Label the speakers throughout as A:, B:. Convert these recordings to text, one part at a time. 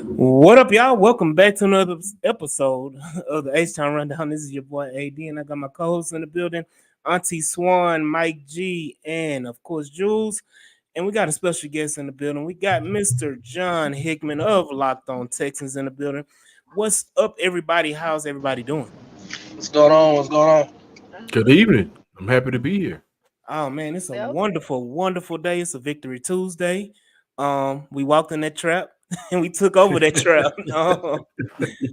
A: What up, y'all? Welcome back to another episode of the H-Town Rundown. This is your boy AD, and I got my co-hosts in the building, Auntie Swan, Mike G, and of course Jules. And we got a special guest in the building. We got Mr. John Hickman of Locked On Texans in the building. What's up, everybody? How's everybody doing?
B: What's going on? What's going on?
C: Good evening. I'm happy to be here.
A: Oh man, it's a
D: Well,
A: wonderful day. It's a Victory Tuesday. We walked in that trap and we took over that trap.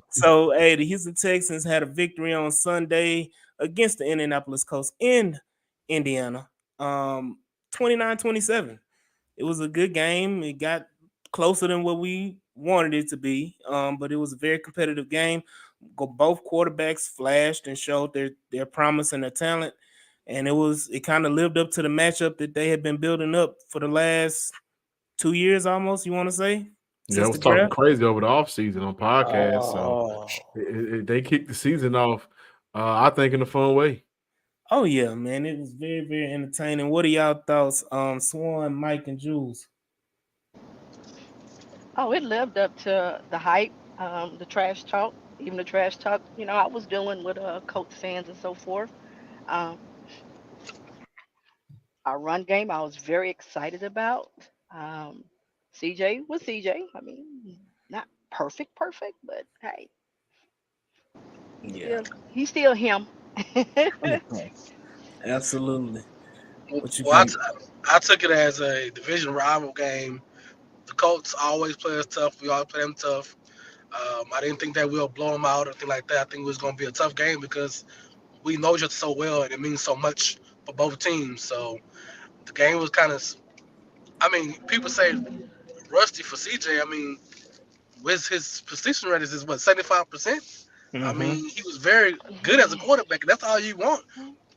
A: So, hey, the Houston Texans had a victory on Sunday against the Indianapolis Colts in Indiana, 29-27. It was a good game. It got closer than what we wanted it to be, but it was a very competitive game. Both quarterbacks flashed and showed their promise and their talent, and it kind of lived up to the matchup that they had been building up for the last 2 years almost. You want to say
C: Yeah, I
A: since
C: was
A: the
C: talking
A: draft?
C: crazy over the offseason on podcasts. So
A: Oh.
C: they kicked the season off, I think, in a fun way.
A: Oh yeah, man, it was very entertaining. What are y'all thoughts, Swan, Mike, and Jules?
D: it lived up to the hype, the trash talk, even the trash talk. I was dealing with Colts fans and so forth. Um, our run game, I was very excited about. Um, CJ was CJ. I mean, not perfect, but hey,
A: Yeah,
D: he's still him.
A: absolutely. What you
B: Well,
A: think?
B: I took it as a division rival game. The Colts always play us tough. We always play them tough. I didn't think that we'll blow them out or anything like that. I think it was going to be a tough game because we know each other so well and it means so much for both teams. So the game was kind of, I mean, people say rusty for CJ. I mean, with his position readiness is what, 75%? I
A: Mm-hmm.
B: mean, he was very good as a quarterback, and that's all you want.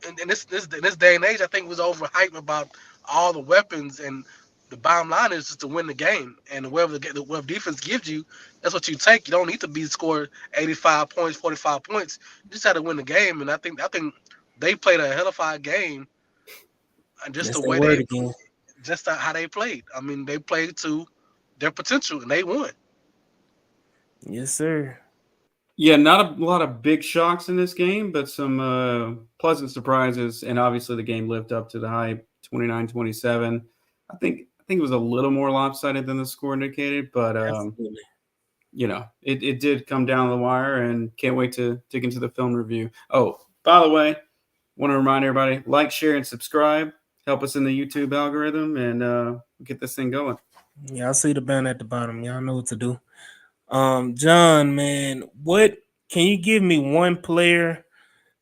B: And in this day and age, I think was overhyped about all the weapons. And the bottom line is just to win the game. And whatever defense gives you, that's what you take. You don't need to be scored 85 points, 45 points. You just have to win the game. And I think they played a hellified game, and just
A: That's
B: the
A: that
B: way
A: word again.
B: how they played. I mean, they played to their potential, and they won.
A: Yes, sir.
E: Yeah, not a lot of big shocks in this game, but some pleasant surprises. And obviously, the game lived up to the hype 29-27. I think it was a little more lopsided than the score indicated, but
A: Absolutely.
E: it did come down the wire, and can't wait to dig into the film review. Oh, by the way, want to remind everybody, like, share, and subscribe. Help us in the YouTube algorithm and get this thing going.
A: Yeah, I see the band at the bottom. Y'all know what to do. John, man, what can you give me one player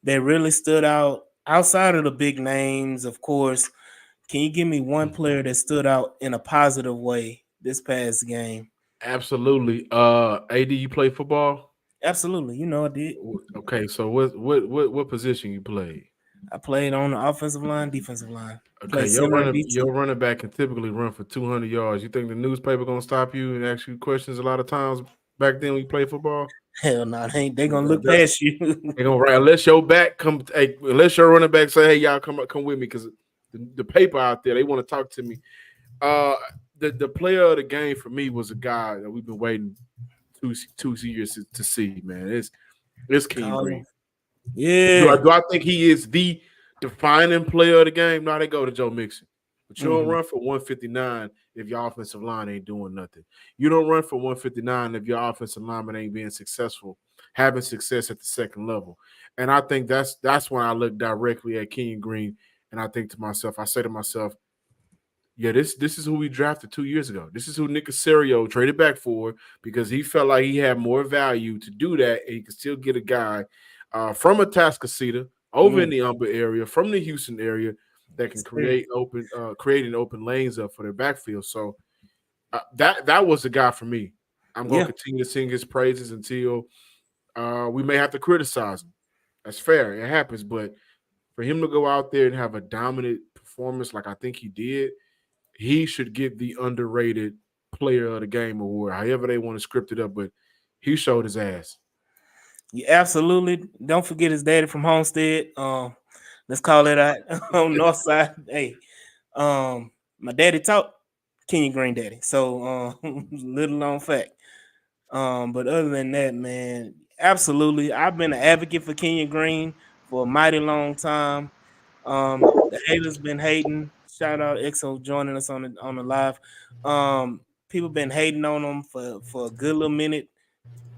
A: that really stood out outside of the big names, of course? Can you give me one player that stood out in a positive way this past game?
C: Absolutely. AD, you play football?
A: Absolutely. You know I did.
C: Okay, so what position you play?
A: I played on the offensive line, defensive line.
C: Okay,
A: Played center and
C: your
A: DT.
C: running back can typically run for 200 yards. You think the newspaper gonna stop you and ask you questions a lot of times back then when you played football?
A: Hell no, they gonna look
C: That's
A: past you.
C: They gonna write unless your back come. Hey, unless your running back say, "Hey, y'all come with me," because the paper out there they want to talk to me. Uh, the player of the game for me was a guy that we've been waiting two years to see. Man, it's King
A: Call
C: Green.
A: him. Yeah.
C: Do I think he is the defining player of the game? No, they go to Joe Mixon. But you don't
A: Mhm.
C: run for 159 if your offensive line ain't doing nothing. You don't run for 159 if your offensive lineman ain't being successful, having success at the second level. And I think that's when I look directly at King Green and I think to myself, I say to myself, yeah, this is who we drafted 2 years ago. This is who Nick Casario traded back for because he felt like he had more value to do that, and he could still get a guy from Atascocita over in
A: Mm.
C: the Umber area, from the Houston area, that can
A: Yes, sir.
C: creating open lanes up for their backfield. So that was the guy for me. I'm going
A: Yeah.
C: to continue to sing his praises until we may have to criticize him. That's fair. It happens, but for him to go out there and have a dominant performance like I think he did, he should get the underrated player of the game award, however they want to script it up. But he showed his ass.
A: You absolutely don't forget his daddy from Homestead. Let's call it out on North Side. Hey, my daddy taught Kenny Green Daddy. So little known fact. But other than that, man, absolutely. I've been an advocate for Kenyon Green for a mighty long time. The haters been hating. Shout out EXO joining us on the live. People been hating on him for a good little minute.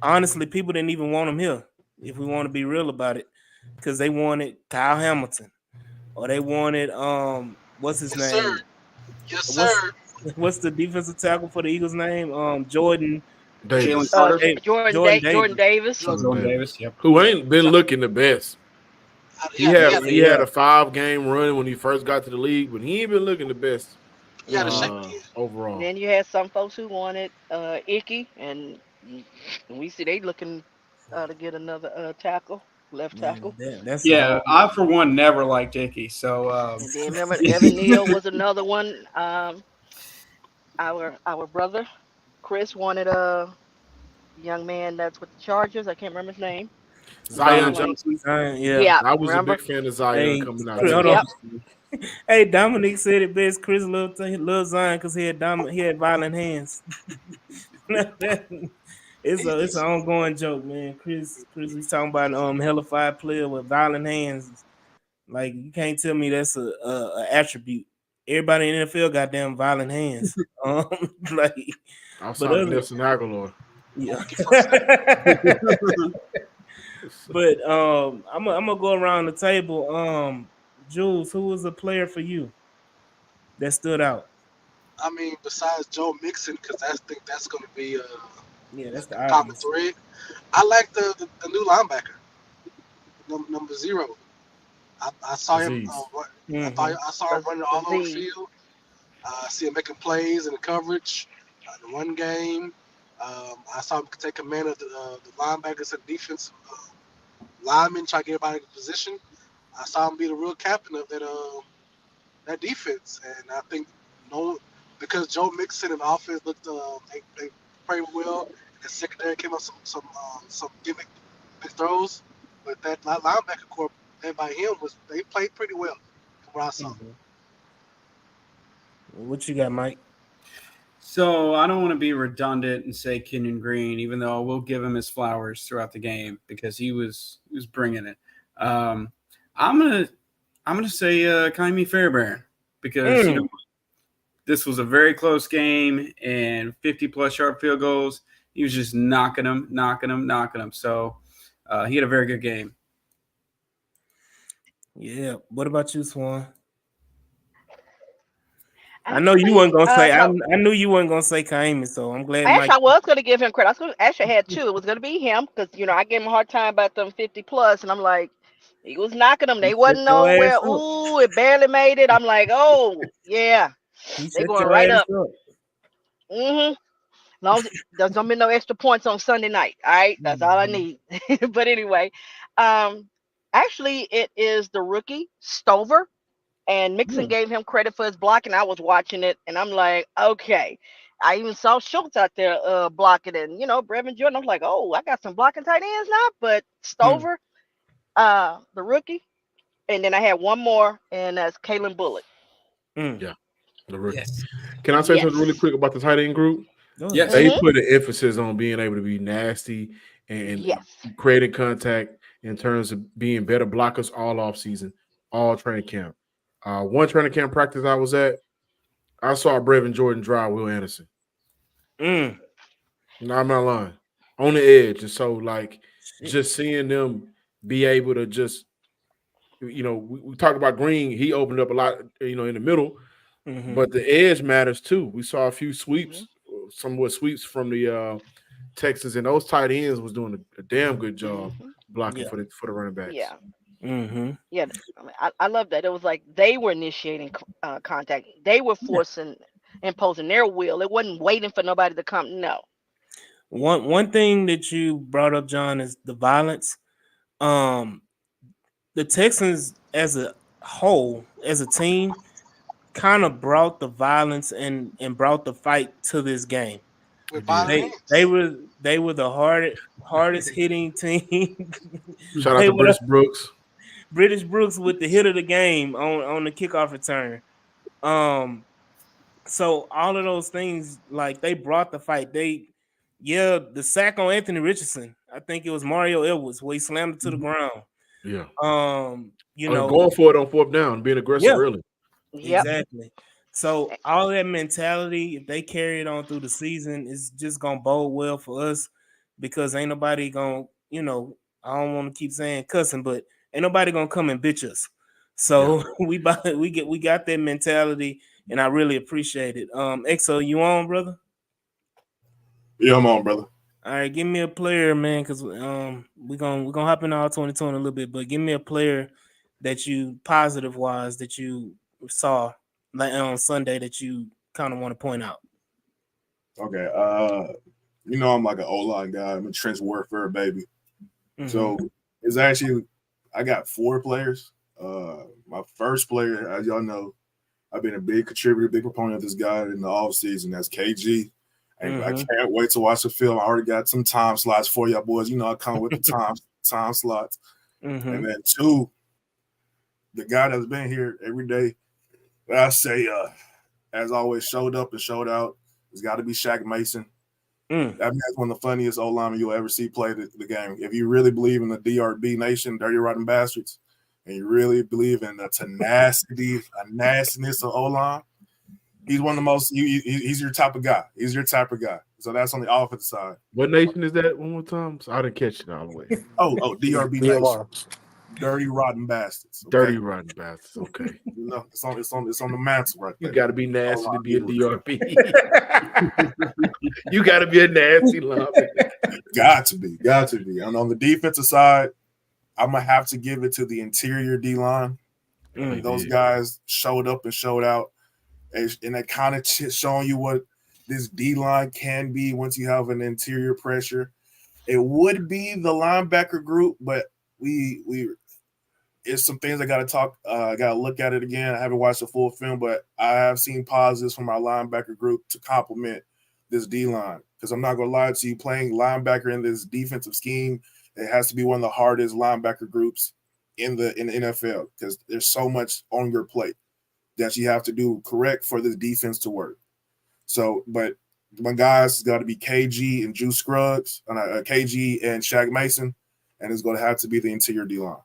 A: Honestly, people didn't even want him here, if we want to be real about it, because they wanted Kyle Hamilton or they wanted what's his
B: Yes, sir.
A: name?
B: Yes,
A: What's
B: sir.
A: what's the defensive tackle for the Eagles name? Jordan
E: Jalen
C: Davis.
E: Carter,
A: Jordan
D: Jordan
A: Davis.
D: Davis.
B: Jordan.
E: Jordan
C: Jordan Davis.
E: Davis. Yep.
C: Who ain't been
B: So,
C: looking the best.
B: he had
C: He had
A: Yeah.
C: a 5-game run when he first got to the league, but he ain't been looking the best
B: he had a
A: Mhm.
B: shake again.
D: And
C: overall.
D: then you had some folks who wanted Icky, and we see they looking to get another tackle, left tackle.
A: Man, that's a
E: Yeah,
A: whole
E: I for one never liked Icky. So
D: And then remember Evan Neal was another one. Our brother Chris wanted a young man that's with the Chargers. I can't remember his name.
C: Zion
E: Zion
D: Like,
E: Johnson.
C: Johnson.
A: yeah.
D: yeah,
C: I was a
D: remember?
C: big fan of Zion
A: Hey,
C: coming out
A: Chris,
C: too.
A: hold on.
D: Yep.
A: Hey, Dominic said it best. Chris loved Zion because he had violent hands. It's an ongoing joke, man. Chris was talking about hellified player with violent hands. Like you can't tell me that's a attribute. Everybody in the NFL got damn violent hands. Like, but
C: Outside of
A: other
C: Nelson Aguilar.
A: yeah.
B: Thank you for that.
A: But I'm gonna go around the table. Jules, who was a player for you that stood out?
B: I mean, besides Joe Mixon, because I think that's going to be
A: Yeah, that's
B: the
A: the
B: common
A: obvious.
B: thread. I like the new linebacker, number 0. I saw him.
C: Aziz.
A: Mm-hmm.
B: I saw him running all over the
D: Aziz.
B: field. I see him making plays in the coverage, the run game. I saw him take command of the linebackers and defensive linemen, try to get everybody in position. I saw him be the real captain of that defense, and I think no, because Joe Mixon and the offense looked they played well. The secondary came up some gimmick big throws, but that linebacker core led by him they played pretty well from what I saw.
A: Mm-hmm. What you got, Mike?
E: So I don't want to be redundant and say Kenyon Green, even though I will give him his flowers throughout the game because he was bringing it. Um, I'm gonna say Kaimi Fairbairn because
A: Mm.
E: this was a very close game and 50+ yard field goals. He was just knocking them. So he had a very good game.
A: Yeah. What about you, Swan? I know you
D: Actually,
A: weren't gonna say. I
D: no.
A: knew you weren't gonna say Kaimi, so I'm glad Mike.
D: Actually, I was going to give him credit. Actually I had two. It was going to be him because I gave him a hard time about them 50 plus, and I'm like, he was knocking them.
A: He
D: They
A: shut
D: wasn't
A: your ass
D: nowhere.
A: up.
D: Ooh, it barely made it. I'm like, oh yeah,
A: He
D: they
A: shut
D: going
A: your
D: right
A: ass
D: up.
A: up.
D: Mm-hmm. Long as there's gonna be no extra points on Sunday night. All right, that's all I
A: Mhm.
D: need. But anyway, um, actually, it is the rookie Stover, and Mixon
A: Mm.
D: gave him credit for his blocking. I was watching it, and I'm like, okay. I even saw Schultz out there blocking it, and Brevin Jordan. I was like, oh, I got some blocking tight ends now. But
A: Mm.
D: Stover, the rookie, and then I had one more, and that's Kalen Bullock.
A: Mm.
C: Yeah, the rookie.
E: Yes.
C: Can I say something really
D: Yes.
C: quick about the tight end group?
A: Go ahead.
E: Yes.
C: They
D: Mm-hmm.
C: put an emphasis on being able to be nasty and
D: Yes.
C: creating contact in terms of being better blockers all off season, all training camp. One training camp practice I was at, I saw Brevin Jordan drive Will Anderson.
A: Mm.
C: No, I'm not lying. On the edge. And so, like,
A: Shit.
C: just seeing them be able to just, we talk about Green, he opened up a lot, in the middle,
A: Mm-hmm.
C: but the edge matters too. We saw a few
D: Mm-hmm.
C: sweeps, somewhat sweeps from the Texans, and those tight ends was doing a damn good job
D: Mm-hmm.
C: blocking
A: Yeah.
C: for the running backs.
D: Yeah.
A: Mm-hmm.
D: Yeah, I mean, I love that. It was like they were initiating contact. They were
A: Yeah.
D: forcing, imposing their will. It wasn't waiting for nobody to come. No.
A: One thing that you brought up, John, is the violence. Um, the Texans as a whole, as a team, kind of brought the violence and brought the fight to this game.
C: He
B: With
C: did.
B: violent
A: They
B: hands.
A: were the hardest hitting team.
C: Shout out
A: They
C: to
A: were
C: Briss Brooks.
A: British Brooks with the hit of the game on the kickoff return. Um, so all of those things, like they brought the fight. Yeah, the sack on Anthony Richardson. I think it was Mario Edwards where he slammed it to the ground.
C: Yeah.
A: You know,
C: Going for it on fourth down, being aggressive
A: yeah,
C: early.
D: Yep.
A: exactly. So all that mentality, if they carry it on through the season, is just gonna bode well for us because ain't nobody gonna, I don't want to keep saying cussing, but ain't nobody gonna come and bitch us. So we got that mentality, and I really appreciate it. Exo, you on, brother?
F: Yeah, I'm on, brother.
A: All right, give me a player, man, because we're gonna hop in All-22 in a little bit, but give me a player that you positive wise that you saw like on Sunday that you kind of want to point out.
F: Okay. I'm like an O-line guy. I'm a trench warfare baby. So it's actually I got 4 players. My first player, as y'all know, I've been a big contributor, big proponent of this guy in the off season. That's KG. And I can't wait to watch the film. I already got some time slots for y'all boys. I come with the time slots. And then 2, the guy that's been here every day, I say, as always, showed up and showed out. It's got to be Shaq Mason. That man's one of the funniest O-linemen you'll ever see play the game. If you really believe in the DRB Nation, Dirty Rotten Bastards, and you really believe in the tenacity, a nastiness of O-line, he's one of the most. He's your type of guy. He's your type of guy. So that's on the offensive side.
C: What nation is that? One more time. So I didn't catch it all the way.
F: Oh, DRB Nation. Dirty Rotten Bastards. Okay?
C: Dirty Rotten Bastards. Okay.
F: It's on the mantle right there.
C: You got to be nasty to be a DRB. You got to be a nasty lineman.
F: Got to be. And on the defensive side, I'm gonna have to give it to the interior D line. Those guys showed up and showed out, and that kind of showing you what this D line can be once you have an interior pressure. It would be the linebacker group, but we it's some things I got to look at it again. I haven't watched the full film, but I have seen positives from our linebacker group to complement this D line. Because I'm not gonna lie to you, playing linebacker in this defensive scheme, it has to be one of the hardest linebacker groups in the NFL because there's so much on your plate that you have to do correct for this defense to work. So, but my guys got to be KG and Juice Scruggs, KG and Shaq Mason, and it's going to have to be the interior D line.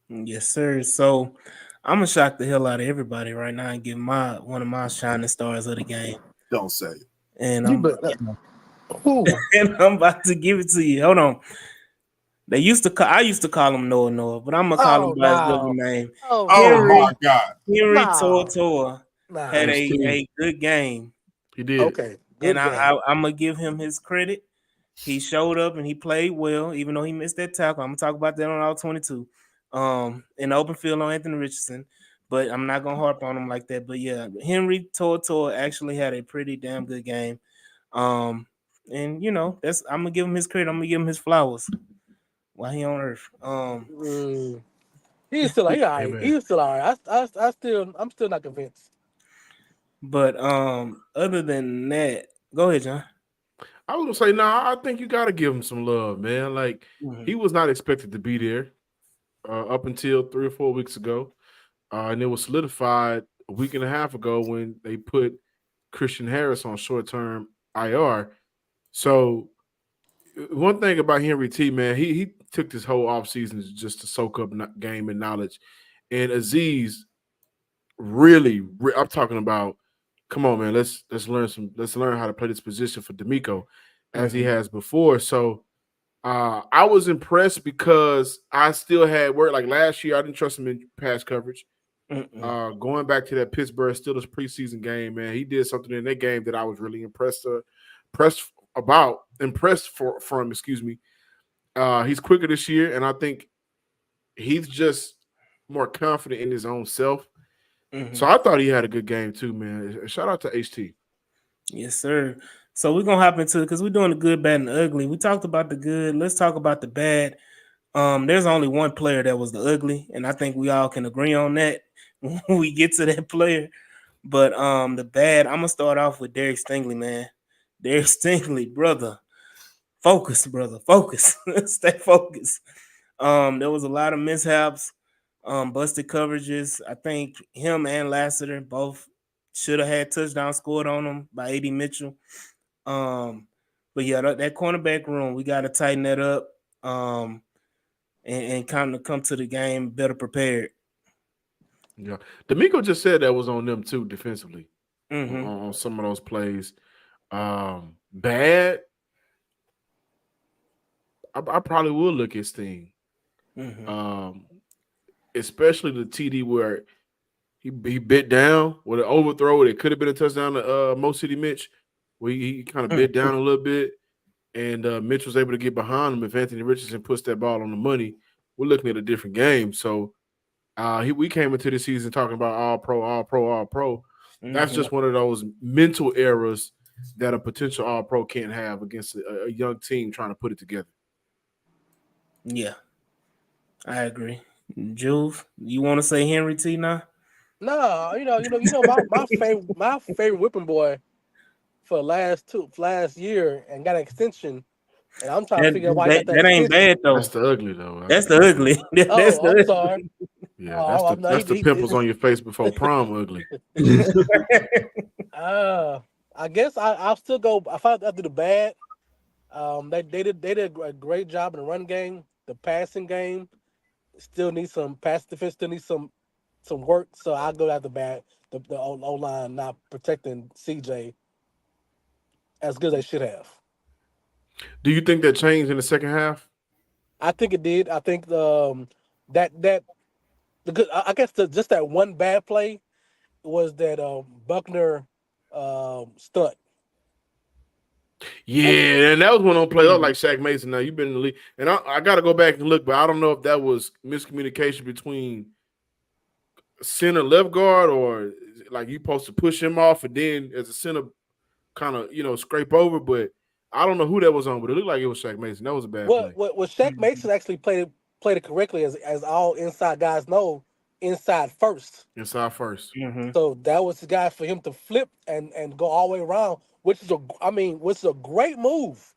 A: Yes, sir. So I'm gonna shock the hell out of everybody right now and give one of my shining stars of the game.
F: Don't say it.
A: And I'm about to give it to you. Hold on. I used to call him Noah, but I'm gonna call him by his double name.
F: My God.
A: Henry Toa had a good game.
C: He did.
G: Okay.
A: And I'm gonna give him his credit. He showed up and he played well, even though he missed that tackle. I'm gonna talk about that on All-22. In the open field on Anthony Richardson, but I'm not gonna harp on him like that. But yeah, Henry Toa actually had a pretty damn good game. And I'm gonna give him his credit. I'm gonna give him his flowers while he on earth.
G: He's still like, he's still all right. I'm still not convinced.
A: But other than that, go ahead, John.
C: I was gonna say, I think you gotta give him some love, man. Like he was not expected to be there up until 3 or 4 weeks ago. And it was solidified a week and a half ago when they put Christian Harris on short-term IR. So one thing about Henry T, man, he took this whole offseason just to soak up game and knowledge. And Aziz really, I'm talking about, come on, man, let's learn how to play this position for D'Amico as he has before. So I was impressed because I still had work. Like last year, I didn't trust him in pass coverage. Going back to that Pittsburgh Steelers preseason game, man, he did something in that game that I was really impressed from. Excuse me. He's quicker this year, and I think he's just more confident in his own self. So I thought he had a good game too, man. Shout out to HT.
A: Yes, sir. So we're gonna hop into it because we're doing the good, bad, and the ugly. We talked about the good. Let's talk about the bad. There's only one player that was the ugly, and I think we all can agree on that when we get to that player. But the bad, I'm gonna start off with Derek Stingley, man. Derek Stingley, brother. Focus, brother. Focus. Stay focused. There was a lot of mishaps, busted coverages. I think him and Lassiter both should have had touchdown scored on them by A.D. Mitchell. But yeah, that cornerback room, we got to tighten that up, and kind of come to the game better prepared.
C: Yeah, D'Amico just said that was on them too defensively
A: Mm-hmm.
C: on some of those plays. Bad. I probably will look at Sting,
A: Mm-hmm.
C: especially the TD where he bit down with an overthrow. It could have been a touchdown to Mo City Mitch, where he kind of bit down a little bit, and Mitch was able to get behind him. If Anthony Richardson puts that ball on the money, we're looking at a different game. So we came into the season talking about all pro, all pro, all pro. That's just one of those mental errors that a potential all pro can't have against a young team trying to put it together.
A: Yeah, I agree. Jules, you want to say Henry T now?
G: No, my favorite whipping boy for last year and got an extension, and I'm trying to figure out why he got that
A: That ain't
G: extension.
A: bad though.
C: That's the ugly though.
A: That's the ugly. That's
G: Oh,
A: the
G: I'm sorry.
C: Yeah, that's the pimples on your face before prom ugly.
G: I guess I'll still go. I found out the bad. They did a great job in the run game. The passing game still needs some pass defense. Still needs some work. So I'll go out the bad. The O line not protecting CJ as good as they should have.
C: Do you think that changed in the second half?
G: I think it did. I think I guess just that one bad play was that Buckner stunt.
C: Yeah, and that was one on play. I was like Shaq Mason. Now you've been in the league, and I got to go back and look, but I don't know if that was miscommunication between center left guard or like you supposed to push him off, and then as a center kind of scrape over. But I don't know who that was on, but it looked like it was Shaq Mason. That was a bad play.
G: What Shaq Mason actually played it correctly, as all inside guys know, inside first.
C: Inside first.
A: Mm-hmm.
G: So that was the guy for him to flip and go all the way around, which is a great move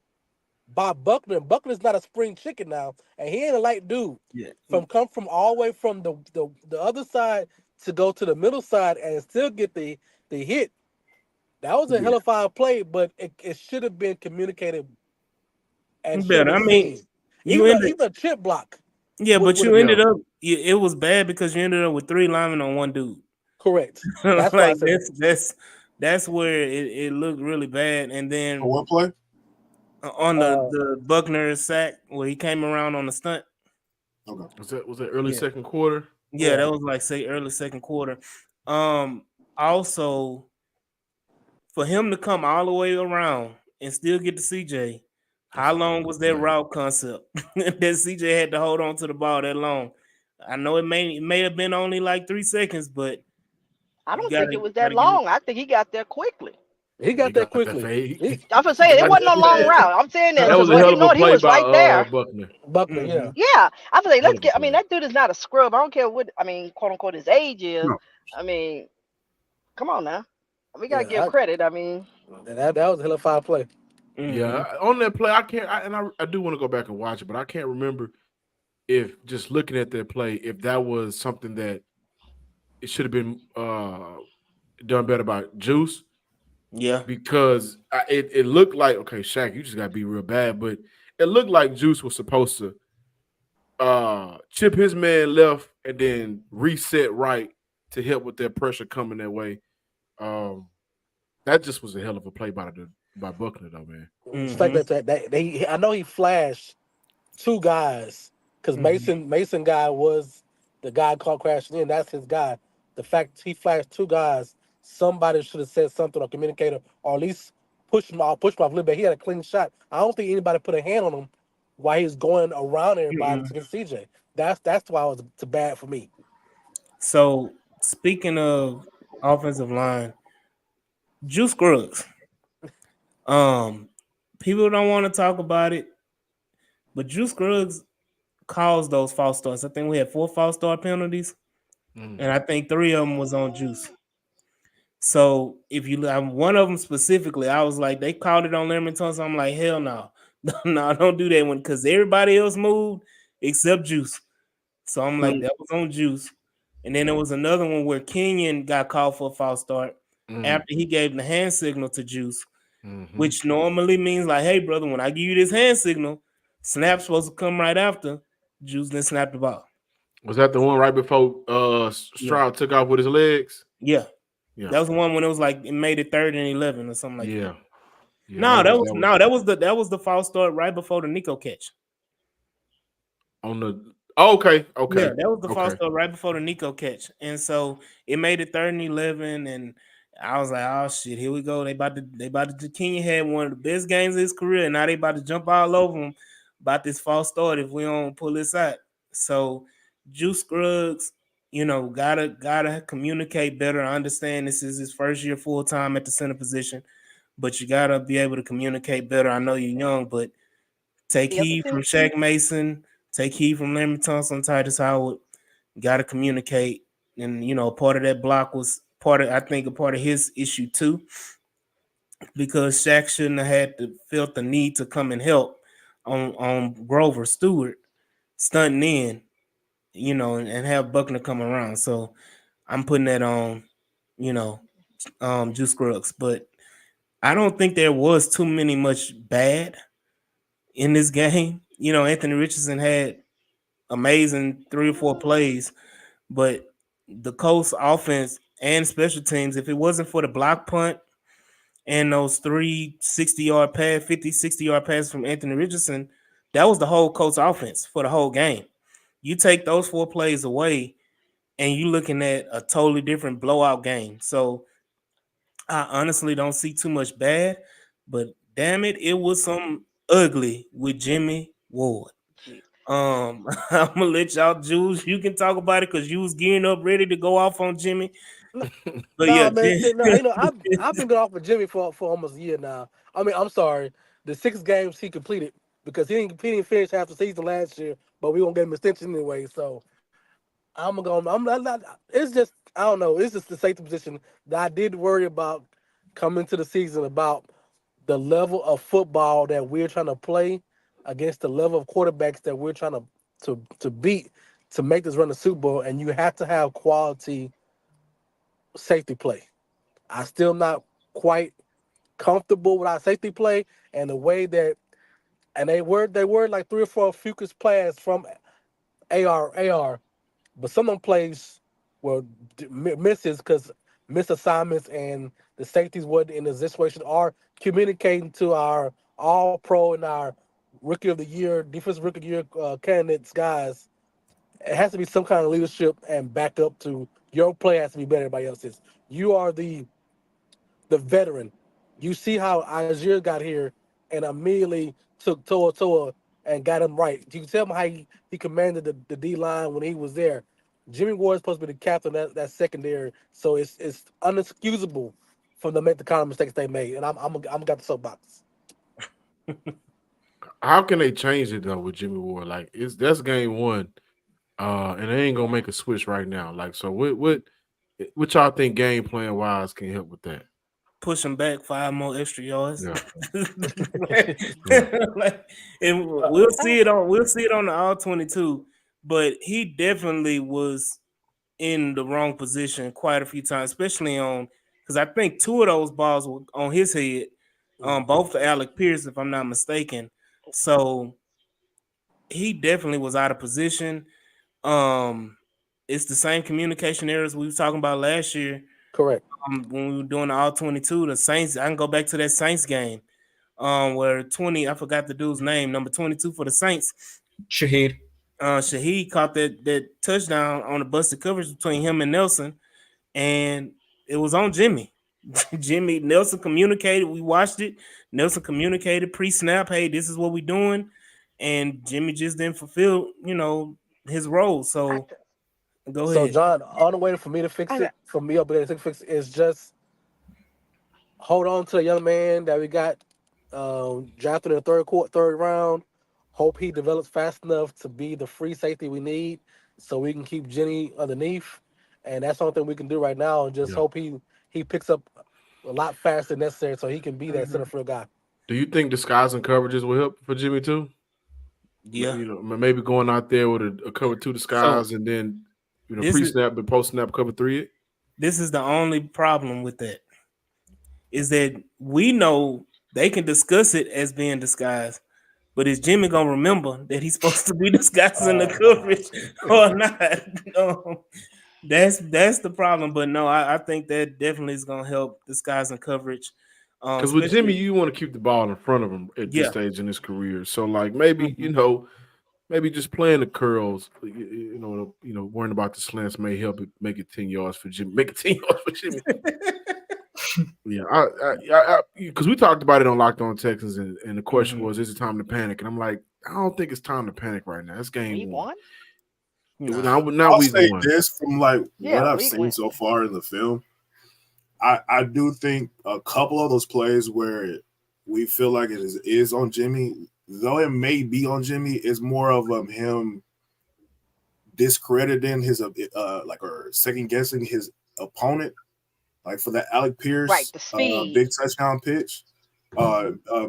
G: by Buckner. Buckner's not a spring chicken now, and he ain't a light dude.
A: Yeah.
G: Come from all the way from the other side to go to the middle side and still get the hit. That was a hell of a play, but it should have been communicated and
A: better. I mean,
G: even a chip block.
A: Yeah, but you ended up. It was bad because you ended up with 3 linemen on one dude.
G: Correct.
A: That's like that's where it looked really bad. And then
F: what play?
A: On the Buckner sack where he came around on the stunt.
F: Okay.
C: Was that early second quarter?
A: Yeah, that was like early second quarter. Also, for him to come all the way around and still get to CJ, how long was that route concept that CJ had to hold on to the ball that long? I know it may have been only like 3 seconds, but
D: I don't think it was that long. I think he got there quickly.
G: He got there quickly.
D: I'm gonna say it wasn't no long route. I'm saying that
C: was a hell of a play
D: he was
C: by
D: right there.
C: Buckner.
G: Yeah.
D: Yeah, I'm gonna say let's get. I mean, that dude is not a scrub. I don't care what quote unquote his age is.
C: No.
D: I mean, come on now. We gotta give credit. I mean,
G: that was a hell of a play.
C: Yeah, on that play, I can't. I do want to go back and watch it, but I can't remember if just looking at that play, if that was something that it should have been done better by Juice.
A: Yeah,
C: because it looked like, okay, Shaq, you just got to be real bad, but it looked like Juice was supposed to chip his man left and then reset right to help with that pressure coming that way. That just was a hell of a play by Buckner, though, man.
G: It's like that. I know he flashed 2 guys because Mason guy was the guy caught crashing in. That's his guy. The fact he flashed 2 guys. Somebody should have said something or communicated, or at least push him off a little bit. He had a clean shot. I don't think anybody put a hand on him while he was going around everybody to get CJ. That's why it was too bad for me.
A: So speaking of offensive line, Juice Scruggs. People don't want to talk about it, but Juice Scruggs caused those false starts. I think we had 4 false start penalties, and I think 3 of them was on Juice. So if you one of them specifically, I was like, they called it on Lerman, so I'm like, hell no. No, don't do that one because everybody else moved except Juice. So I'm like, that was on Juice. And then there was another one where Kenyon got called for a false start after he gave the hand signal to Juice. which normally means like, hey, brother, when I give you this hand signal, snap's supposed to come right after. Juice then snapped the ball.
C: Was that the one right before Stroud took off with his legs?
A: Yeah.
C: Yeah.
A: That was the one when it was like it made it 3rd and 11 or something like that.
C: Yeah,
A: No, that was the false start right before the Nico catch.
C: On the okay.
A: Yeah, that was the false start right before the Nico catch. And so it made it 3rd and 11. And I was like, oh shit, here we go. They about to Kenya had one of the best games of his career, and now they about to jump all over him about this false start if we don't pull this out. So Juice Scruggs, gotta communicate better. I understand this is his first year full time at the center position, but you gotta be able to communicate better. I know you're young, but take heed from Shaq Mason, take heed from Larry Tunsil, Titus Howard. Got to communicate, and part of that block was a part of his issue too, because Shaq shouldn't have felt the need to come and help on Grover Stewart stunting in, and have Buckner come around. So I'm putting that on, Juice Scruggs, but I don't think there was too much bad in this game. Anthony Richardson had amazing 3 or 4 plays, but the Colts offense and special teams, if it wasn't for the block punt and those 3 60-yard pass, 50, 60-yard passes from Anthony Richardson, that was the whole Colts offense for the whole game. You take those 4 plays away and you're looking at a totally different blowout game. So I honestly don't see too much bad, but damn it was some ugly with Jimmy Ward. I'm gonna let y'all, Jules. You can talk about it because you was gearing up, ready to go off on Jimmy. But
G: man, I've been going off with Jimmy for almost a year now. I mean, I'm sorry, the 6 games he completed because he didn't finish half the season last year, but we won't get him extension anyway. So I'm gonna go. I'm not. It's just I don't know. It's just the safety position that I did worry about coming to the season about the level of football that we're trying to play against the level of quarterbacks that we're trying to beat to make this run the Super Bowl, and you have to have quality safety play. I still not quite comfortable with our safety play and the way that, and they were like 3 or 4 focus plays from AR, but some of them plays were misses because missed assignments and the safeties wasn't in the situation or communicating to our All Pro and our Rookie of the Year, Defensive Rookie of the Year candidates guys. It has to be some kind of leadership and backup to your play has to be better than everybody else's. You are the veteran. You see how Azir got here and immediately took Toa and got him right. You can tell him how he commanded the D line when he was there. Jimmy Ward is supposed to be the captain of that secondary, so it's unexcusable for them to make the kind of mistakes they made. And I'm got the soapbox.
C: How can they change it though with Jimmy Ward? Like that's game 1, and they ain't gonna make a switch right now. Like, so what y'all think game plan wise can help with that?
A: Push him back 5 more extra yards.
C: Yeah.
A: And we'll see it on the All-22, but he definitely was in the wrong position quite a few times, especially on because I think 2 of those balls were on his head, both for Alec Pierce, if I'm not mistaken. So he definitely was out of position. It's the same communication errors we were talking about last year.
G: Correct.
A: When we were doing the All-22, the Saints, I can go back to that Saints game where 20, I forgot the dude's name, number 22 for the Saints.
E: Shaheed.
A: Shaheed caught that touchdown on the busted coverage between him and Nelson, and it was on Jimmy. Nelson communicated. We watched it. Nelson communicated pre-snap, hey, this is what we're doing. And Jimmy just didn't fulfill, his role. So go ahead.
G: So John, on the way for me to fix it, for me up there to fix it, is just hold on to a young man that we got drafted in the third round. Hope he develops fast enough to be the free safety we need, so we can keep Jenny underneath. And that's the only thing we can do right now. And just hope he picks up a lot faster than necessary, so he can be that center field guy.
C: Do you think disguising coverages will help for Jimmy too?
A: Yeah,
C: maybe going out there with a cover 2 disguise and then pre-snap and post-snap cover 3 it.
A: This is the only problem with that. Is that we know they can discuss it as being disguised. But is Jimmy gonna remember that he's supposed to be disguising the coverage or not? That's the problem. But no, I think that definitely is gonna help disguising coverage.
C: Because with Jimmy,
A: Especially,
C: you want to keep the ball in front of him at this
A: yeah.
C: stage in his career. So like maybe maybe just playing the curls, worrying about the slants may help it make it 10 yards for Jimmy. Make it 10 yards for Jimmy. Yeah, because we talked about it on Locked On Texans, and the question was, is it time to panic? And I'm like, I don't think it's time to panic right now. It's game
D: Week
C: one.
D: one?
C: Now
F: I'll
C: week
F: say
C: one.
F: this from like
D: Yeah,
F: what I've
D: week
F: seen
D: one.
F: so far in the film. I do think a couple of those plays where we feel like it is on Jimmy, though it may be on Jimmy, is more of him discrediting his or second guessing his opponent. Like for the Alec
D: Right,
F: Pierce
D: the speed.
F: big touchdown pitch,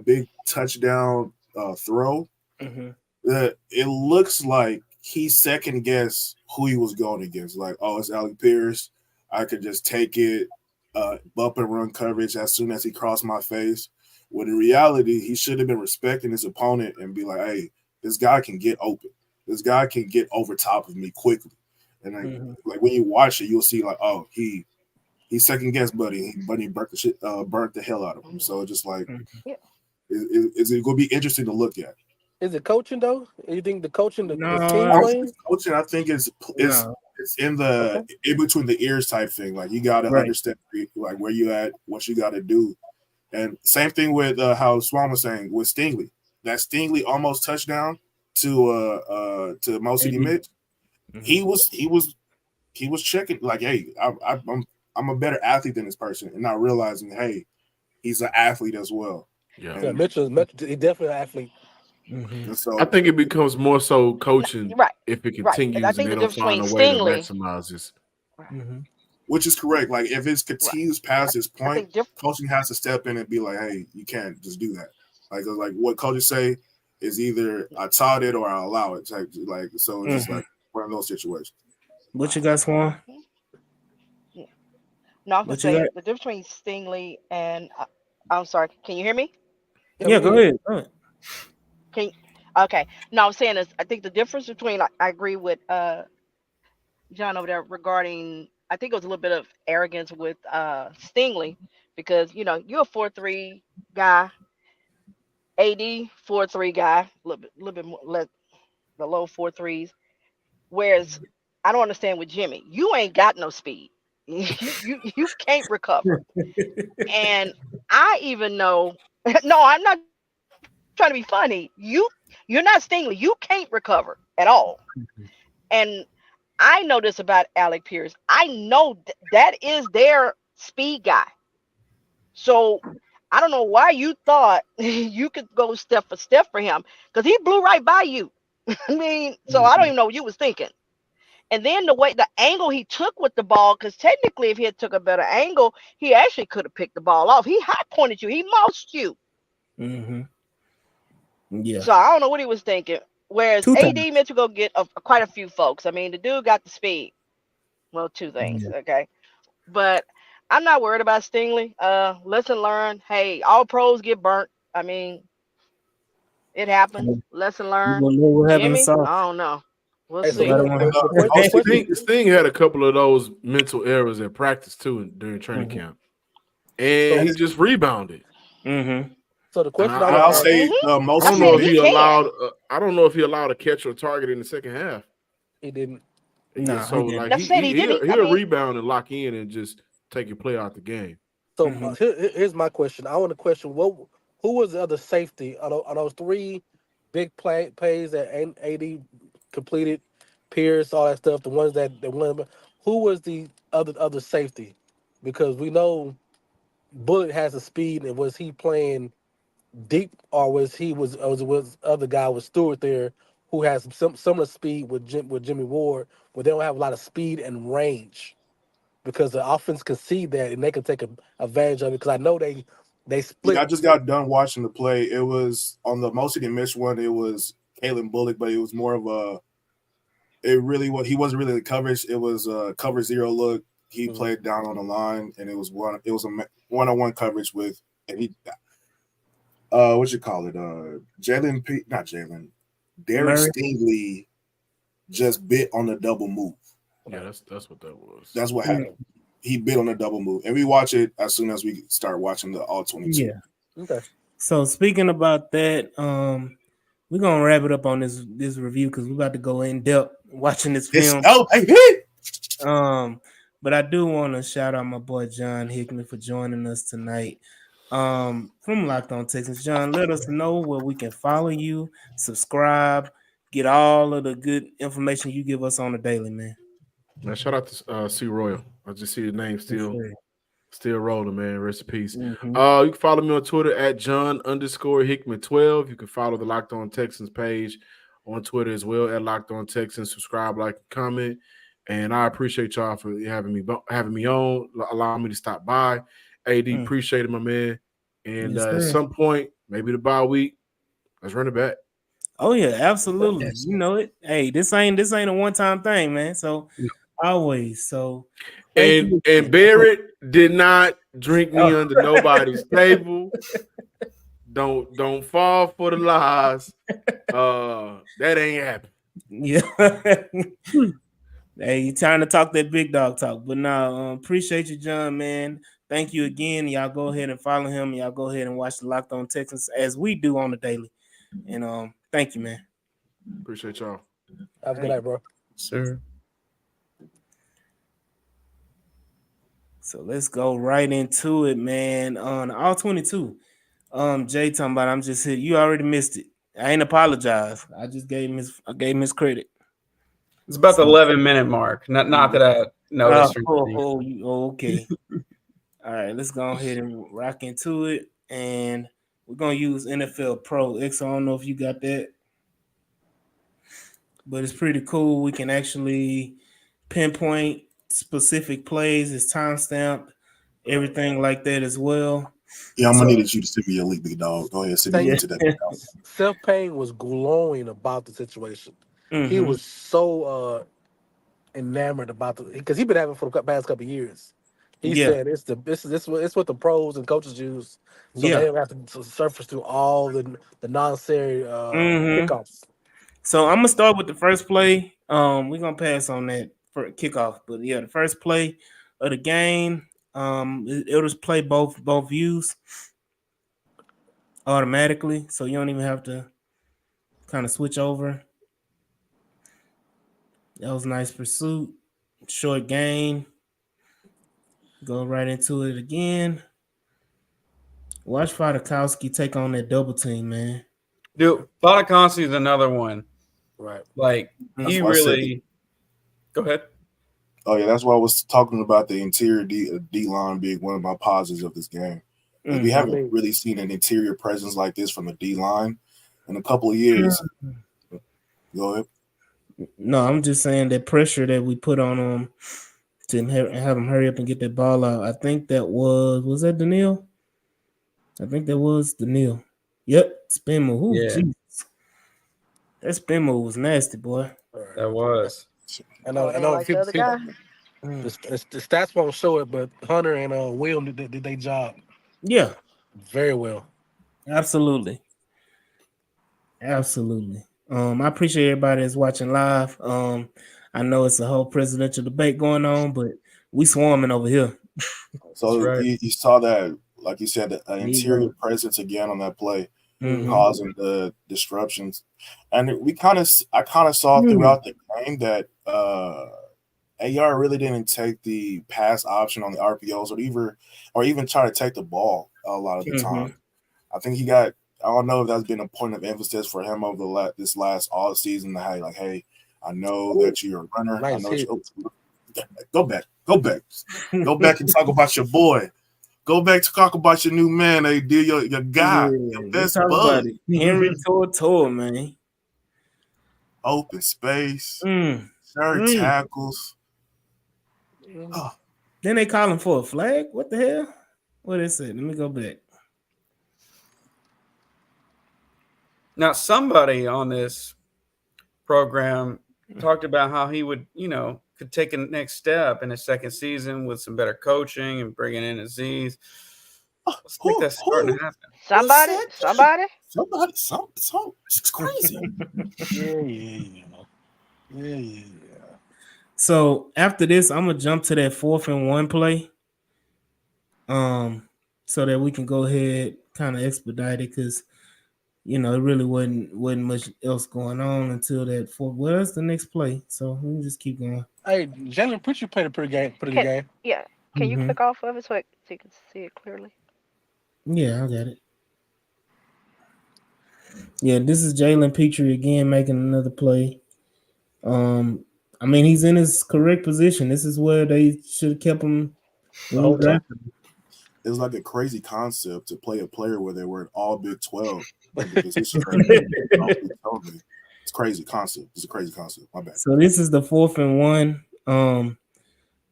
F: big touchdown throw.
A: Mhm.
F: It looks like he second guessed who he was going against. Like, oh, it's Alec Pierce. I could just take it, bump and run coverage as soon as he crossed my face. When in reality, he should have been respecting his opponent and be like, hey, this guy can get open. This guy can get over top of me quickly. And like when you watch it, you'll see like, oh, he second guessed Buddy. Buddy burnt the hell out of him. So just like,
D: Yeah.
F: is it going to be interesting to look at?
G: Is it coaching though? You think the coaching, the
A: No,
G: scheme
F: I don't
G: playing?
F: think coaching, I think is
A: No.
F: it's in the in between the ears type thing. Like you got to
A: Right.
F: understand like where you at, what you got to do, and same thing with how Swan was saying with Stingley. That Stingley almost touchdown to Mo City Mitch. He was checking like, hey, I'm a better athlete than this person, and not realizing, hey, he's an athlete as well.
C: Yeah.
G: Yeah,
F: And,
G: Mitchell, he definitely an athlete.
F: and so
C: I think it becomes more so coaching
D: Right,
C: if it
D: right. And I
C: continues and
D: think
C: they
D: the
C: don't
D: difference
C: find
D: between
C: a way to
D: Stingley,
C: maximize this.
F: which is correct. Like if it continues past this
D: I
F: point,
D: think
F: coaching has to step in and be like, "Hey, you can't just do that." Like what coaches say is either I taught it or I allow it. Like so, it's just like one of those situations.
A: What you got, Swan?
D: yeah. No, I was gonna
A: What you got?
D: say the difference between Stingley and I'm sorry. Can you hear me?
G: Yeah,
A: Yeah,
G: we
A: go
G: can.
A: ahead. Go ahead.
D: Can okay. No, I was saying is I think the difference between I agree with John over there regarding I think it was a little bit of arrogance with Stingley because you're a 4-3 guy, AD 4-3 guy, little bit more less the low 4-3s. Whereas I don't understand with Jimmy, you ain't got no speed. You can't recover. And I even know no, I'm not trying to be funny. You're not Stingley. You can't recover at all. And I know this about Alec Pierce. I know that is their speed guy. So I don't know why you thought you could go step for step for him because he blew right by you. I mean, so I don't even know what you was thinking. And then the angle he took with the ball, because technically, if he had took a better angle, he actually could have picked the ball off. He high pointed you. He moused you.
A: Yeah.
D: So I don't know what he was thinking. Whereas
A: Two
D: AD
A: times.
D: meant to go get quite a few folks. I mean, the dude got the speed. Well, two things,
A: Yeah.
D: okay. But I'm not worried about Stingley. Lesson learned. Hey, all pros get burnt. I mean, it happens. Lesson
A: You
D: learned.
A: gonna know what happened to
D: Jimmy,
A: Sauce.
D: I don't know. We'll
G: Hey, so
D: see.
A: Nobody
G: look,
A: want
G: the
A: to.
G: question.
C: Sting had a couple of those mental errors at practice too during training camp, and
G: So,
C: he just rebounded.
G: so the
C: And
G: question I
F: But
G: want
F: I'll
G: to ask,
F: say
C: I
F: most
D: I
C: don't
F: of the
C: know
D: said
C: if
D: he
C: he
F: mix.
D: can.
C: allowed. I don't know if he allowed a catch or target in the second half.
G: he didn't.
C: Yeah,
A: No, he
C: so
A: didn't.
C: like
D: That's said he didn't. I
C: he'll
D: mean,
C: rebound and lock in and just take your play out the game.
G: So here's my question. I want to question who was the other safety on those three big plays that AD completed, Pierce, all that stuff. The ones that won. Who was the other safety? Because we know Bullet has the speed, and was he playing deep, or was other guy with Stewart there who has some similar speed with Jimmy Ward, but they don't have a lot of speed and range because the offense can see that and they can take advantage of it. Because I know they
F: Yeah,
G: split.
F: I just got done watching the play. It was on the most of the missed one. It was Kalen Bullock, but it was more of a. It really was. He wasn't really the coverage. It was a cover zero look. He played down on the line, and it was one. It was a one-on-one coverage with, and he. what you call it? Not Jalen. Derek
A: Murray.
F: Stingley just bit on the double move.
C: Yeah, that's what that was.
F: That's what happened. He bit on the double move, and we watch it as soon as we start watching the All-22.
A: Yeah.
G: Okay.
A: So speaking about that, we're gonna wrap it up on this review because we're about to go in depth watching this film. But I do want to shout out my boy John Hickman for joining us tonight. From Locked On Texans. John, let us know where we can follow you, subscribe, get all of the good information you give us on the daily, man.
C: Man, shout out to C Royal. I just see the name still rolling, man. Rest in peace.
A: Mm-hmm.
C: You can follow me on Twitter at John_Hickman12. You can follow the Locked On Texans page on Twitter as well at Locked On Texans. Subscribe, like, comment. And I appreciate y'all for having me on, allowing me to stop by. AD, appreciate it, my man. And
A: Yes,
C: at some point, maybe the bye week, let's run it back.
A: Oh yeah, absolutely. Yes. You know it. Hey, this ain't a one-time thing, man. So always. So
C: and Barrett did not drink me under nobody's table. Don't fall for the lies. That ain't happening.
A: Yeah. Hey, you trying to talk that big dog talk, but now appreciate you, John, man. Thank you again. Y'all go ahead and follow him. Y'all go ahead and watch the Locked On Texans as we do on the daily. And thank you, man.
C: Appreciate y'all.
G: Have a good night, bro.
E: Sir.
A: So let's go right into it, man. On All-22. Jay talking about I'm just here. You already missed it. I ain't apologize. I just gave him his credit.
E: It's about the 11-minute mark. Not that I noticed.
A: Okay. All right, let's go ahead and rock into it. And we're gonna use NFL Pro X. I don't know if you got that, but it's pretty cool. We can actually pinpoint specific plays. It's timestamped, everything like that as well.
F: Yeah, I'm gonna need you to send me your link, big dog. Go ahead, send me into that.
G: Seth Payne was glowing about the situation.
A: Mm-hmm.
G: He was so enamored about because he's been having it for the past couple of years. He said it's what the pros and coaches use, so they don't have to surface through all the necessary kickoffs.
A: So I'm gonna start with the first play. We're gonna pass on that for kickoff, but yeah, the first play of the game. It'll just play both views automatically, so you don't even have to kind of switch over. That was a nice pursuit. Short gain. Go right into it again. Watch Fadakowski take on that double team, man.
E: Dude, Fadakowski is another one.
G: Right.
E: Like, he really... Go ahead.
F: Oh, yeah, that's why I was talking about the interior D-line being one of my positives of this game. Like, we haven't really seen an interior presence like this from the D-line in a couple of years. Go ahead.
A: No, I'm just saying that pressure that we put on them to have them hurry up and get that ball out. I think that was that Daniil? I think that was Daniil. Yep, spin move. Ooh,
E: yeah.
A: Jesus. That spin move was nasty, boy.
E: That was.
G: I know
D: like the other guy.
G: The stats won't show it, but Hunter and William did their job.
A: Yeah.
G: Very well.
A: Absolutely. I appreciate everybody that's watching live. I know it's a whole presidential debate going on, but we swarming over here.
F: So you saw that, like you said, the interior presence again on that play, causing the disruptions, and I kind of saw throughout the game that AR really didn't take the pass option on the RPOs or even try to take the ball a lot of the time. I think he got. I don't know if that's been a point of emphasis for him over this last all season. Hey, I know that you're a runner.
G: Nice
F: I know go back and talk about your boy. Go back to talk about your new man. They did your guy, your best bud.
A: Henry Tour, man.
F: Open space, third tackles.
A: Oh. Then they call him for a flag. What the hell? What is it? Let me go back.
E: Now, somebody on this program talked about how he would, could take a next step in his second season with some better coaching and bringing in Aziz. Let's think that's starting to happen.
D: Somebody, somebody.
F: Something. It's crazy.
G: Yeah.
A: So after this, I'm gonna jump to that 4th-and-1 play. So that we can go ahead, kind of expedite it, because it really wasn't much else going on until that fourth. Well, that's the next play. So we can just keep going.
G: Hey, Jalen Pritchard played a pretty good
D: Can
G: game.
D: yeah? Can you
A: Mm-hmm.
D: click off of it so you can see it clearly?
A: Yeah, I got it. Yeah, this is Jalen Petrie again making another play. I mean, he's in his correct position. This is where they should have kept him when we drafted him.
F: It was like a crazy concept to play a player where they were all Big 12 at the position. It's crazy concept. It's a crazy concept. My bad.
A: So this is the 4th-and-1.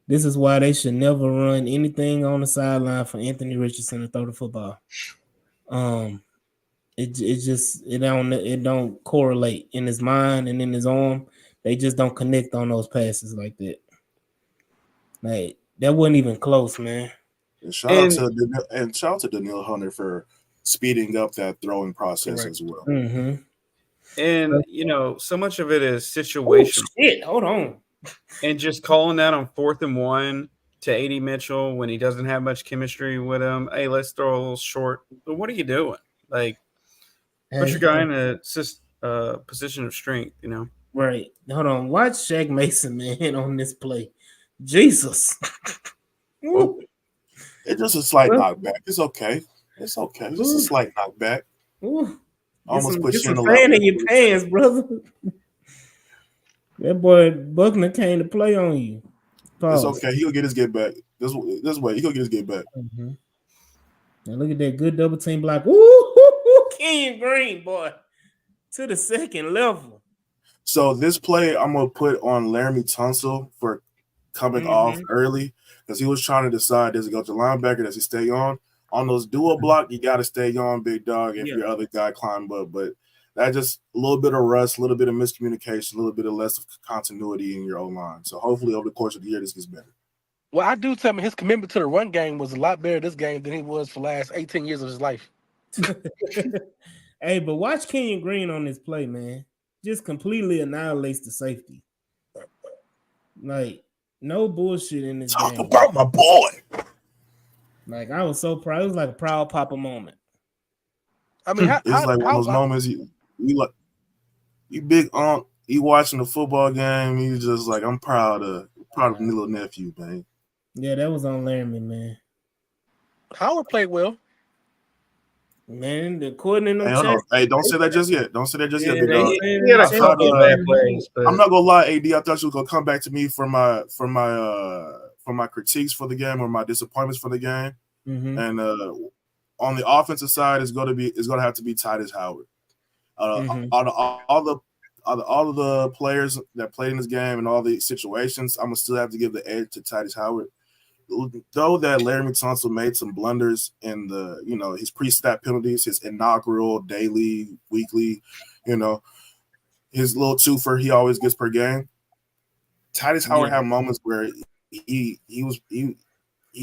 A: This is why they should never run anything on the sideline for Anthony Richardson to throw the football. It don't correlate in his mind and in his arm. They just don't connect on those passes like that. Like that wasn't even close, man.
F: And shout out to Daniil Hunter for speeding up that throwing process as well.
A: Mm-hmm.
E: And so much of it is
A: Oh,
E: situational.
A: shit, hold on.
E: And just calling that on 4th-and-1 to AD Mitchell when he doesn't have much chemistry with him. Hey, let's throw a little short. But what are you doing? Like, put your guy in a position of strength,
A: Right. Hold on. Watch Shaq Mason, man, on this play. Jesus.
F: Oh, it's just a slight knockback. It's okay. It's okay. Just a slight knockback. Almost put you in the
A: fan in your pants, brother. That boy Buckner came to play on you.
F: Pause. It's okay. He'll get his get back. This way, he'll get his get back.
A: Mm-hmm. Now look at that good double team block. Ooh, Kenyon Green, boy, to the second level.
F: So this play, I'm gonna put on Laramie Tunsil for coming off early because he was trying to decide: does he go to linebacker? Does he stay on? On those dual block, you got to stay on, big dog. If your other guy climb up, but that just a little bit of rust, a little bit of miscommunication, a little bit of less of continuity in your O line. So hopefully, over the course of the year, this gets better.
G: Well, I do tell me his commitment to the run game was a lot better this game than he was for the last 18 years of his life.
A: Hey, but watch Kenyon Green on this play, man. Just completely annihilates the safety. Like, no bullshit in this game.
F: Talk about my boy.
A: Like, I was so proud. It was like a proud papa moment.
G: I mean,
F: it's like one of those moments you big aunt, you watching the football game, you just like, I'm proud of little nephew, man.
A: Yeah, that was on Laramie, man.
G: Howard played well.
A: Man, according to them
F: chats, hey, don't say that just yet. Don't say that just yet, big dog.
E: He had a couple of bad plays, but
F: I'm not gonna lie, AD. I thought you were gonna come back to me for my critiques for the game or my disappointments for the game. And on the offensive side, it's gonna have to be Titus Howard. All of the players that played in this game and all the situations, I'm gonna still have to give the edge to Titus Howard. Though that Laramie Tunsil made some blunders in the, his pre-snap penalties, his inaugural, daily, weekly, his little twofer he always gets per game. Titus Howard had moments where he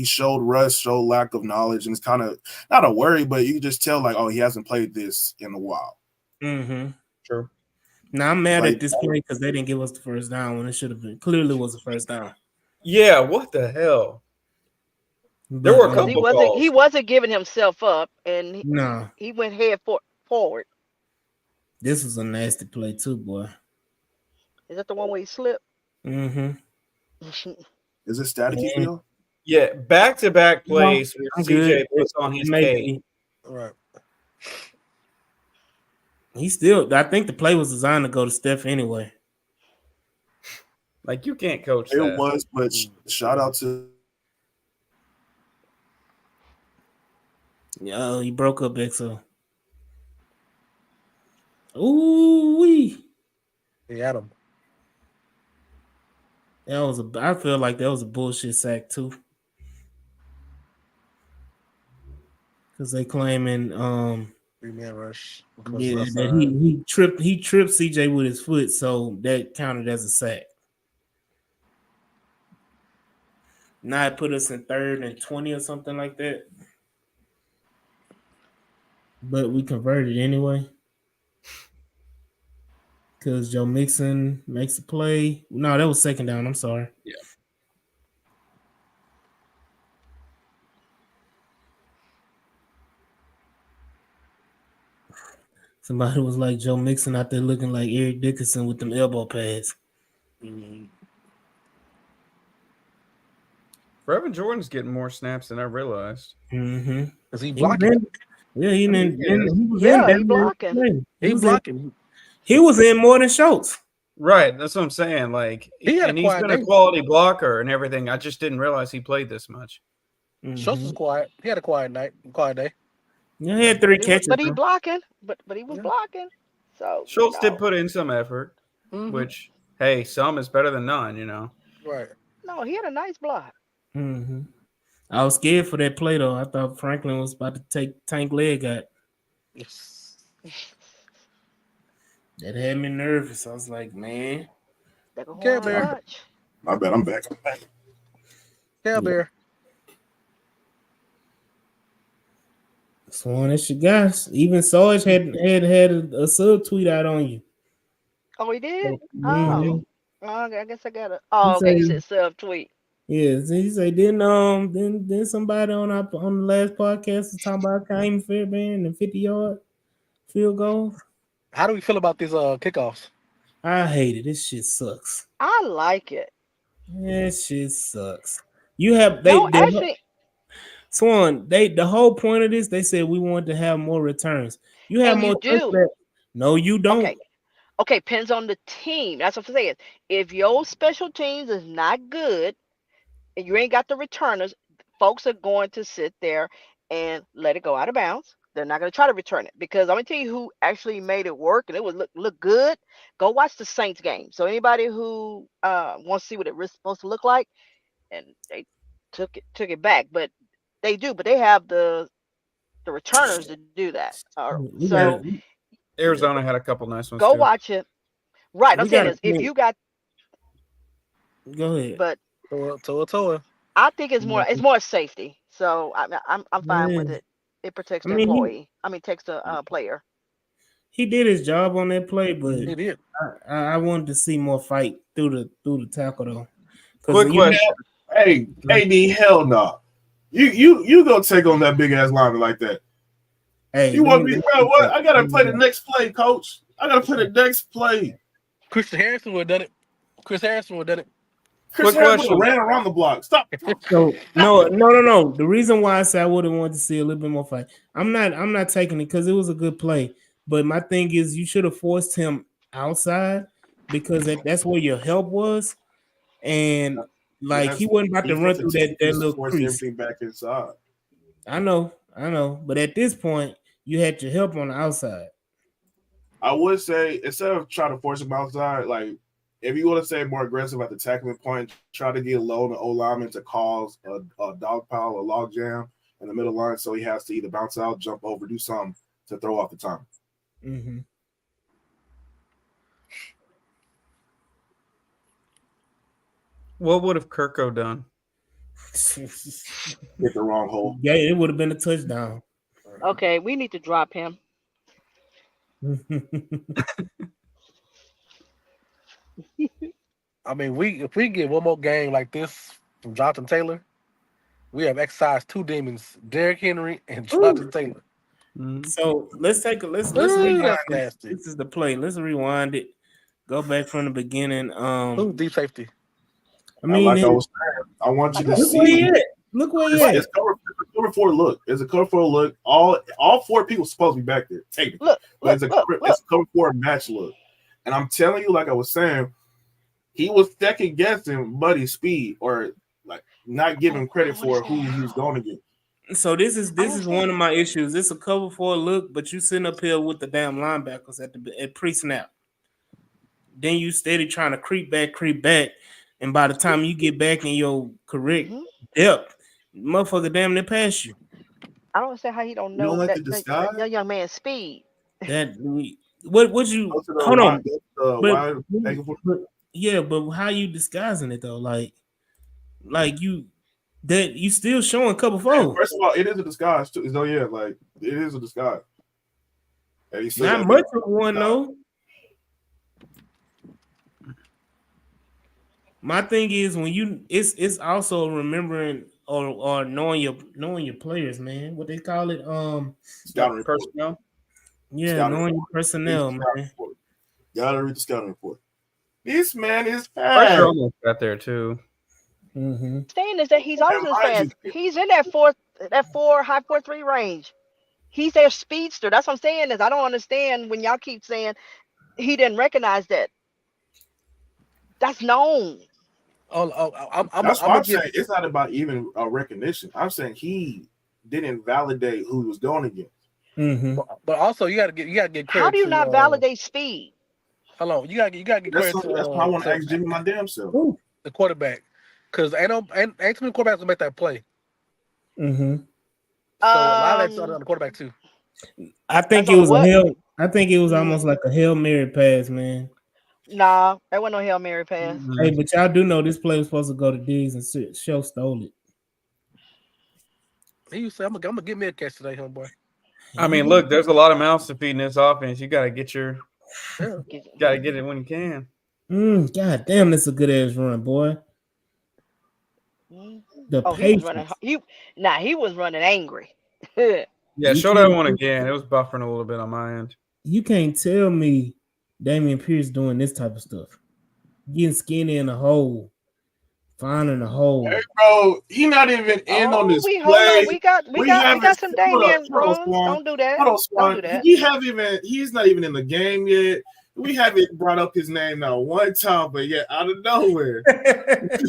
F: showed rust, showed lack of knowledge, and it's kind of not a worry, but you can just tell like, oh, he hasn't played this in a while.
E: Sure.
A: Now I'm mad at this play because they didn't give us the first down when it should have been. Clearly was the first down.
E: Yeah, what the hell? There were a couple calls.
D: He wasn't giving himself up, and he went head forward.
A: This was a nasty play too, boy.
D: Is that the one where he slipped?
F: Is it staticky still?
E: Yeah, back-to-back plays where CJ puts on his K.
G: Right.
A: I think the play was designed to go to Steph anyway.
E: Like, you can't coach
F: it
E: that.
F: It was, but shout out to...
A: Yeah, he broke up Exo. Ooh-wee.
G: He had him.
A: I feel like that was a bullshit sack too. Because they claiming
G: 3-man rush.
A: Yeah, that he tripped CJ with his foot, so that counted as a sack. Now it put us in 3rd and 20 or something like that. but we converted anyway because Joe Mixon makes a play. No, that was second down. I'm sorry.
E: Yeah.
A: Somebody was like Joe Mixon out there looking like Eric Dickerson with them elbow pads.
E: Brevin Jordan's getting more snaps than I realized.
A: Mm-hmm.
G: Is he
A: He was
G: blocking?
A: in, yeah, he
E: I mean,
A: didn't.
E: he is.
A: He was
D: Yeah,
A: in
D: he
A: that
D: blocking.
A: play.
G: He
A: was
G: blocking.
A: he was in more than Schultz.
E: Right, that's what I'm saying. Like,
G: He had a
E: and he's
G: quiet
E: been a
G: day.
E: quality blocker and everything. I just didn't realize he played this much.
G: Schultz was quiet. He had a quiet night, quiet day.
A: Yeah, he had 3 catches.
D: But he
A: though.
D: blocking. But he was
G: Yeah.
D: blocking. So
E: Schultz did put in some effort,
G: Mhm.
E: which, hey, some is better than none, you know.
G: Right.
D: no, he had a nice block.
A: Mm-hmm. I was scared for that play though. I thought Franklin was about to take Tank leg out.
G: Yes.
A: That had me nervous. I was like, man.
D: They can
G: Care
D: hold on
G: Bear.
D: much.
F: My bad. I'm back.
G: Care Bear.
A: Swan, that's your guys. Even Sarge had a sub tweet out on you.
D: Oh, he did.
A: Mm-hmm.
D: I guess I got it.
A: He
D: Oh, okay. You
A: said,
D: said sub tweet.
A: yeah, he said then somebody on the last podcast was talking about Kaim Fairbairn and 50-yard field goals.
G: How do we feel about these kickoffs?
A: I hate it. This shit sucks.
D: I like it.
A: This shit sucks. You have
D: No, actually,
A: Swan, the whole point of this, they said we wanted to have more returns. You have
D: and you
A: more
D: do.
A: touchdowns. No, you don't.
D: Okay. Okay, depends on the team. That's what I'm saying. If your special teams is not good and you ain't got the returners, folks are going to sit there and let it go out of bounds. They're not going to try to return it because I'm gonna tell you who actually made it work and it would look good. Go watch the Saints game. So anybody who wants to see what it was supposed to look like, and they took it back, but they have the returners to do that.
A: We got
D: So
A: it.
E: Arizona had a couple nice ones
D: go
E: too.
D: watch it. Right, I'm
A: We
D: saying
A: got
D: is if
A: it.
D: you got,
A: Go ahead.
D: but
G: Toa.
D: I think it's more safety. So I'm fine with
A: Yeah.
D: it. It protects
A: I
D: the
A: mean,
D: employee. I mean, takes the player.
A: he did his job on that play, but
G: He did.
A: I wanted to see more fight through the tackle though.
E: Quick
A: You
E: question.
F: Hey, AD, hell no. You go take on that big ass lineman like that.
A: Hey,
F: You want me,
A: let
F: bro? What? I gotta
A: let
F: play
A: me
F: the next play, coach. I gotta play the next play.
G: Chris Harrison would have done it. Chris Harrison would have done it.
F: Chris
E: Quick
F: Harris
E: question.
F: ran around the block. Stop.
A: So no. The reason why I said I would have wanted to see a little bit more fight. I'm not taking it because it was a good play. But my thing is, you should have forced him outside because that's where your help was, and like he wasn't about to run through that little
F: force
A: crease.
F: everything back inside.
A: I know. But at this point, you had your help on the outside.
F: I would say instead of trying to force him outside, like if you want to say more aggressive at the tackling point, try to get low the O lineman to cause a dog pile or log jam in the middle line, so he has to either bounce out, jump over, do something to throw off the time.
A: Mm-hmm.
E: What would have Kirko done?
F: Hit the wrong hole.
A: Yeah, it would have been a touchdown.
D: Okay, we need to drop him.
G: I mean, if we get one more game like this from Jonathan Taylor, we have exercised two demons, Derrick Henry and Jonathan Taylor.
A: So let's
G: Ooh,
A: rewind.
G: that's nasty.
A: This is the play. Let's rewind it. Go back from the beginning.
G: Who's deep safety?
A: I mean,
F: like I was saying, I want you to
A: look where
F: see.
A: he at. Look where he at.
F: It's cover 4 look. It's a cover 4 look. All 4 people supposed to be back there. Technically. But it's a cover 4 match look. And I'm telling you, like I was saying, he was second guessing Buddy's speed or like not giving credit for who he was going to get.
A: So this is one of my issues. It's a cover 4 look, but you sitting up here with the damn linebackers at pre-snap. Then you steady trying to creep back, and by the time you get back in your correct depth, motherfucker damn near pass you.
D: I don't understand how he don't
F: You
D: know
F: don't like
D: that,
F: the disguise?
D: that young man's speed.
A: That what you hold on. But how you disguising it though? Like you still showing cover 4.
F: First of all, it is a disguise too. So yeah, like it is a disguise. And he said
A: Not much of one though. My thing is when it's also remembering or knowing your players, man. What they call it?
F: scouting report.
E: Personnel.
A: Yeah,
F: Scouting
A: knowing your
F: report.
A: personnel,
F: Read the scouting
A: man.
F: report. Gotta read the scouting report. This man is
E: Pressure
F: fast.
E: almost got there too.
A: Mm-hmm.
D: Saying is that he's always
F: And
D: in
F: mind
D: fast.
F: you,
D: He's in that high 4.3 range. He's their speedster. That's what I'm saying is I don't understand when y'all keep saying he didn't recognize that. That's known.
G: I'm
F: that's why
G: gonna
F: I'm
G: give.
F: saying it's not about even recognition. I'm saying he didn't validate who he was going against.
A: Mm-hmm.
G: But also you gotta get
D: How
G: credit
D: do you
G: to.
D: not validate speed?
G: Hold on, you gotta get
F: That's
G: credit
F: that's why I want to
G: to
F: ask Jimmy my damn self.
G: the quarterback, because ain't too many quarterbacks will make that play.
A: Mm-hmm.
G: So a lot of that's on the quarterback too.
A: I think
D: That's
A: it
D: on
A: was
D: what?
A: I think it was almost like a Hail Mary pass, man.
D: Nah, that wasn't no Hail Mary pass.
A: Hey, but y'all do know this play was supposed to go to Diggs and Show stole it.
G: He said, "I'm gonna give me a catch today, homeboy."
E: I mean, look, there's a lot of mouths to feed in this offense. You gotta get
G: Yeah.
E: it when you can.
A: God damn, that's a good ass run, boy. The
D: Oh, he was running.
A: patience.
D: He was running angry.
E: Yeah,
A: You
E: show that
A: can't-
E: one again. It was buffering a little bit on my end.
A: You can't tell me Damian Pierce doing this type of stuff. Getting skinny in a hole, finding a hole.
F: Hey, bro, he not even in on this
D: Hold on.
F: play.
D: We got some Damian runs.
F: Swan.
D: Don't do that.
F: Hold on,
D: Don't
F: Swan.
D: do that.
F: He's not even in the game yet. We haven't brought up his name now one time, but yet out of nowhere.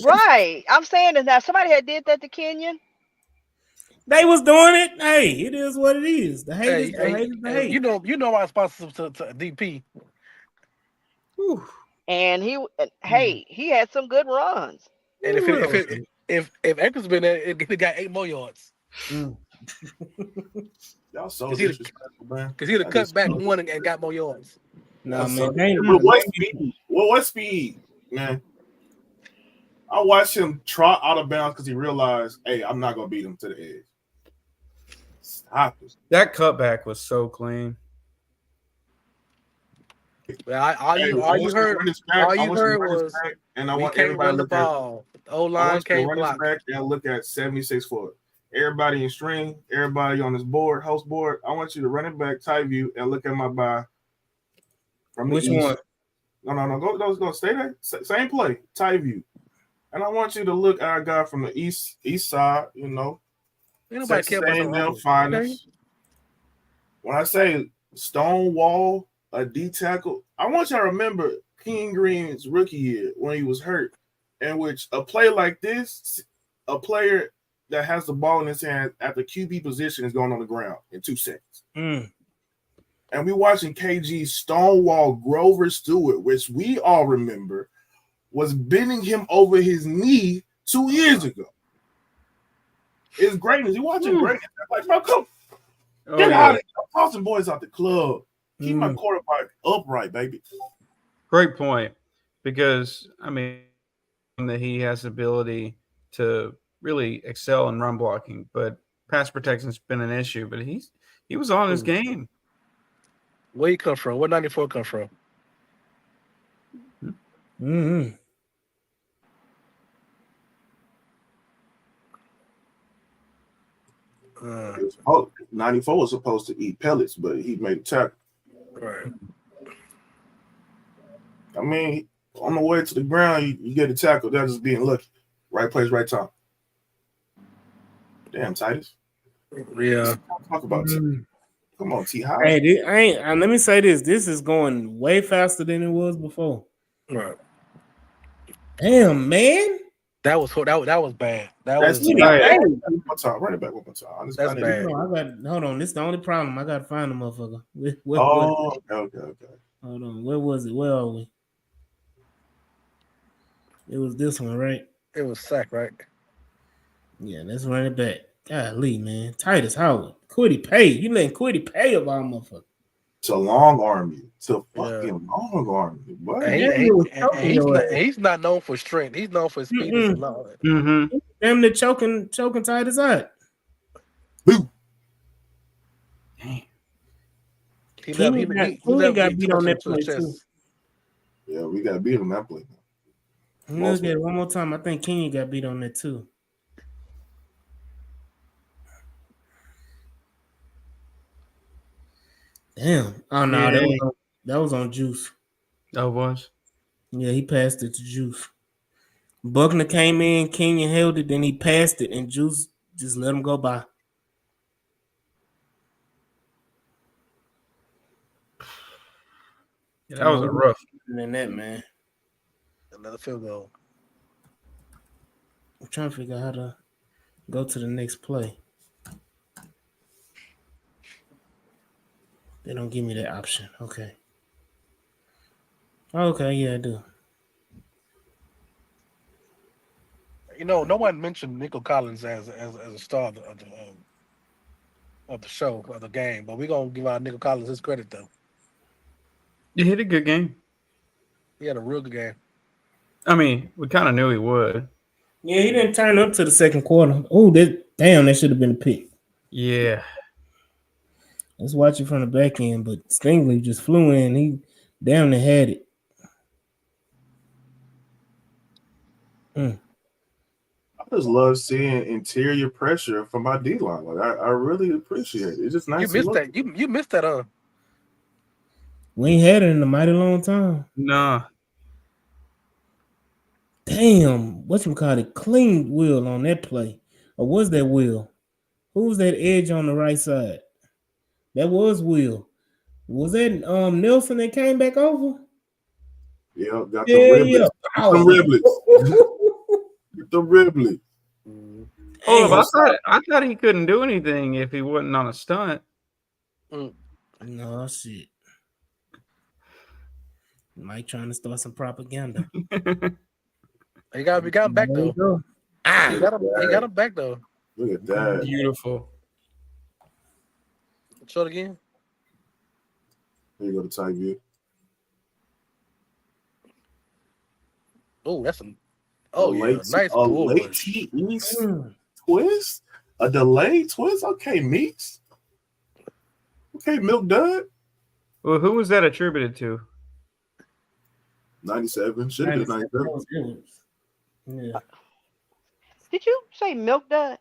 D: Right. I'm saying is now somebody had did that to Kenyon.
A: They was doing it. Hey, it is what it is. The hate is the hate.
G: You know my response to DP.
E: Whew.
D: And he had some good runs.
G: And if Akers been there, he got 8 more yards.
F: Y'all so disrespectful, man.
G: Because he'd have cut back one and got more yards.
A: No, man.
F: But what speed? What speed, man? I watched him trot out of bounds because he realized, hey, I'm not gonna beat him to the edge. Stop it.
E: That cutback was so clean.
G: All you heard was
F: and I
G: we
F: want
G: can't
F: everybody
G: run
F: to
G: the
F: look
G: ball. The O-line can't block.
F: Back and look at 76 for it. Everybody in string, everybody on this board, host board. I want you to run it back, tight view, and look at my buy from the
A: Which
F: east.
A: one?
F: No. Go. Stay there. Same play, tight view. And I want you to look at our guy from the east side. You know,
G: nobody care about
F: them finest. When I say Stonewall, a D tackle, I want you to remember King Green's rookie year when he was hurt, in which a play like this, a player that has the ball in his hand at the QB position is going on the ground in 2 seconds. And we watching KG Stonewall Grover Stewart, which we all remember was bending him over his knee 2 years ago. It's greatness. You watching greatness. Like, bro, come. Get out of here. I'm tossing boys out the club. Keep my quarterback upright, baby.
E: Great point. Because, I mean, that he has the ability to really excel in run blocking, but pass protection's been an issue. But he was on his game.
G: Where he come from? Where 94 come from?
A: Mm-hmm.
F: It was 94 was supposed to eat pellets, but he made a tackle.
G: Right.
F: I mean, on the way to the ground, you get a tackle. That's just being lucky. Right place, right time. Damn, Titus.
G: Yeah.
F: Talk about Come on, T. How?
A: Hey, let me say this. This is going way faster than it was before.
G: Right.
A: Damn, man.
G: That was bad.
F: That's
G: was
F: bad. One more time. Run it back one more time.
G: That's bad.
A: Hold on. This is the only problem. I got to find the motherfucker.
F: Okay.
A: Hold on. Where was it? Where are we? It was this one, right?
G: It was sack, right?
A: Yeah, let's run it back. Golly, man. Titus Howard. Quiddy Pay. You letting Quiddy Pay of our motherfucker.
F: To long arm you. To fucking long arm you. What?
G: He's not known for strength. He's known for speed and knowledge.
A: Damn, the choking Titus out.
F: Boo.
G: He left. He
A: Kenyon
G: left
A: got
G: getting too
A: beat
G: much
A: on that
G: into his
A: play too.
G: chest.
F: Yeah, we got beat on that play.
A: Look at it one more time. I think Kenyon got beat on that too. Damn. Oh no, that was on Juice.
E: Oh, it was.
A: Yeah, he passed it to Juice. Buckner came in, Kenyon held it, then he passed it, and Juice just let him go by.
E: Yeah, that was a rough.
A: Than that, man.
G: Another field goal.
A: I'm trying to figure out how to go to the next play. They don't give me that option. Okay. Okay, yeah, I do.
G: You know, no one mentioned Nico Collins as a star of the show, of the game, but we're gonna give our Nico Collins his credit though.
E: He hit a good game.
G: He had a real good game.
E: I mean, we kind of knew he would.
A: Yeah, he didn't turn up to the second quarter. Oh, that should have been a pick.
E: Yeah.
A: Let's watch it from the back end, but Stingley just flew in. He damn near had it.
F: I just love seeing interior pressure from my D line. Like I really appreciate it. It's just nice.
G: You missed that. You missed that.
A: We ain't had it in a mighty long time.
E: Nah.
A: Damn, whatchamacallit, clean Will on that play. Or was that Will? Who was that edge on the right side? That was Will. Was that Nelson that came back over?
F: Yeah, got the riblets.
A: Yeah.
F: Got the riblets. Get the riblets.
E: Oh, I thought he couldn't do anything if he wasn't on a stunt.
A: No shit. Mike trying to start some propaganda.
G: He got him back though. He got him back though.
F: Look at that.
E: Beautiful.
G: Show it again.
F: Here you go to tight view.
G: Oh, that's nice
F: late East twist, a delayed twist. Okay, Meeks. Okay, Milk Dud.
E: Well, who was that attributed to?
F: 97. Should have been 97.
A: Yeah.
D: Did you say Milk Dud?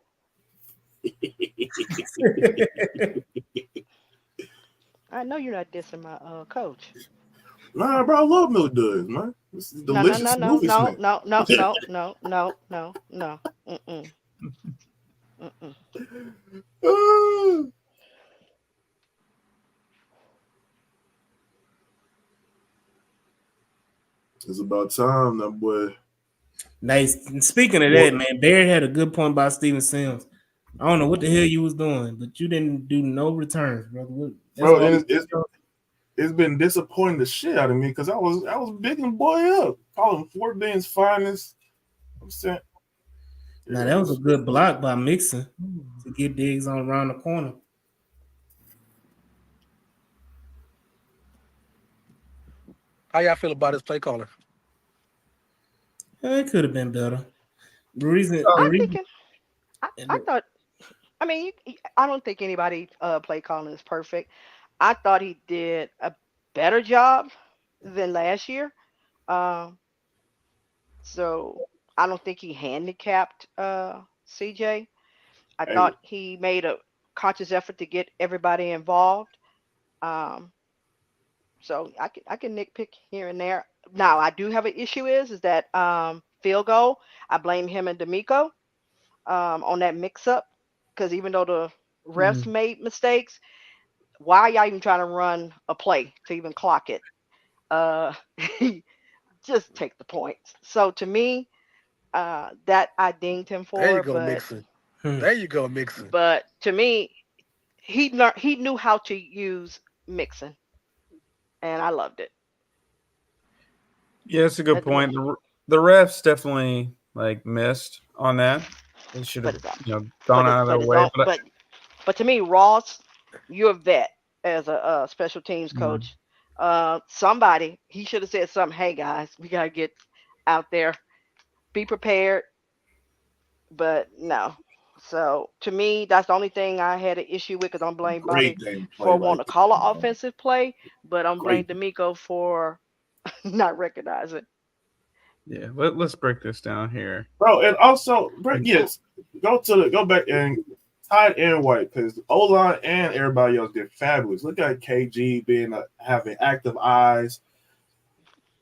D: I know you're not dissing my coach.
F: Nah, bro, I love Milk Duds, man. This is delicious
D: No.
F: It's about time, that boy.
A: Nice. Speaking of that, man, Barrett had a good point about Steven Sims. I don't know what the hell you was doing, but you didn't do no returns, brother.
F: Bro, it's been disappointing the shit out of me because I was bigging boy up, calling him Fort Ben's finest. I'm saying,
A: now that was a good block by Mixon to get Diggs on around the corner.
G: How y'all feel about his play caller?
A: It could have been better. I
D: thought. I mean, I don't think anybody play calling is perfect. I thought he did a better job than last year. So I don't think he handicapped CJ. I thought he made a conscious effort to get everybody involved. So I can nitpick here and there. Now I do have an issue is that field goal. I blame him and D'Amico on that mix up because even though the refs made mistakes, why are y'all even trying to run a play to even clock it? Just take the points. So to me, that I dinged him for.
G: There you go, Mixon. There you go, Mixon.
D: But to me, he knew how to use Mixon, and I loved it.
E: Yeah, that's a good point. The refs definitely missed on that. They should have gone out of their way.
D: But to me, Ross, you're a vet as a special teams coach. Somebody he should have said something. Hey guys, we gotta get out there, be prepared. But no. So to me, that's the only thing I had an issue with because I'm blaming Bobby
F: Great game play
D: for
F: right
D: wanting to call an
F: there.
D: offensive play, but I'm blaming
F: Great.
D: D'Amico for not recognizing.
E: Yeah, let's break this down here.
F: Bro, and also, yes, go back and tight end white because O line and everybody else did fabulous. Look at KG having active eyes,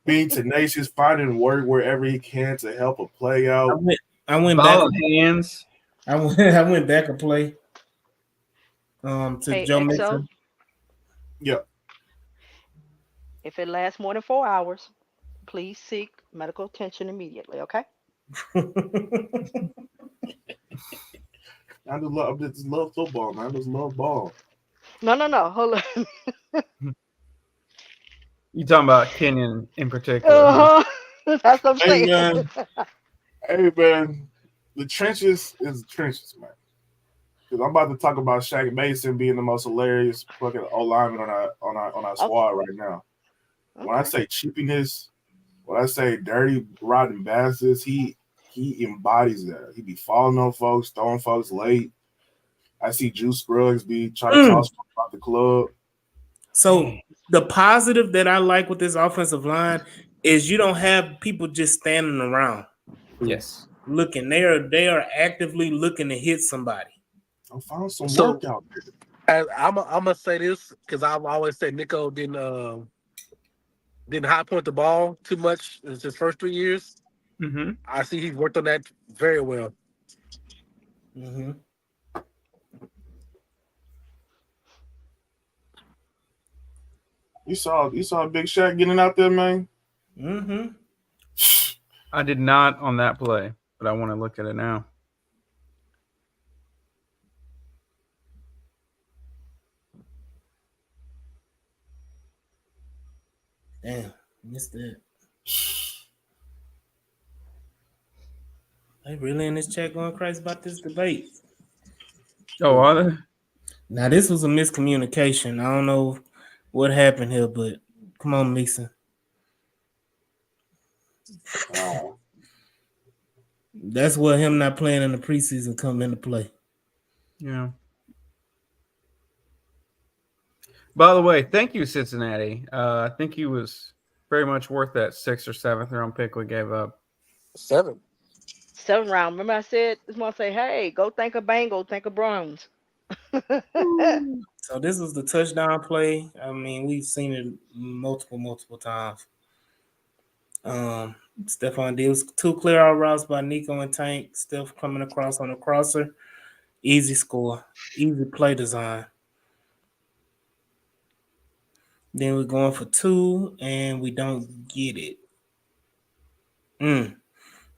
F: being tenacious, finding work wherever he can to help a play
A: I
F: out.
A: went, I went back.
E: Ball of hands.
A: I went back a play. To
D: Hey,
A: Joe
D: XO,
A: Mixon.
F: Yeah,
D: if it lasts more than 4 hours, please seek medical attention immediately, okay?
F: I just love football, man. I just love ball.
D: No. Hold on.
E: You talking about Kenyon in particular, huh?
D: Uh-huh. That's what I'm
F: Hey
D: saying.
F: man, hey man, the trenches is the trenches, man. Because I'm about to talk about Shaq Mason being the most hilarious fucking O lineman on our
D: Okay.
F: squad right now. When I
D: Okay.
F: say cheapiness, when I say dirty, rotten bastards, he embodies that. He be falling on folks, throwing folks late. I see Juice Scruggs be trying to toss folks out the club.
A: So the positive that I like with this offensive line is you don't have people just standing around
E: Yes.
A: looking. They are actively looking to hit somebody.
F: I found some
G: So
F: work out there.
G: and I'm gonna say this because I've always said Nico didn't high point the ball too much in his first 3 years.
E: Mm-hmm.
G: I see he's worked on that very well.
A: Mm-hmm.
F: You saw Big Shaq getting out there, man.
A: Mm-hmm.
E: I did not on that play, but I want to look at it now.
A: Damn, missed that. They really in this chat going crazy about this debate.
E: Oh, are they?
A: Now this was a miscommunication. I don't know what happened here, but come on, Mixon.
F: Oh,
A: That's where him not playing in the preseason come into play.
E: Yeah. By the way, thank you, Cincinnati. I think he was very much worth that 6th or 7th round pick we gave up.
G: 7.
D: 7 round. Remember I said this one say, hey, go think of Bengals, think of Browns.
A: So this was the touchdown play. I mean, we've seen it multiple times. Stephon Diggs, 2 clear out routes by Nico and Tank. Steph coming across on the crosser. Easy score. Easy play design. Then we're going for 2, and we don't get it.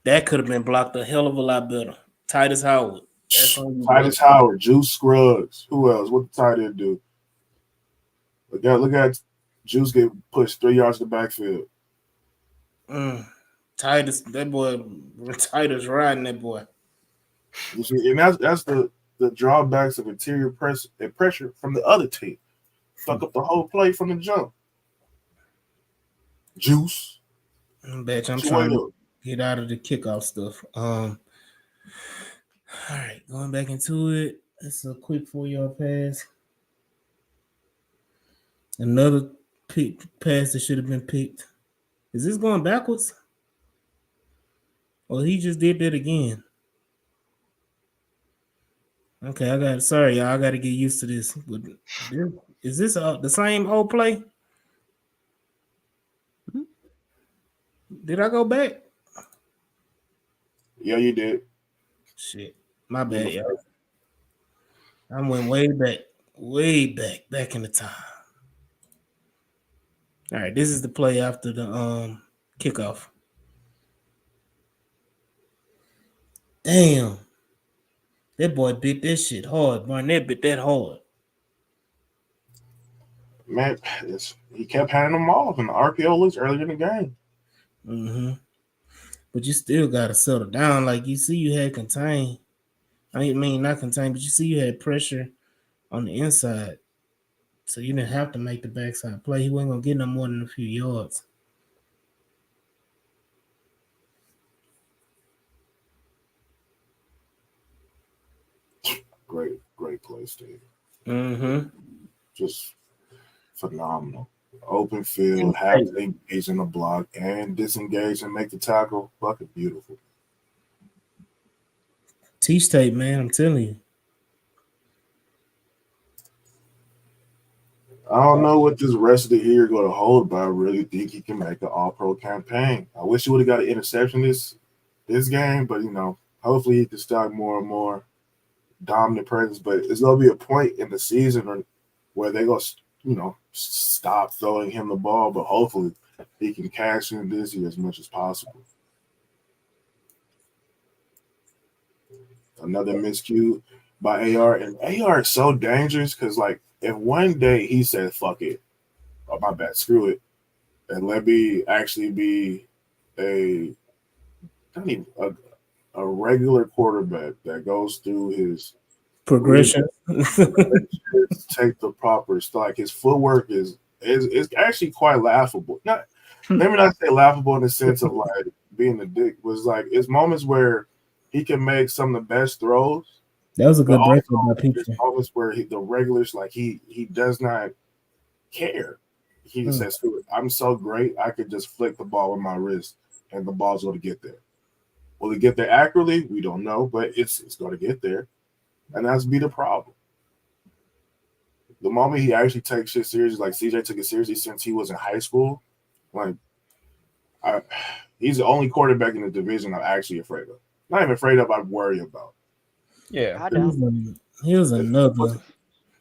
A: That could have been blocked a hell of a lot better. Titus Howard. That's on you, bro.
F: Titus Howard, Juice Scruggs. Who else? What the tight end do? Look at Juice get pushed 3 yards to the backfield.
A: Titus, that boy, Titus riding that boy.
F: You see, and that's the drawbacks of interior press and pressure from the other team. Fuck up the whole play from the jump. Juice.
A: Bitch, I'm trying to get out of the kickoff stuff. All right, going back into it. It's a quick 4-yard pass. Another pass that should have been picked. Is this going backwards? Well, he just did that again. Okay, sorry, y'all. I got to get used to this. But is this the same old play? Did I go back?
F: Yeah, you did.
A: Shit, my bad, y'all. I went way back in the time. All right, this is the play after the kickoff. Damn, that boy bit that shit hard. Barnett bit that hard.
F: Man, he kept handing them off, and the RPO looks earlier in the game.
A: Mm-hmm. But you still gotta settle down. Like you see, you had contain. I mean, not contain, but you see, you had pressure on the inside, so you didn't have to make the backside play. He wasn't gonna get no more than a few yards.
F: Great play, Steve.
A: Mm-hmm.
F: Just phenomenal. Open field, have to engage in the block and disengage and make the tackle. Fucking beautiful.
A: T-State, man, I'm telling you.
F: I don't know what this rest of the year going to hold, but I really think he can make an All-Pro campaign. I wish he would have got an interception this game, but hopefully he can start more and more dominant presence. But it's going to be a point in the season where they're going to, stop throwing him the ball. But hopefully he can cash in this year as much as possible. Another miscue by AR, and AR is so dangerous because if one day he said fuck it, oh my bad, screw it, and let me actually be a regular quarterback that goes through his
A: Progression.
F: Take the proper stock. His footwork is actually quite laughable. Maybe not say laughable in the sense of being a dick, was it's moments where he can make some of the best throws.
A: That was a good break by Peter.
F: There's moments where the regulars he does not care. He says, "I'm so great, I could just flick the ball with my wrist, and the ball's going to get there." Will it get there accurately? We don't know, but it's going to get there, and that's be the problem. The moment he actually takes shit seriously, like CJ took it seriously since he was in high school, he's the only quarterback in the division I'm actually afraid of. Not even afraid of, I worry about.
E: Yeah,
D: I don't.
A: Here's another.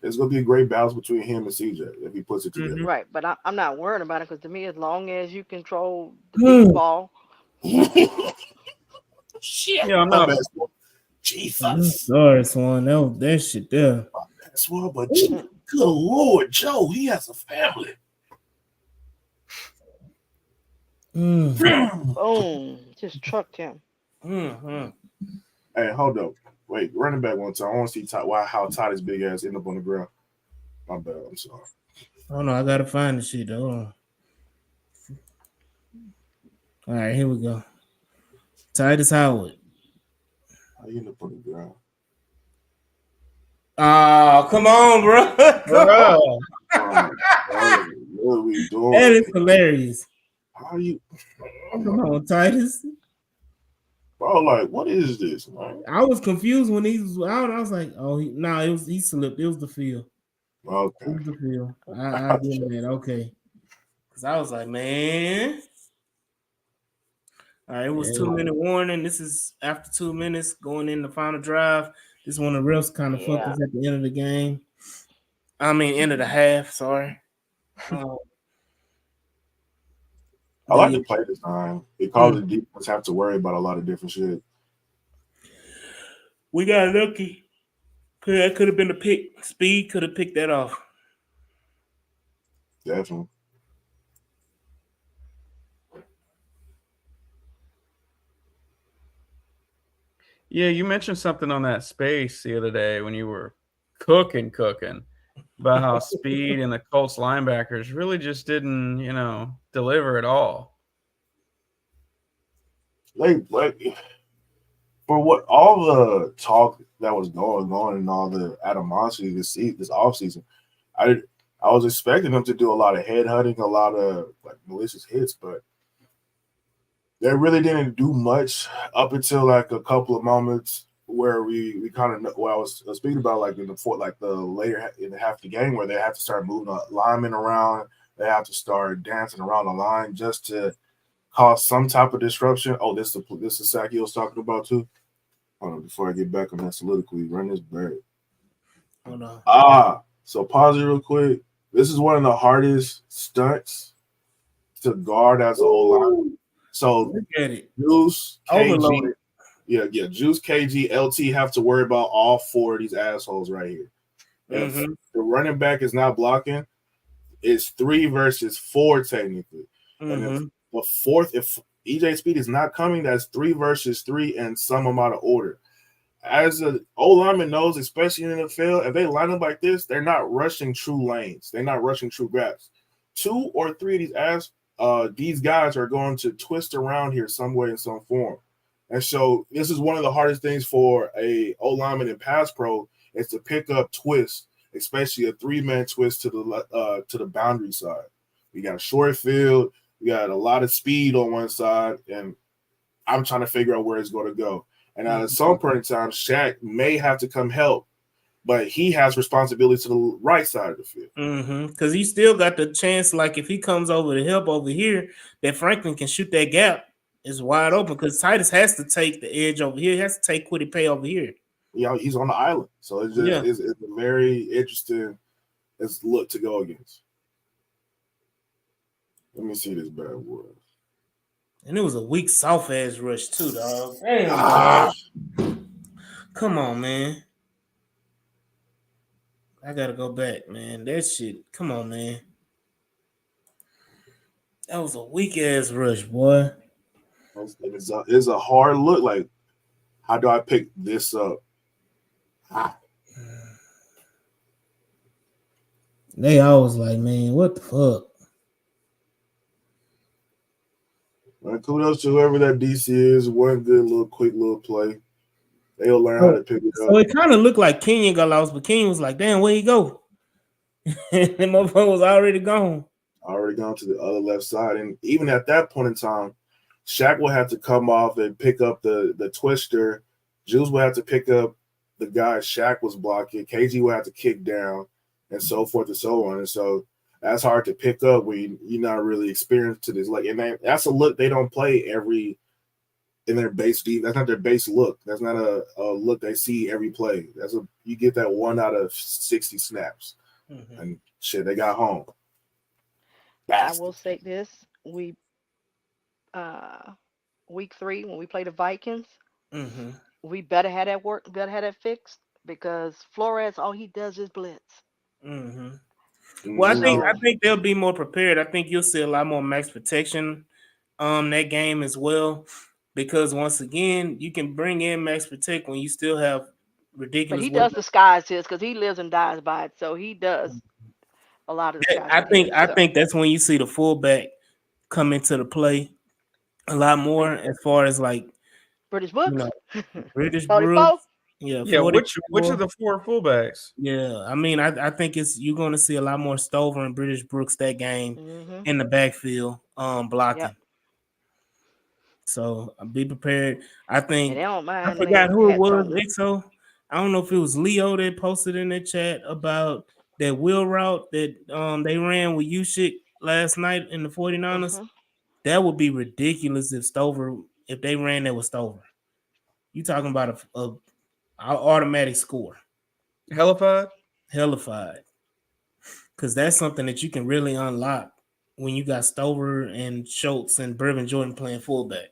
F: It's going to be a great balance between him and CJ if he puts it together.
D: Right, but I'm not worried about it because to me, as long as you control the deep ball,
F: Shit.
E: Yeah, I'm not.
F: Jesus.
A: Sorry, Swan. That shit there.
F: That's why, but good Lord, Joe, he has a family.
D: boom, just trucked him.
A: Mm-hmm.
F: Hey, hold up. Wait, running back one time. I want to see how Todd his big ass end up on the ground. My bad. I'm sorry.
A: Oh no, I gotta find the shit though. All right, here we go. Titus Howard.
F: How you end up on the ground?
A: Oh, come on, bro.
F: What are we doing?
A: That is hilarious.
F: How you?
A: Come on, Titus.
F: Bro, what is this, man?
A: I was confused when he was out. I was like, oh, he slipped. It was the field.
F: Okay.
A: It was the field. I did that. Okay. Because I was like, man. All right, it was 2-minute warning. This is after 2 minutes going in the final drive. This one of the refs kind of fucked us at the end of the game. I mean, end of the half. Sorry.
F: I like to play this time. It causes the defense have to worry about a lot of different shit.
A: We got lucky. That could have been a pick. Speed could have picked that off.
F: Definitely.
E: Yeah, you mentioned something on that space the other day when you were cooking about how Speed and the Colts linebackers really just didn't, deliver at all.
F: For what all the talk that was going on and all the animosity this offseason, I was expecting them to do a lot of headhunting, a lot of malicious hits, but they really didn't do much up until a couple of moments where we kind of what I was speaking about in the later in the half of the game where they have to start moving the linemen around, they have to start dancing around the line just to cause some type of disruption. Oh, this is the sack he was talking about too. Hold on, before I get back on that soliloquy, run this back.
A: Hold on.
F: So pause it real quick. This is one of the hardest stunts to guard as an O-line. So
A: look at it.
F: Juice,
A: Overloaded.
F: KG, Juice, KG, LT have to worry about all four of these assholes right here. If the running back is not blocking, it's 3 versus 4 technically. And if the fourth, if EJ Speed is not coming, that's 3 versus 3 and some amount of order. As an O-lineman knows, especially in the NFL, if they line up like this, they're not rushing true lanes. They're not rushing true gaps. 2 or 3 of these guys are going to twist around here some way in some form. And so this is one of the hardest things for a O-lineman in pass pro is to pick up twists, especially a 3-man twist to the boundary side. We got a short field, we got a lot of speed on one side, and I'm trying to figure out where it's going to go. And at some point in time, Shaq may have to come help, but he has responsibility to the right side of the field.
A: Because he still got the chance, like if he comes over to help over here, that Franklin can shoot that gap. It's wide open because Titus has to take the edge over here. He has to take Quiddy Pay over here.
F: Yeah, he's on the island. So it's just it's a very interesting look to go against. Let me see this bad boy.
A: And it was a weak, soft ass rush too, dog. Damn, come on, man. I gotta go back, man. That shit. Come on, man. That was a weak ass rush, boy.
F: It's a hard look. Like, how do I pick this up?
A: They always like, man, what the fuck?
F: Well, kudos to whoever that DC is. One good little quick little play. They'll learn how to pick it up.
A: So it kind of looked like Kenyon got lost, but Kenyon was like, damn, where he go? And the motherfucker was already gone.
F: Already gone to the other left side. And even at that point in time, Shaq will have to come off and pick up the twister. Jules will have to pick up the guy Shaq was blocking. KG will have to kick down, and so forth and so on. And so that's hard to pick up when you're not really experienced to this. Like, and that's a look they don't play every in their base deep. That's not their base look. That's not a look they see every play. You get that 1 out of 60 snaps. And shit, they got home.
D: I will say this: week 3 when we play the Vikings, we better have that work, better have that fixed because Flores, all he does is blitz.
A: Well, I think they'll be more prepared. I think you'll see a lot more max protection that game as well, because once again, you can bring in max protect when you still have ridiculous.
D: But he does disguise his because he lives and dies by it, so he does a lot of disguise.
A: I think that's when you see the fullback come into the play a lot more as far as like
D: British books,
A: you know, British
D: 44?
A: Brooks.
E: Yeah. Which of the 4 fullbacks?
A: Yeah, I mean, I think you're going to see a lot more Stover and British Brooks that game in the backfield blocking.
D: Yep.
A: So be prepared. I think
D: they don't mind
A: I forgot who it was.
D: on.
A: I don't know if it was Leo that posted in the chat about that wheel route that they ran with Usyk last night in the 49ers. That would be ridiculous if they ran that with Stover. You talking about a automatic score.
E: Hellified?
A: Because that's something that you can really unlock when you got Stover and Schultz and Brevin Jordan playing fullback.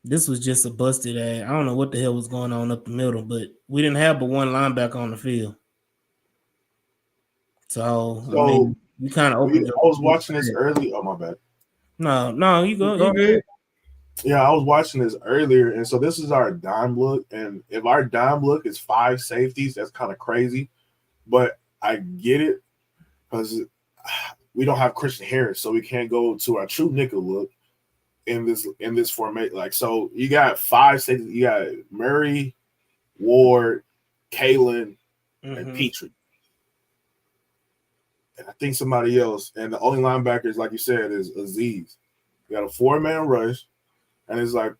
A: This was just a busted ass. I don't know what the hell was going on up the middle, but we didn't have but one linebacker on the field. So I mean, you kind of opened.
F: I was watching this early. Oh, my bad.
A: No, you go. You good.
F: Yeah, I was watching this earlier, and so this is our dime look. And if our dime look is 5 safeties, that's kind of crazy. But I get it because we don't have Christian Harris, so we can't go to our true nickel look in this format. Like, so you got 5 safeties. You got Murray, Ward, Kalen, and Petrie. And I think somebody else. And the only linebackers, like you said, is Aziz. You got a 4-man rush, and it's like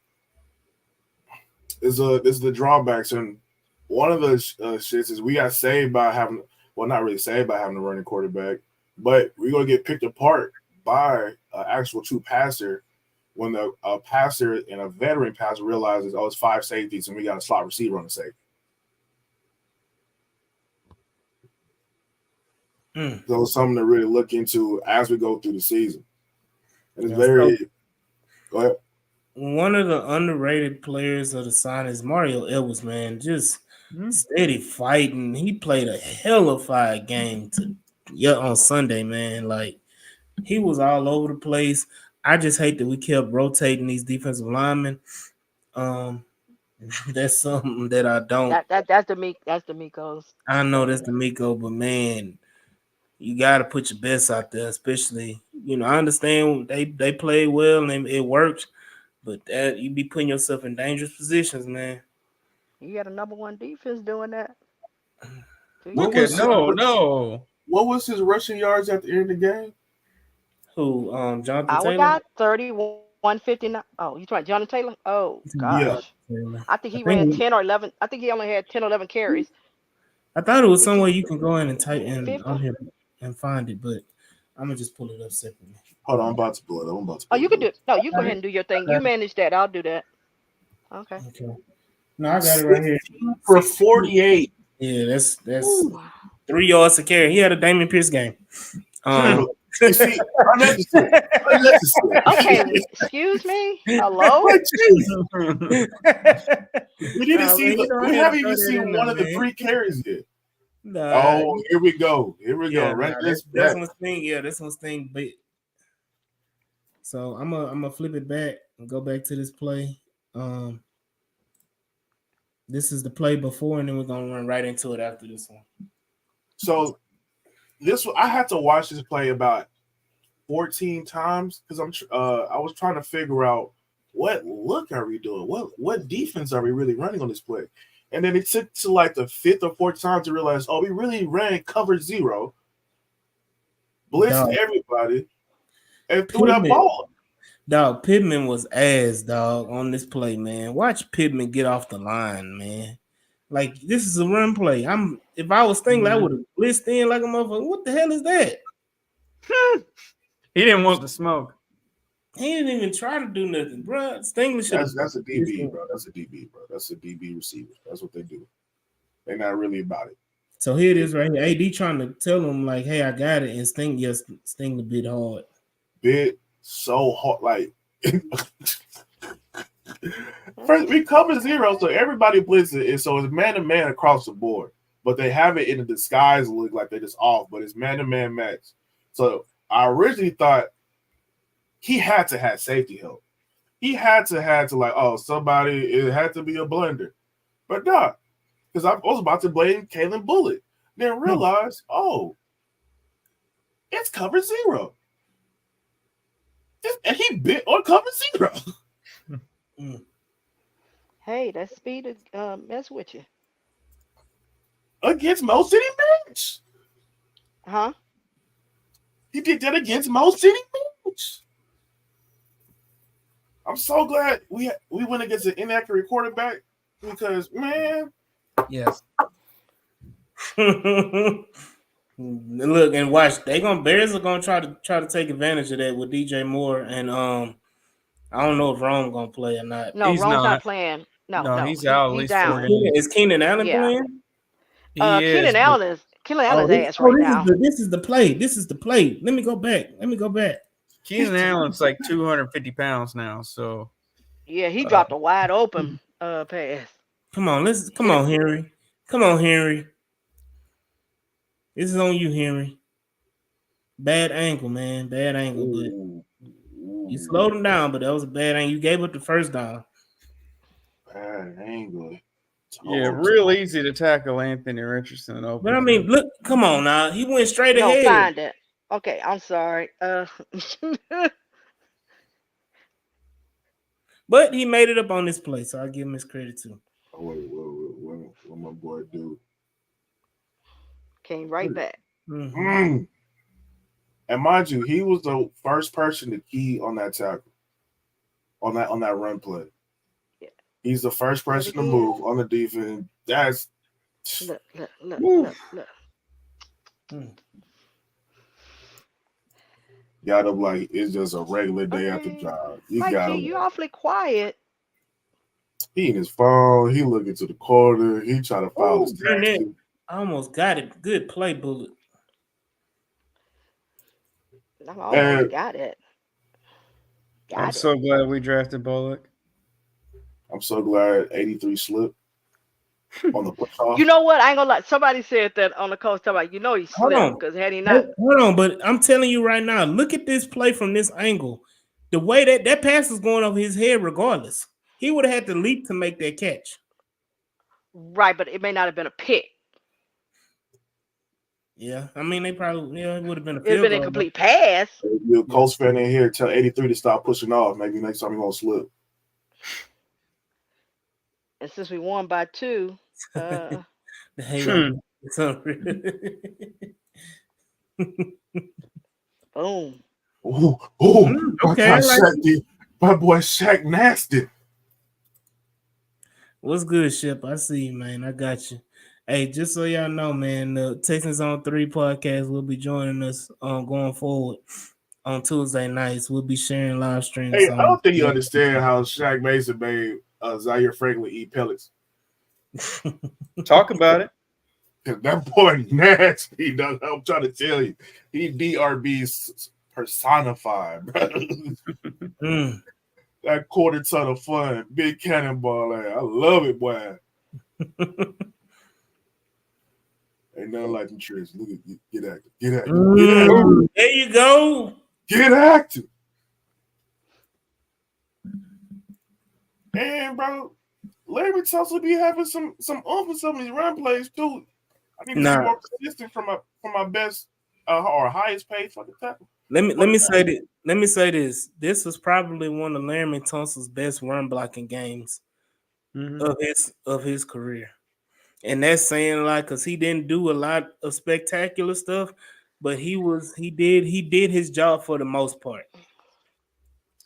F: this is the drawbacks. And one of the shits is we got saved by having, well, not really saved by having a running quarterback, but we're gonna get picked apart by an actual true passer when a passer and a veteran passer realizes, oh, it's 5 safeties and we got a slot receiver on the safety. So it's something to really look into as we go through the season. And it's very go ahead.
A: One of the underrated players of the sign is Mario Edwards, man. Just steady fighting. He played a hellified game on Sunday, man. Like, he was all over the place. I just hate that we kept rotating these defensive linemen. That's something that I don't.
D: That's the Miko's.
A: I know that's the Miko, but man, you got to put your best out there, especially, I understand they play well and it works, but that you be putting yourself in dangerous positions, man.
D: You got a number one defense doing that.
F: What
E: Look at
F: was
E: no.
F: what was his rushing yards at the end of the game?
A: Who? Jonathan
D: Our
A: Taylor.
D: guy 3159. Oh, you talking about Jonathan Taylor? Oh
F: Yeah.
D: gosh.
A: Taylor.
D: I think
A: I
D: he ran
A: think
D: 10 or 11. I think he only had 10 or 11 carries.
A: I thought it was
D: He
A: somewhere you can go in and type in on
D: 50.
A: here and find it, but I'm gonna just pull it up separately.
F: Hold on, I'm about to pull it up. I'm about to
D: Oh,
F: pull
D: you
F: it
D: can do
F: up.
D: it. No, you go ahead and do your thing. You manage that. I'll do that. Okay.
A: Okay. No, I got it right here.
F: 16 for 48.
A: Yeah, that's
D: Ooh.
A: 3 yards to carry. He had a Damien Pierce game.
F: You see, unnecessary. Unnecessary.
D: Okay. Excuse me. Hello.
F: Like, geez, we didn't
A: Nah,
F: see
A: man, you know I
F: we
A: had to
F: haven't
A: throw
F: even
A: that
F: seen
A: in
F: one
A: there,
F: of the
A: man.
F: 3 carries yet.
A: Nah,
F: Oh, here we go. Here we go.
A: yeah,
F: Right
A: nah,
F: this
A: that's
F: back.
A: one thing. Yeah, that's one thing. But so I'm gonna flip it back and go back to this play. This is the play before, and then we're gonna run right into it after this one.
F: So I had to watch this play about 14 times because I was trying to figure out what look are we doing? What defense are we really running on this play? And then it took to like the 5th or 4th time to realize, we really ran cover 0, blitzed
A: Dog,
F: everybody, and threw that ball.
A: Dog, Pittman was ass, dog, on this play, man. Watch Pittman get off the line, man. Like, this is a run play. If I was Stingley, I would have blitzed in like a motherfucker. What the hell is that?
E: He didn't want the smoke.
A: He didn't even try to do nothing, bro. Stingley should have.
F: That's a DB, bro. That's a DB, bro. That's a DB receiver. That's what they do. They're not really about it.
A: So here it is right here. AD trying to tell him, like, hey, I got it. And Stingley bit hard.
F: Bit so hard. Like, first, we cover 0, so everybody blitzes it. So it's man-to-man across the board. But they have it in a disguise look like they're just off, but it's man-to-man match. So I originally thought he had to have safety help. He had to like, it had to be a blender. But not. Because I was about to blame Kalen Bullitt. Then realize, it's cover 0. And he bit on cover 0.
D: Hey, that speed mess with you.
F: Against Mo City Bench.
D: Huh?
F: He did that against Mo City Bench. I'm so glad we went against an inaccurate quarterback because, man.
E: Yes.
A: Look and watch. Bears are gonna try to take advantage of that with DJ Moore, and I don't know if Rome gonna play or not.
D: No,
E: He's
D: Rome's not
E: not.
D: playing. No,
E: He's out at
D: he's
E: least
D: down.
E: 4 games.
A: Is Keenan Allen
D: Yeah.
A: playing?
E: He is.
D: Keenan Allen's ass right now.
A: This is the play. This is the play. Let me go back.
E: Keenan Allen's like 250 pounds now, so
D: Yeah, he dropped a wide open pass.
A: Come on, Henry. Come on, Henry. This is on you, Henry. Bad angle, man. Bad angle, but you slowed him down, but that was a bad angle. You gave up the first down.
F: Bad angle.
E: yeah, real easy to tackle Anthony Richardson.
A: But I mean, look, come on now. He went straight
D: No,
A: ahead.
D: find it. Okay, I'm sorry.
A: But he made it up on this play, so I'll give him his credit too.
F: What my boy do?
D: Came right back.
A: Mm-hmm.
F: And mind you, he was the first person to key on that tackle, on that run play.
D: Yeah.
F: He's the first person to move on the defense. That's
D: look.
F: Got him like it's just a regular day at the job. You got him.
D: You awfully quiet.
F: He in his phone. He looking to the corner. He trying to follow his taxi.
A: I almost got it. Good play, Bullet.
D: I almost got it.
E: I'm so glad we drafted Bullock.
F: I'm so glad 83 slipped on the push-off.
D: You know what? I ain't gonna lie. Somebody said that on the coach. About he slipped because had he not.
A: Hold on, but I'm telling you right now. Look at this play from this angle. The way that pass is going over his head, regardless. He would have had to leap to make that catch.
D: Right, but it may not have been a pick.
A: Yeah, I mean, it would have been a field
D: goal. It would have been a complete pass.
F: You're a Colts fan in here, tell 83 to stop pushing off. Maybe next time he won't slip.
D: And since we won by 2, uh,
A: The hate on it's unreal.
D: boom.
A: Okay, I like it.
F: My boy Shaq nasty.
A: What's good, Shep? I see you, man. I got you. Hey, just so y'all know, man, the Texans on 3 podcast will be joining us going forward on Tuesday nights. We'll be sharing live streams
F: Hey, I
A: on.
F: don't think you understand how Shaq Mason made Zaire Franklin eat pellets.
E: Talk about it.
F: That boy nasty, dog. I'm trying to tell you. He DRB personified, bro.
A: Mm.
F: That quarter ton of fun. Big cannonball. I love it, boy. Ain't nothing like them tricks. Look at get active. Get active. Get active.
A: There you go.
F: Get active. And bro, Larry Tunsil be having some oomph in some of these run plays too. I need to be more consistent from my best or highest paid for the tackle.
A: Let me say this. This was probably one of Laramie Tunsil's best run blocking games of his career. And that's saying a lot because he didn't do a lot of spectacular stuff, but he did his job for the most part.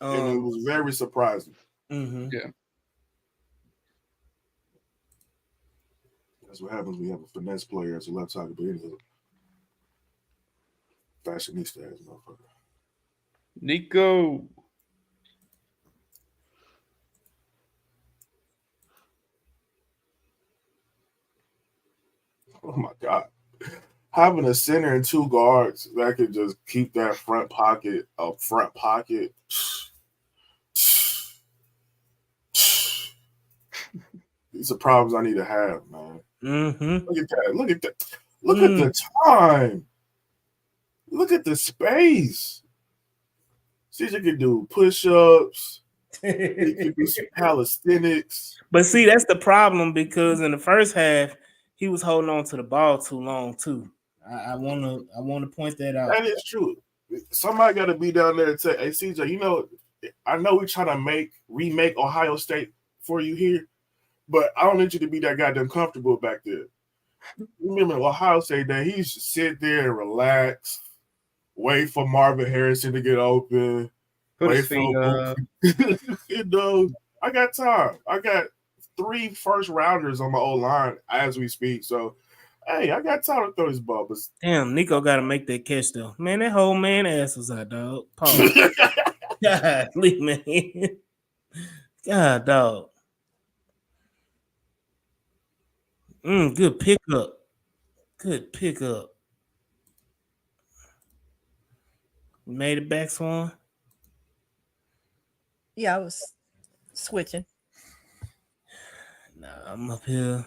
F: And it was very surprising.
E: Yeah.
F: That's what happens when you have a finesse player as a left tackle, but anyway. Fashionista ass motherfucker.
E: Nico.
F: Oh my God. Having a center and 2 guards that could just keep that front pocket. These are problems I need to have, man. Look at that. Look at that. Look at the time. Look at the space. CJ can do push-ups. He can do some calisthenics.
A: But see, that's the problem because in the first half, he was holding on to the ball too long too. I want to point that out.
F: That is true. Somebody got to be down there and say, "Hey, CJ, I know we're trying to remake Ohio State for you here, but I don't need you to be that goddamn comfortable back there." Remember Ohio State that he used to sit there and relax, wait for Marvin Harrison to get open,
E: Put his feet up.
F: I got time. I got 3 first-rounders on my old line as we speak. So, hey, I got time to throw this ball. But
A: damn, Nico got to make that catch though. Man, that whole man ass was out, dog. Pause. God, leave man. God, dog. Good pickup. Good pickup. You made it back, Swan?
H: Yeah, I was switching.
A: Nah, I'm up here.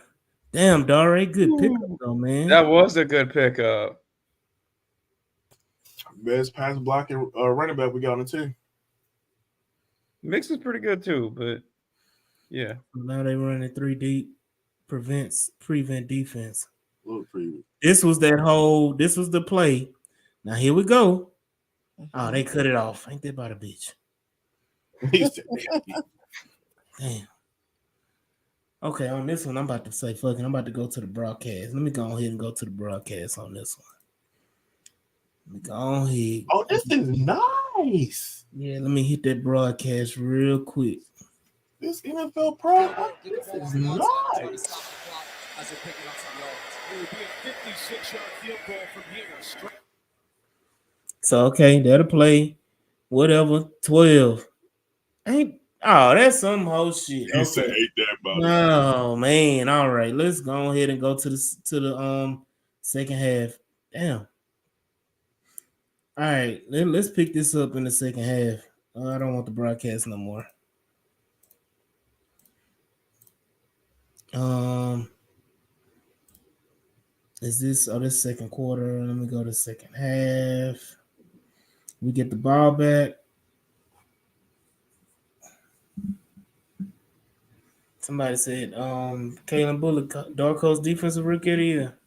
A: Damn, Dare, good pickup though, man.
E: That was a good pickup.
F: Best pass blocking running back we got on the team.
E: Mix is pretty good too, but yeah.
A: Now they running 3 deep, prevent defense.
F: Preview.
A: This was the play. Now here we go. Oh, they cut it off. Ain't that about a bitch? Damn. Okay, on this one, I'm about to say, fuck it. I'm about to go to the broadcast. Let me go ahead and go to the broadcast on this one. Let me go ahead.
F: Oh, this is nice.
A: Yeah, let me hit that broadcast real quick.
F: This NFL Pro, this is nice.
A: So, okay, that'll play. Whatever, 12. That's some whole shit.
F: He said, ain't that about it?
A: Oh man, all right. Let's go ahead and go to the second half. Damn. All right, let's pick this up in the second half. I don't want the broadcast no more. Is this this second quarter? Let me go to second half. We get the ball back. Somebody said, Kalen Bullock, Dark Horse Defensive Rookie of the Year.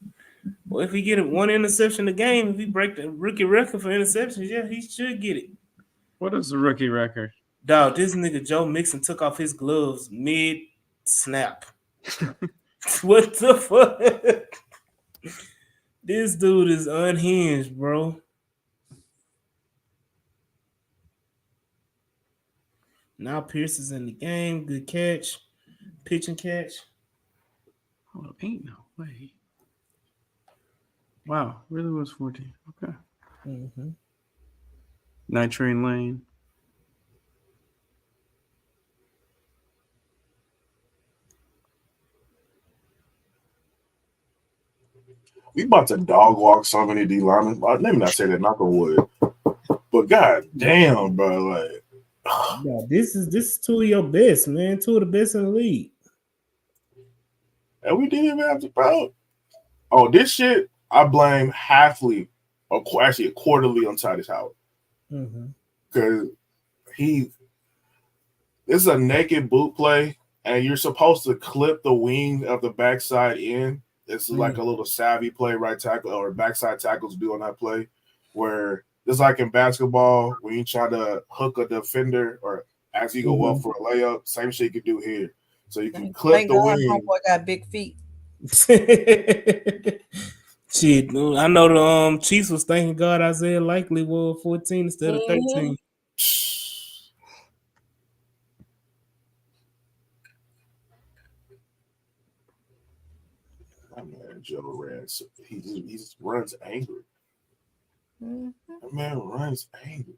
A: Well, if he get one interception a game, if he break the rookie record for interceptions, yeah, he should get it.
E: What is the rookie record?
A: Dog, this nigga Joe Mixon took off his gloves mid-snap. What the fuck? This dude is unhinged, bro. Now Pierce is in the game. Good catch. Pitch and catch.
E: Hold up. Ain't no way. Wow. Really was 14. Okay.
A: Mm-hmm.
E: Night Train Lane.
F: We about to dog walk so many D linemen. Let me not say that, knock on wood. But god damn, bro, like
A: Yeah, this is two of your best, man. Two of the best in the league.
F: and we didn't even have to, bro. Oh, this shit, I blame halfly, or actually quarterly on Titus Howard. Because this is a naked boot play, and you're supposed to clip the wing of the backside in. It's like a little savvy play, right tackle or backside tackles do on that play, where it's like in basketball when you try to hook a defender or as you go up for a layup, same shit you can do here. So you can clip
H: Thank
F: the
H: God
F: wing.
H: homeboy got big feet.
A: Shit, I know the Chiefs was thanking God Isaiah Likely was 14 instead of 13.
F: That man Joe Rance, he just runs angry. That man runs angry.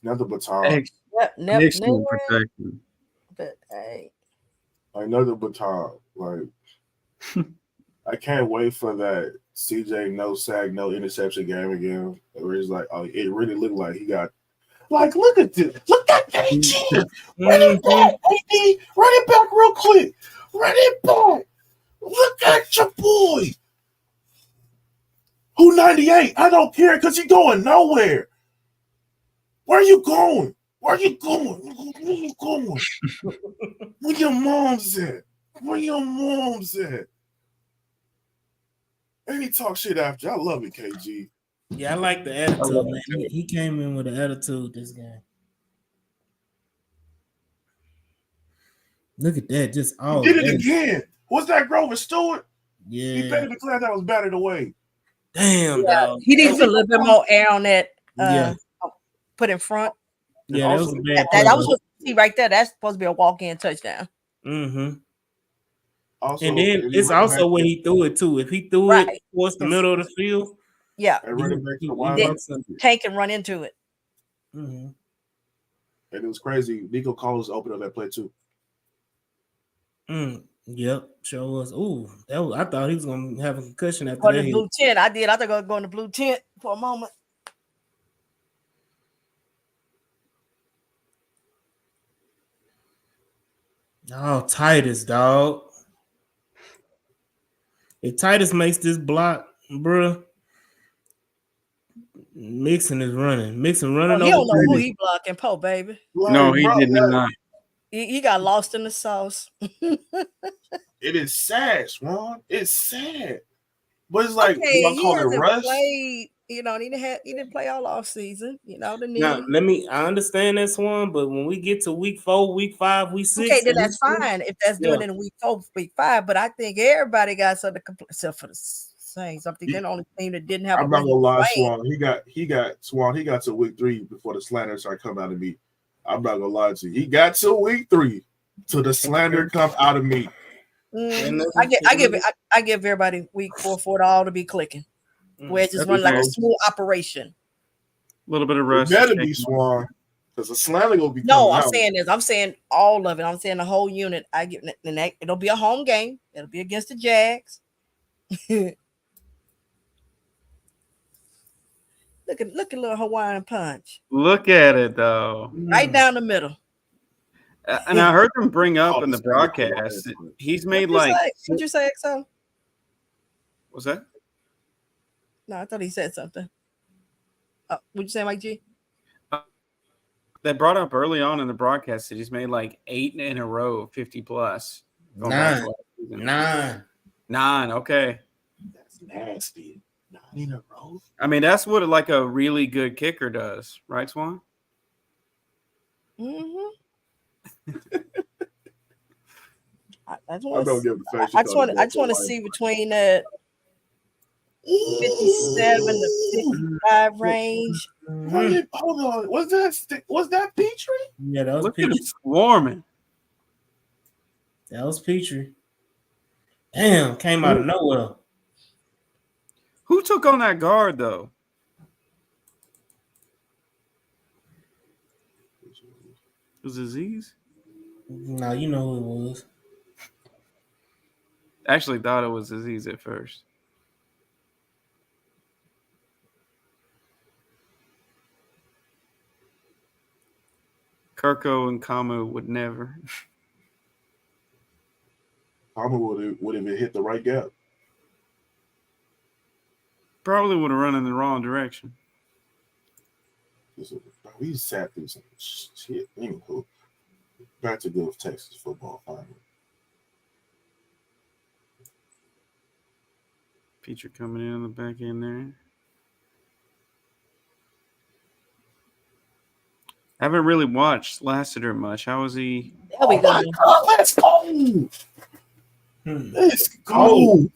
F: Another baton.
H: Yep,
E: Excellent protection.
H: But hey,
F: Another baton. Like I can't wait for that CJ no sack, no interception game again. Where it's like, oh, it really looked like he got. Like, look at this. Look at that. Run it back, AD. Run it back real quick. Run it back. Look at your boy. Who 98? I don't care because he's going nowhere. Where are you going? Where are you going? Where are you going? Where your mom's at? Where your mom's at? And he talk shit after. I love it, KG.
A: Yeah, I like the attitude, man. He came in with an attitude this game. Look at that, just all
F: He did it again. Was that Grover Stewart?
A: Yeah.
F: He better declare that was batted away.
A: Damn, dog.
H: he needs to put a little bit more air on that.
A: Yeah.
H: Put in front.
A: Yeah, that was a bad
H: that was supposed to see right there. That's supposed to be a walk-in touchdown.
F: Also,
A: and then it's also when he threw it too. If he threw it towards the middle of the field,
H: Tank can run into it.
F: And it was crazy. Nico Collins opened up that play too.
A: Yep, sure was. Ooh, I thought he was gonna have a concussion after
H: For
A: that.
H: The blue tent, I did. I think I was going to blue tent for a moment.
A: Oh, Titus, dog. If Titus makes this block, bruh, Mixon is running. Mixon running over.
H: He don't know who he blocking, Poe, baby.
E: No, he did not.
H: He got lost in the sauce.
F: It is sad, Swan. It's sad. But it's like,
H: okay,
F: do I call it rust?
H: Played, he didn't play all off season. The knee.
A: Now, I understand that, Swan, but when we get to week 4, week 5, week 6,
H: okay, then that's fine if that's doing it in week 4, week 5. But I think everybody got something to complain, except for the Saints. I think they're the only team that didn't have.
F: I'm not gonna lie, Swan. He got to week 3 before the slander started coming out of me. I'm not gonna lie to you. He got to week 3 till the slander come out of me.
H: I give everybody week 4 for it all to be clicking, where it just run like a smooth operation.
E: A little bit of rust.
F: It better be Swan, because the slander will be.
H: No, I'm saying all of it. I'm saying the whole unit. It'll be a home game. It'll be against the Jags. Look at little Hawaiian punch.
E: Look at it though.
H: Right down the middle.
E: And I heard them bring up in the broadcast. He's made
H: what'd you say, XO?
E: What's that?
H: No, I thought he said something. What'd you say, Mike G?
E: They brought up early on in the broadcast that he's made like 8 in a row, 50 plus.
A: 9.
E: Okay.
F: That's nasty. He never rolled.
E: I mean, that's what like a really good kicker does, right, Swan?
H: I just
F: I don't give a fuck.
H: I just want to see between that 57 to 55 range.
F: Hold on. Was that Petrie?
A: Yeah, that was
E: Look at
A: Petrie.
E: it swarming.
A: That was Petrie. Damn, came out of nowhere.
E: Who took on that guard though? Was it Aziz?
A: No, you know who it was.
E: Actually thought it was Aziz at first. Kirko and Kamu would never.
F: Kamu would have hit the right gap.
E: Probably would have run in the wrong direction.
F: We sat through some shit. Anywho, back to good Texas football finally.
E: Petrie coming in on the back end there. I haven't really watched Lassiter much. How was he?
H: There we go.
F: God, let's go. Let's go.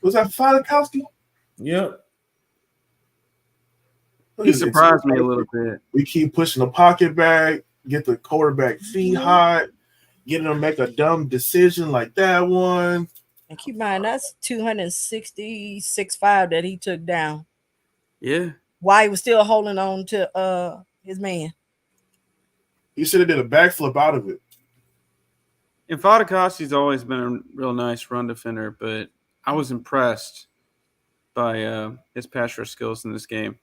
F: Was that Fadakowski?
A: Yep.
E: He surprised me a little bit.
F: We keep pushing the pocket back, get the quarterback feet hot, getting him to make a dumb decision like that one.
H: And keep in mind, that's 266.5 that he took down.
E: Yeah.
H: While he was still holding on to his man.
F: He should have did a backflip out of it.
E: And Fadakowski's always been a real nice run defender, but I was impressed by his pass rush skills in this game.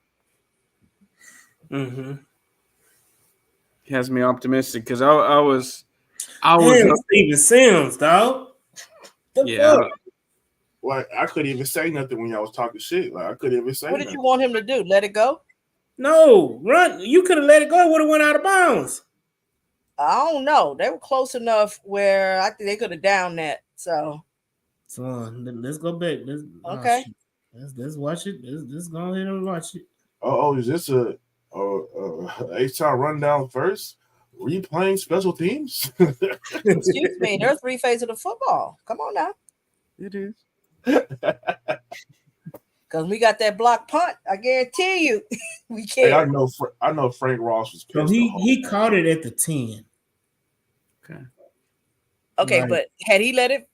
A: Mm-hmm.
E: He has me optimistic because I was
A: Steven Sims, dog.
E: Fuck?
F: Like, I couldn't even say nothing when y'all was talking shit. Like, I couldn't even say
H: What did
F: nothing.
H: you want him to do? Let it go?
A: No, run. You could have let it go. It would have went out of bounds.
H: I don't know. They were close enough where I think they could have downed that. So
A: let's go back.
H: Okay.
A: Let's watch it. Let's go ahead and watch it.
F: Oh, is this a H-Town rundown first? Were you playing special teams?
H: excuse me, there are three phases of the football. Come on now.
E: It is.
H: Because we got that block punt. I guarantee you, we can't.
F: Hey, I know Frank Ross was
A: So
F: pissed.
A: he caught it at the 10.
H: Okay,
A: Right.
H: but had he let it,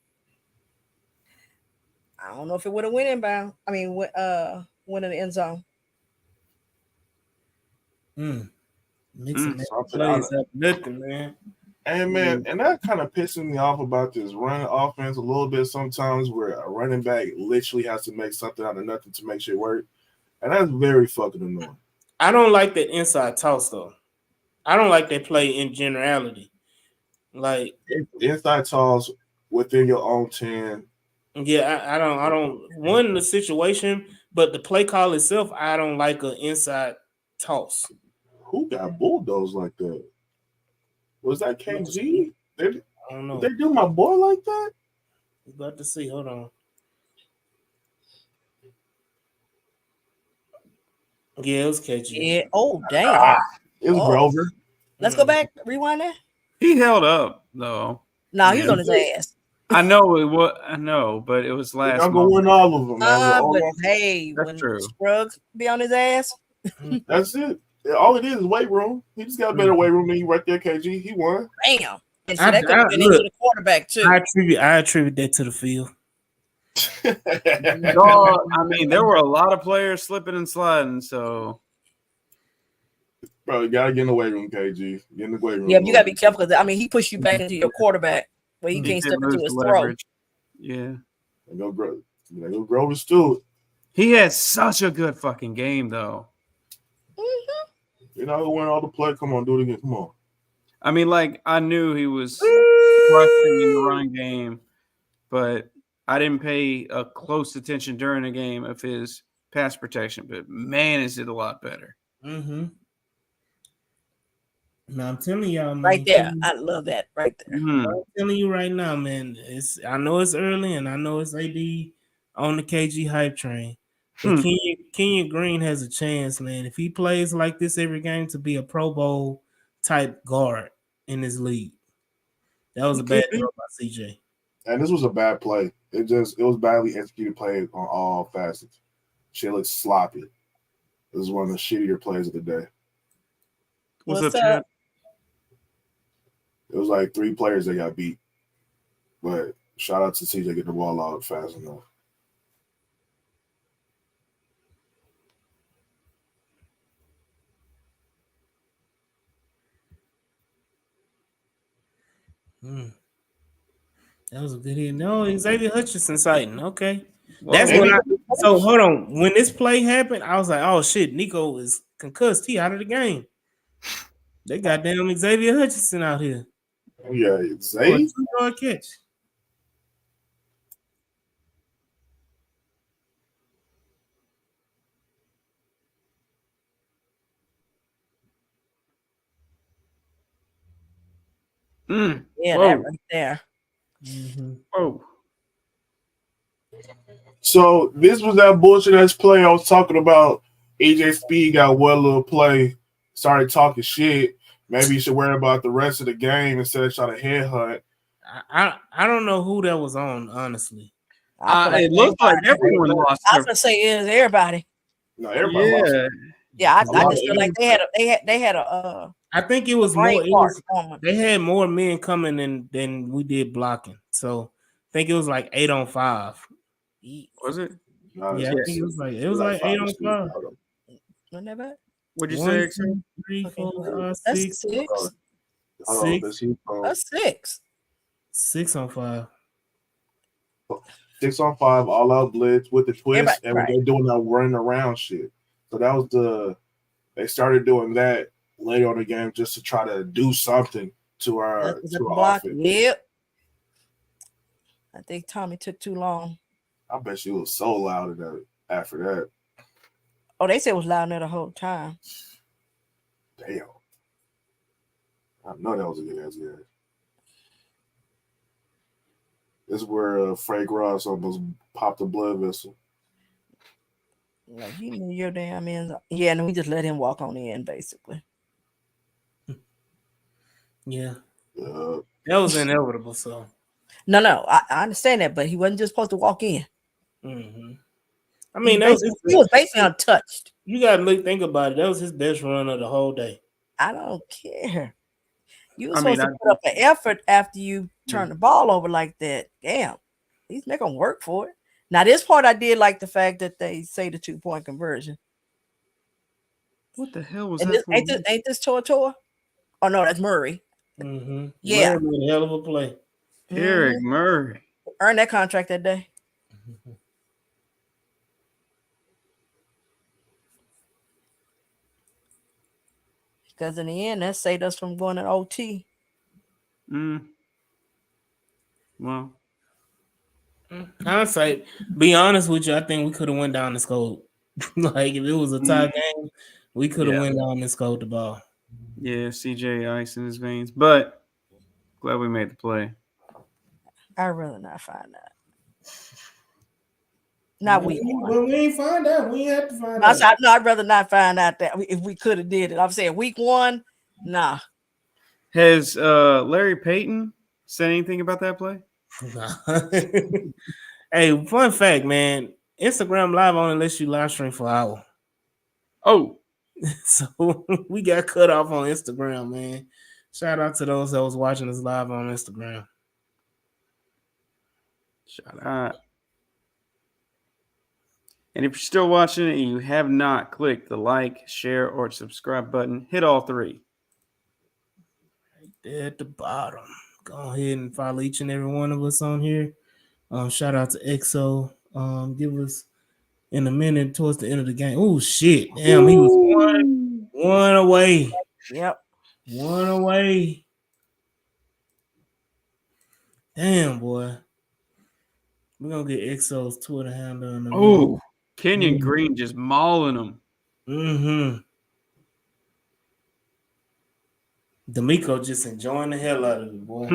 H: I don't know if it would have went inbound. I mean, went in the end zone.
A: Mixing that plays up nothing, man.
F: And man, and that kind of pisses me off about this running offense a little bit sometimes, where a running back literally has to make something out of nothing to make shit work, and that's very fucking annoying.
A: I don't like that inside toss though. I don't like that play in generality. Like
F: inside toss within your own 10.
A: Yeah, I don't one the situation, but the play call itself, I don't like an inside toss.
F: Who got bulldozed like that? Was that KG?
A: I don't know.
F: Did they do my boy like that?
A: We're about to see. Hold on. Yeah, it was KG.
H: Yeah. Oh, damn.
F: It was Grover.
H: Let's go back. Rewind that.
E: He held up though.
H: No, he was on his ass.
E: I know it was. I know, but it was last.
F: I'm gonna win all of them.
H: But hey,
E: That's
H: when
E: true.
H: Scruggs be on his ass,
F: that's it. All it is weight room. He just got a better weight room than you right there, KG. He won.
H: Bam. And so that could have been into the quarterback too.
A: I attribute that to the field.
E: No, I mean, there were a lot of players slipping and sliding, so.
F: Bro, you gotta get in the weight room, KG. Get in the weight room.
H: Yeah, but you gotta be careful because I mean he pushed you back into your quarterback where he can't step into his throw.
E: Yeah.
F: Go Grover Stewart.
E: He had such a good fucking game though.
F: You know who won all the play? Come on, do it again. Come on.
E: I mean, like, I knew he was rushing in the run game, but I didn't pay a close attention during the game of his pass protection. But man, is it a lot better.
A: Mm-hmm. Now I'm telling y'all, man,
H: right there. I love that right there.
E: Mm-hmm.
A: I'm telling you right now, man. I know it's early and I know it's AD on the KG hype train. But Kenyon Green has a chance, man. If he plays like this every game, to be a Pro Bowl type guard in this league. That was a bad throw by CJ.
F: And this was a bad play. It was badly executed play on all facets. Shit looked sloppy. This is one of the shittier plays of the day.
E: What's up, Chad?
F: It was like 3 players that got beat. But shout out to CJ getting the ball out fast enough.
A: That was a good hit. No, Xavier Hutchinson sighting. Okay.
E: Well,
A: That's when so hold on. When this play happened, I was like, oh shit, Nico is concussed. He out of the game. They got damn Xavier Hutchinson out here.
F: Yeah,
A: For a 2-yard catch.
H: Yeah, that right there.
E: Oh.
F: So this was that bullshit ass play I was talking about. AJ Speed got one little play, started talking shit. Maybe you should worry about the rest of the game instead of trying to headhunt.
A: I don't know who that was on, honestly.
E: It looked like everyone lost.
H: I was gonna say it was everybody.
F: No, everybody lost.
H: Yeah, I just feel like they had a.
A: I think it was more. They had more men coming than we did blocking. So I think it was like 8 on 5.
E: Was it?
F: No,
A: yeah, I think it was like 8 on 5.
H: Wasn't that bad?
E: What'd you say?
A: 1, 2, 3, 4, 5, 6.
H: 6. That's 6.
A: 6 on 5.
F: 6 on 5, all out blitz with the twist, and they're doing that running around shit. So that was they started doing that later on the game just to try to do something to our offense.
H: Yep. I think Tommy took too long.
F: I bet she was so loud after that.
H: Oh, they said it was loud there the whole time.
F: Damn. I know that was a good ass game. This is where Frank Ross almost popped a blood vessel.
H: Like, he knew your damn ends. Yeah, and we just let him walk on in, basically.
A: Yeah. That was inevitable, so.
H: No, I understand that, but he wasn't just supposed to walk in.
A: Mm-hmm. I mean,
H: he was basically untouched.
A: You got to think about it. That was his best run of the whole day.
H: I don't care. You were supposed to put up an effort after you turn the ball over like that. Damn. He's making work for it. Now, this part I did like the fact that they say the 2-point conversion.
E: What the hell was
H: and
E: that?
H: Ain't this Tor? Oh, no, that's Murray.
A: Mm-hmm.
H: Yeah.
A: Murray made a hell of a play.
E: Eric Murray.
H: Earned that contract that day. Because in the end, that saved us from going to OT.
E: Well,
A: hindsight, be honest with you, I think we could have went down and scored. Like, if it was a tie game, we could have went down and scored the ball.
E: Yeah, CJ ice in his veins, but glad we made the play.
H: I'd rather not find out. Not week one.
A: Well, we ain't find out. We ain't have to find out.
H: I'd rather not find out that if we could have did it. I'm saying week 1, nah.
E: Has Larry Payton said anything about that play?
A: Hey, fun fact, man. Instagram Live only lets you live stream for an hour.
E: Oh.
A: So we got cut off on Instagram, man. Shout out to those that was watching us live on Instagram.
E: Shout out. And if you're still watching and you have not clicked the like, share, or subscribe button, hit all 3.
A: Right there at the bottom. Go ahead and follow each and every one of us on here. Shout out to EXO. Give us in a minute towards the end of the game. Oh shit! Damn, he was one away.
H: Yep,
A: 1 away. Damn, boy. We're gonna get EXO's Twitter handle.
E: Oh, Kenyon Green just mauling him.
A: Mm-hmm. D'Amico just enjoying the hell out of it, boy.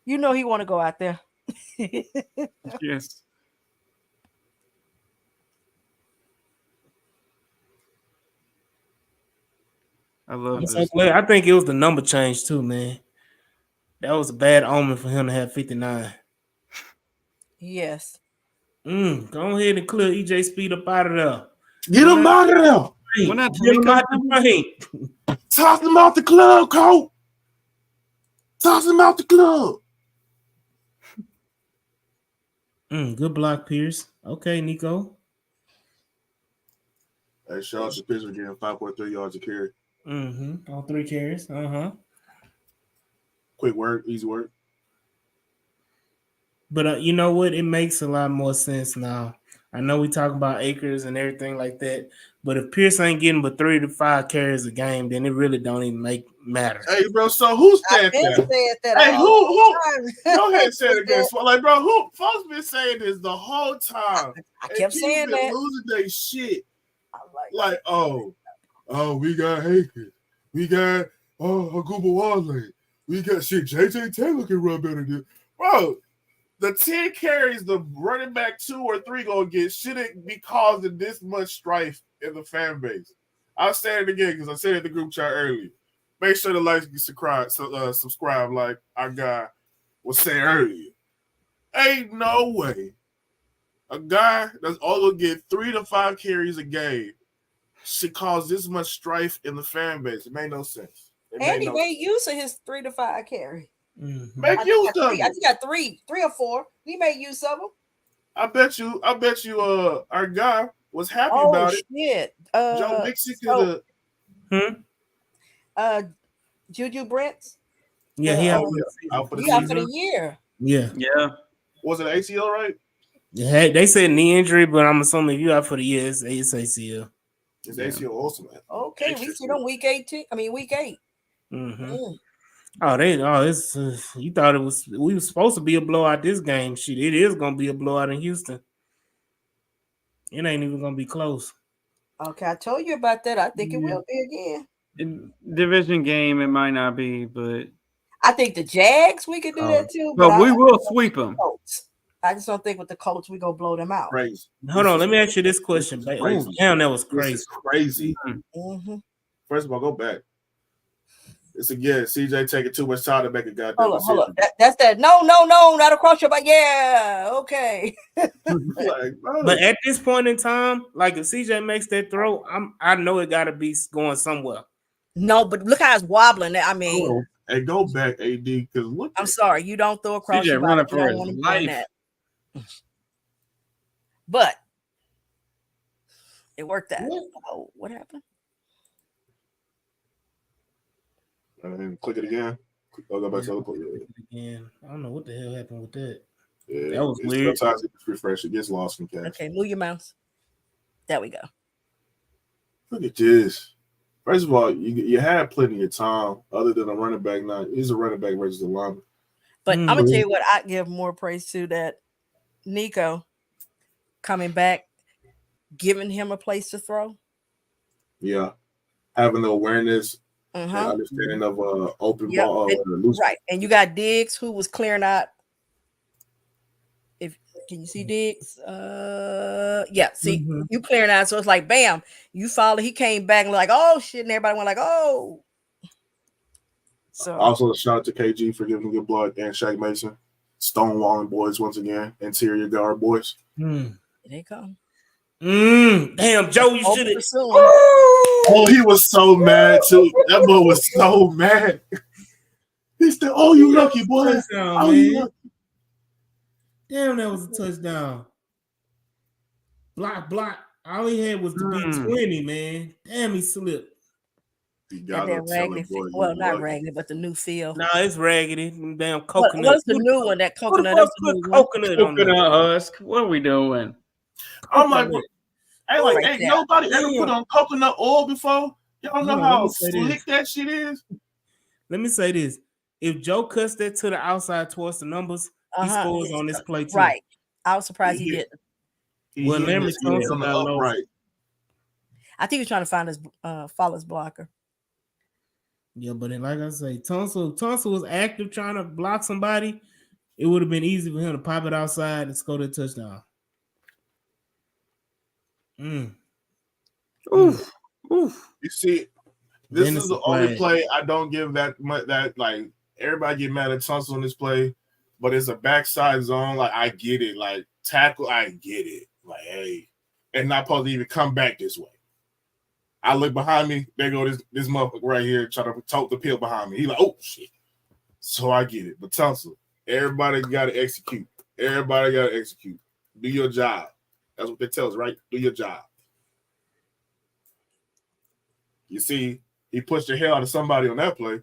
H: You know he want to go out there.
E: Yes. I love
A: I'm so
E: this.
A: glad. I think it was the number change too, man. That was a bad omen for him to have 59.
H: Yes.
A: Go ahead and clear EJ Speed up out of there.
C: Get him out of there.
E: When that
A: Get him
E: Tariq
A: out the paint.
C: Toss him out the club, Colt. Toss him out the club.
A: Good block, Pierce. Okay, Nico.
F: Hey, shout out to Pittsburgh getting 5.3 yards a carry.
A: All 3 carries.
F: Quick work, easy work.
A: But you know what? It makes a lot more sense now. I know we talk about acres and everything like that, but if Pierce ain't getting but 3 to 5 carries a game, then it really don't even matter.
C: Hey, bro. So who said
H: I've been
C: that?
H: saying that
C: Hey,
H: all
C: who?
H: the time.
C: Go ahead and say it again. Like, bro, who? Folks been saying this the whole time.
H: I kept saying
C: been
H: that.
C: losing their shit.
H: I'm
C: Like, oh, we got Haken. We got Aguba Wale. We got shit. JJ Taylor can run better than bro. The 10 carries the running back 2 or 3 gonna get shouldn't be causing this much strife in the fan base. I'll say it again because I said it in the group chat earlier. Make sure to like and subscribe like our guy was saying earlier. Ain't no way a guy that's only gonna get 3 to 5 carries a game should cause this much strife in the fan base. It made no sense.
H: Andy made use of his 3 to 5 carry.
C: Make use of it.
H: I think he got three or 4. He made use of them.
C: I bet you, our guy was happy about it.
H: Shit.
C: Joe Mixon could
H: have. Juju Brents.
A: Yeah, he out
C: for the
H: he out for
C: season.
H: the year.
A: Yeah.
C: Was it ACL, right?
A: Yeah, they said knee injury, but I'm assuming if you out for the year, it's ACL.
C: It's ACL also.
H: Okay, we see them week 18. I mean week 8.
A: It's you thought we was supposed to be a blowout this game. Shit, it is gonna be a blowout in Houston. It ain't even gonna be close.
H: Okay, I told you about that. I think it will be again.
E: Division game, it might not be, but
H: I think the Jags we could do that too.
E: But we will sweep them.
H: I just don't think with the Colts we gonna blow them out.
C: Crazy.
A: Hold on, let me ask you this question. Oh, damn, that was crazy.
C: This is crazy. First of all, go back. It's again, CJ taking too much time to make a goddamn decision.
H: Hold up. That's that. No, not across your back. Yeah, okay.
A: But at this point in time, like if CJ makes that throw, I know it got to be going somewhere.
H: No, but look how it's wobbling. I mean,
C: hey, go back, AD, because look.
H: I'm sorry, you don't throw across
E: CJ
H: your
E: running
H: back.
E: for his life.
H: But it worked out. Oh, what happened?
F: And click it again. Go back to the other
A: again. I don't know what the hell happened with that.
F: Yeah,
A: that was weird.
F: Sometimes it gets refreshed. It gets lost in cache.
H: Okay, move your mouse. There we go.
F: Look at this. First of all, you had plenty of time other than a running back. Now he's a running back versus a lineman.
H: But I'm gonna tell you what I give more praise to, that Nico coming back, giving him a place to throw.
F: Yeah, having the awareness and understanding of open ball.
H: Right, and you got Diggs who was clearing out. Can you see Diggs? See you clearing out, so it's like bam, you follow. He came back and like, oh shit, and everybody went like, oh. So
F: also shout out to KG for giving good blood and Shaq Mason, stonewalling boys once again, interior guard boys.
H: Here they come.
A: Damn, Joe, you should have.
F: Oh, he was so mad too. That boy was so mad. He said, "Oh, you lucky boy! Oh, you lucky."
A: Damn, that was a touchdown. Block. All he had was to be 20, man. Damn, he slipped.
F: He got
H: that raggedy field. Well, not raggedy, but the new field.
A: No, it's raggedy. Damn coconut.
H: What's the new one? That coconut.
E: Coconut husk. What are we doing?
F: I'm like, ain't nobody ever put on coconut oil before. Y'all know how slick that shit is.
A: Let me say this: if Joe cuts that to the outside towards the numbers, he scores on this play too.
H: Right. I was surprised he didn't.
A: Well, Larry Tunsil got low.
F: Right.
H: I think he was trying to find his Follis blocker.
A: Yeah, but then, like I say, Tunsil was active trying to block somebody. It would have been easy for him to pop it outside and score that touchdown.
C: Oof. You see,
F: This
A: Then
F: is
A: it's
F: the
A: a
F: only
A: flag.
F: play I don't give that much. That like everybody get mad at Tunsil on this play, but it's a backside zone. Like I get it. Like tackle, I get it. Like hey, and not supposed to even come back this way. I look behind me. There go this motherfucker right here trying to tote the pill behind me. He like, oh shit. So I get it. But Tunsil, everybody got to execute. Everybody got to execute. Do your job. That's what they tell us, right? Do your job. You see, he pushed the hell out of somebody on that play.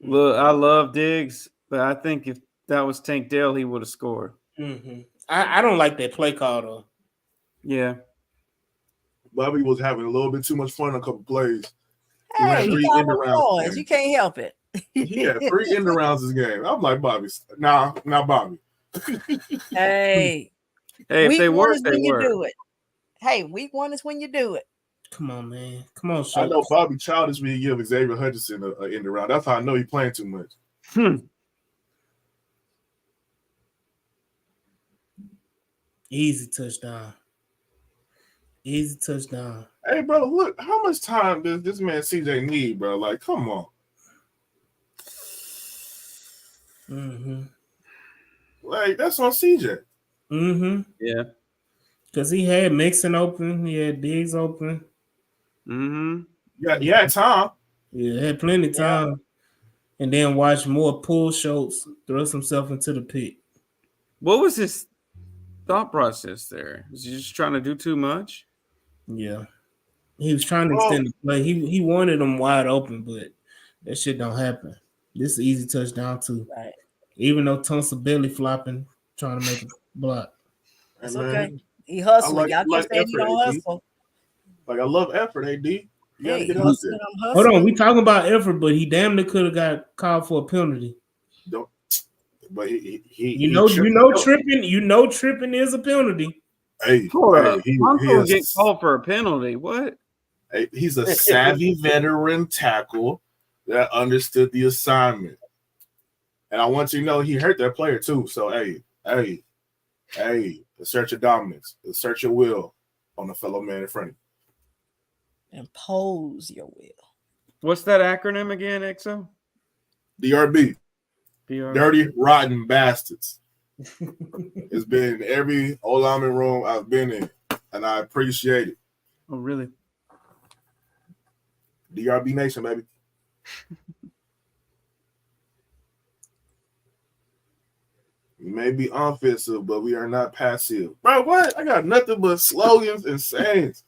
E: Look, I love Diggs, but I think if that was Tank Dell, he would have scored.
A: Mm-hmm. I don't like that play call though.
E: Yeah.
F: Bobby was having a little bit too much fun on a couple plays. He
H: Hey,
F: ran
H: he
F: 3
H: got
F: end
H: no
F: arounds.
H: choice. You can't help it.
F: He had 3 end arounds this game. I'm like, Bobby, nah, Bobby.
H: Hey,
E: Hey, if
H: week
E: they
H: one
E: work,
H: is
E: they
H: when you
E: work.
H: do it. Hey, week one is when you do it.
A: Come on, man. Come on,
F: I know
A: Schultz.
F: Bobby childish when he give Xavier Hutchinson an end around. That's how I know he playing too much.
A: Easy touchdown. Easy touchdown.
F: Hey, bro, look, how much time does this man CJ need, bro? Like, come on.
A: Mm-hmm.
F: Like, that's on CJ.
A: Mm-hmm.
E: Yeah.
A: Because he had Mixon open. He had Diggs open.
E: Mm-hmm.
F: Yeah, he had time.
A: Yeah, had plenty of time. And then watch more pull Schultz thrust himself into the pit.
E: What was his thought process there? Was he just trying to do too much?
A: Yeah. He was trying to extend the play. He wanted them wide open, but that shit don't happen. This is easy touchdown too.
H: Right.
A: Even though Tunsil belly flopping, trying to make a block.
H: It's
F: Hey,
H: okay.
F: man,
H: He hustling.
F: like-
H: Y'all
F: like
H: keep saying he
F: effort,
H: don't
F: AD.
H: hustle.
F: Like, I love effort, AD. You got to
H: Hey,
F: get out
H: hustling,
F: there.
H: I'm
A: Hold
H: hustling.
A: on, we talking about effort, but he damn near could have got called for a penalty.
F: Don't, but he
A: Tripping is a penalty.
E: Hold up.
F: he
E: Uncle get
F: is.
E: called for a penalty. What?
F: Hey, he's a savvy veteran tackle that understood the assignment. And I want you to know he hurt that player too. So, hey, assert your dominance, assert your will on the fellow man in front of you.
H: Impose your will.
E: What's that acronym again, EXO?
F: DRB,
E: BR.
F: dirty, rotten bastards. It's been in every O-lineman room I've been in, and I appreciate it.
E: Oh, really?
F: DRB Nation, baby. We may be offensive, but we are not passive. Bro, what? I got nothing but slogans and sayings.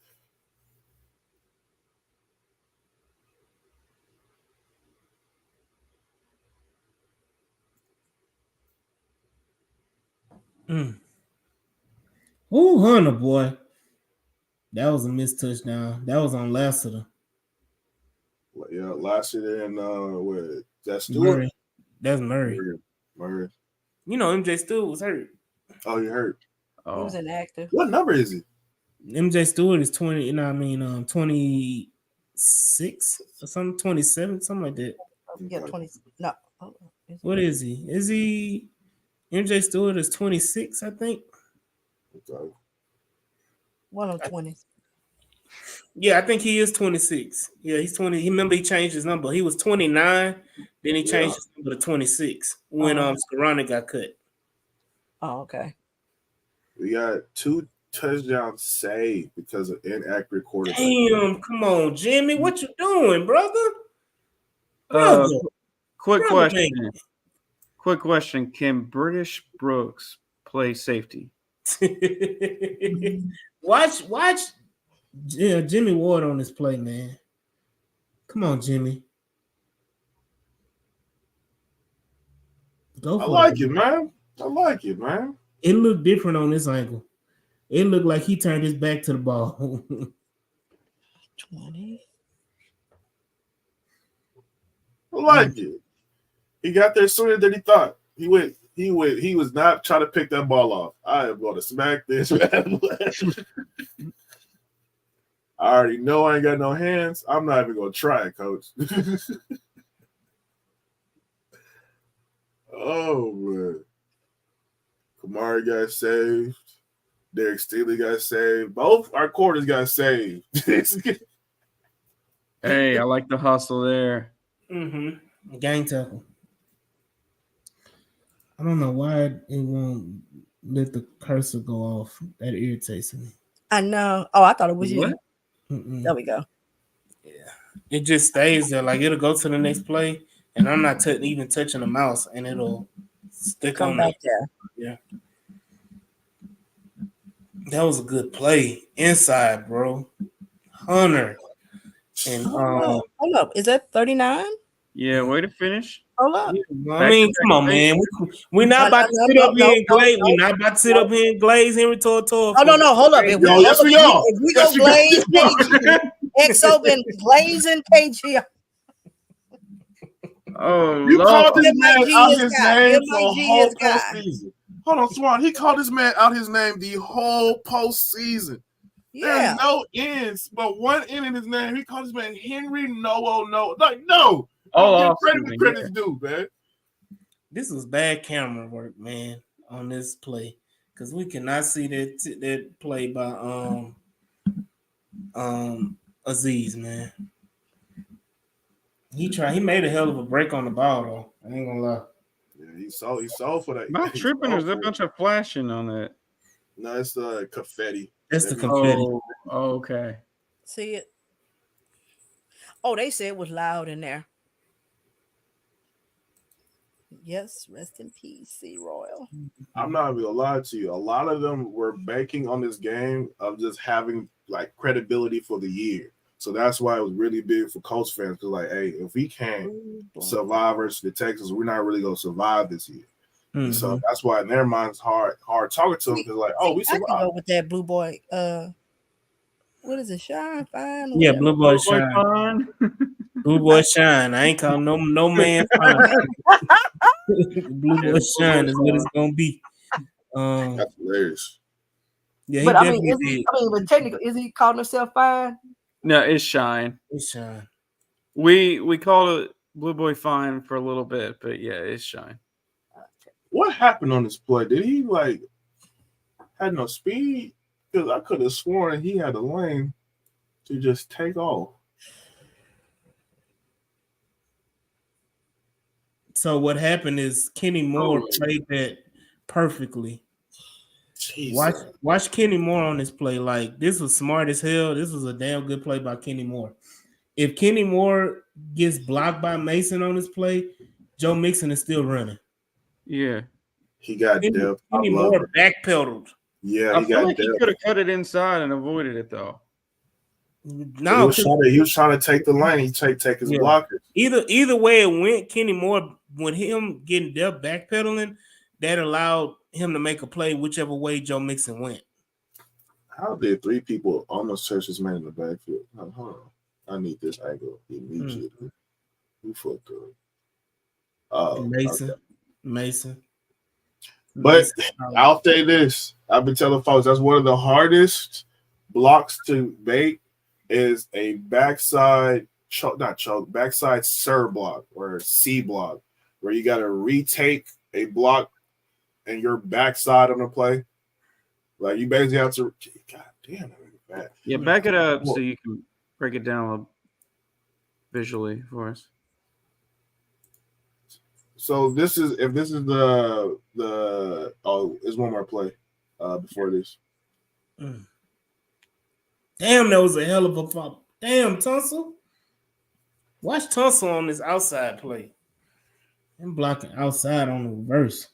A: Ooh, Hunter, boy. That was a missed touchdown. That was on Lassiter.
F: Yeah, last year in with that Stewart.
A: Murray. That's Murray.
F: Murray.
A: You know, MJ Stewart was hurt.
F: Oh, you hurt.
E: Oh.
H: He was inactive.
F: What number is he?
A: MJ Stewart is 20, 26 or something, 27, something like that.
H: Yeah, 20. No.
A: What is he? Is he MJ Stewart is 26, I think.
F: Okay.
H: One of 20s.
A: Yeah, I think he is 26. Yeah, he's 20. He remember he changed his number. He was 29, then he changed his number to 26 when Scarani got cut.
H: Oh, okay.
F: We got 2 touchdowns saved because of inaccurate quarterback.
A: Damn, come on, Jimmy. What you doing, brother?
E: Quick question. Can British Brooks play safety?
A: Watch Jimmy Ward on this play, man. Come on, Jimmy. Go for
F: I like it, man. I like it, man.
A: It looked different on this angle. It looked like he turned his back to the ball.
H: 20.
F: I like it. He got there sooner than he thought. He was not trying to pick that ball off. I am going to smack this man. I already know I ain't got no hands. I'm not even going to try it, coach. Oh, man. Kamari got saved. Derek Stingley got saved. Both our quarters got saved.
E: Hey, I like the hustle there.
A: Mm-hmm. Gang tackle. I don't know why it won't let the cursor go off. That irritates me.
H: I know. Oh, I thought it was
E: What?
H: you. There we go.
A: It just stays there. Like it'll go to the next play, and I'm not even touching the mouse, and it'll stick
H: Come
A: on
H: back
A: there.
H: there.
A: Yeah. That was a good play. Inside, bro. Hunter. And
H: Hold up. Is that 39?
E: Yeah, way to finish.
H: Hold up.
A: I mean, come on, man. We're not about to sit up here and glaze. We're not about to sit up here and glaze Henry Tortor.
H: Oh, no. Hold up. If we,
F: Yes, we are.
H: If we
F: Yes,
H: go
F: we
H: glaze
F: are.
H: KG, XO been glazing KG.
E: Oh,
F: You called
E: Lord.
F: this man
H: MIG
F: out
H: is
F: his
H: God.
F: name for a
H: MIG
F: whole
H: is God.
F: postseason. Hold on, Swan. He called this man out his name the whole postseason.
H: Yeah.
F: There's no ends, but one end in his name. He called this man Henry No. Like, no.
E: All
F: Give credit
E: offseason,
F: where credit's due, man.
A: This was bad camera work, man, on this play. Because we cannot see that play by Aziz, man. He made a hell of a break on the ball, though. I ain't gonna lie.
F: Yeah, he saw for that.
E: Am I tripping or is there a bunch of flashing on that?
F: No, it's the confetti.
A: That's the confetti.
E: Oh, okay.
H: See it? Oh, they said it was loud in there. Yes, rest in peace, C. Royal.
F: I'm not even gonna lie to you. A lot of them were banking on this game of just having like credibility for the year. So that's why it was really big for Colts fans. Because like, hey, if we can't survive versus the Texans, we're not really gonna survive this year. Mm-hmm. So that's why in their minds hard talking to them because like, oh, we survived.
H: I can go with that blue boy. What is it? Shine Fine?
A: Yeah, blue boy Shine. Blue boy Shine. I ain't calling no man fine. Blue boy Shine is what it's gonna be.
F: That's hilarious.
A: Yeah,
H: but but technically, is he calling himself Fine?
E: No, it's Shine.
A: It's Shine.
E: We called it Blue Boy Fine for a little bit, but yeah, it's Shine.
F: What happened on this play? Did he like had no speed? Because I could have sworn he had a lane to just take off.
A: So what happened is Kenny Moore played that perfectly. Jesus. Watch Kenny Moore on this play. Like, this was smart as hell. This was a damn good play by Kenny Moore. If Kenny Moore gets blocked by Mason on this play, Joe Mixon is still running.
E: Yeah.
F: He got depth.
A: Kenny Moore backpedaled.
F: Yeah,
E: I feel like he could have cut it inside and avoided it, though.
A: No,
F: he was trying to take the lane. He take his blockers.
A: Either way it went, Kenny Moore, with him getting depth backpedaling, that allowed him to make a play whichever way Joe Mixon went.
F: How did three people almost touch this man in the backfield? Hold on. I need this angle immediately. Who fucked up?
A: Mason.
F: But I'll say this. I've been telling folks that's one of the hardest blocks to make is a backside backside SIR block or C block, where you got to retake a block and your backside on the play. Like you basically have to. God damn, that.
E: Yeah, back it up so you can break it down visually for us.
F: So this is the there's one more play before this.
A: Damn, that was a hell of a pop. Damn, Tunsil. Watch Tunsil on this outside play. I'm blocking outside on the reverse.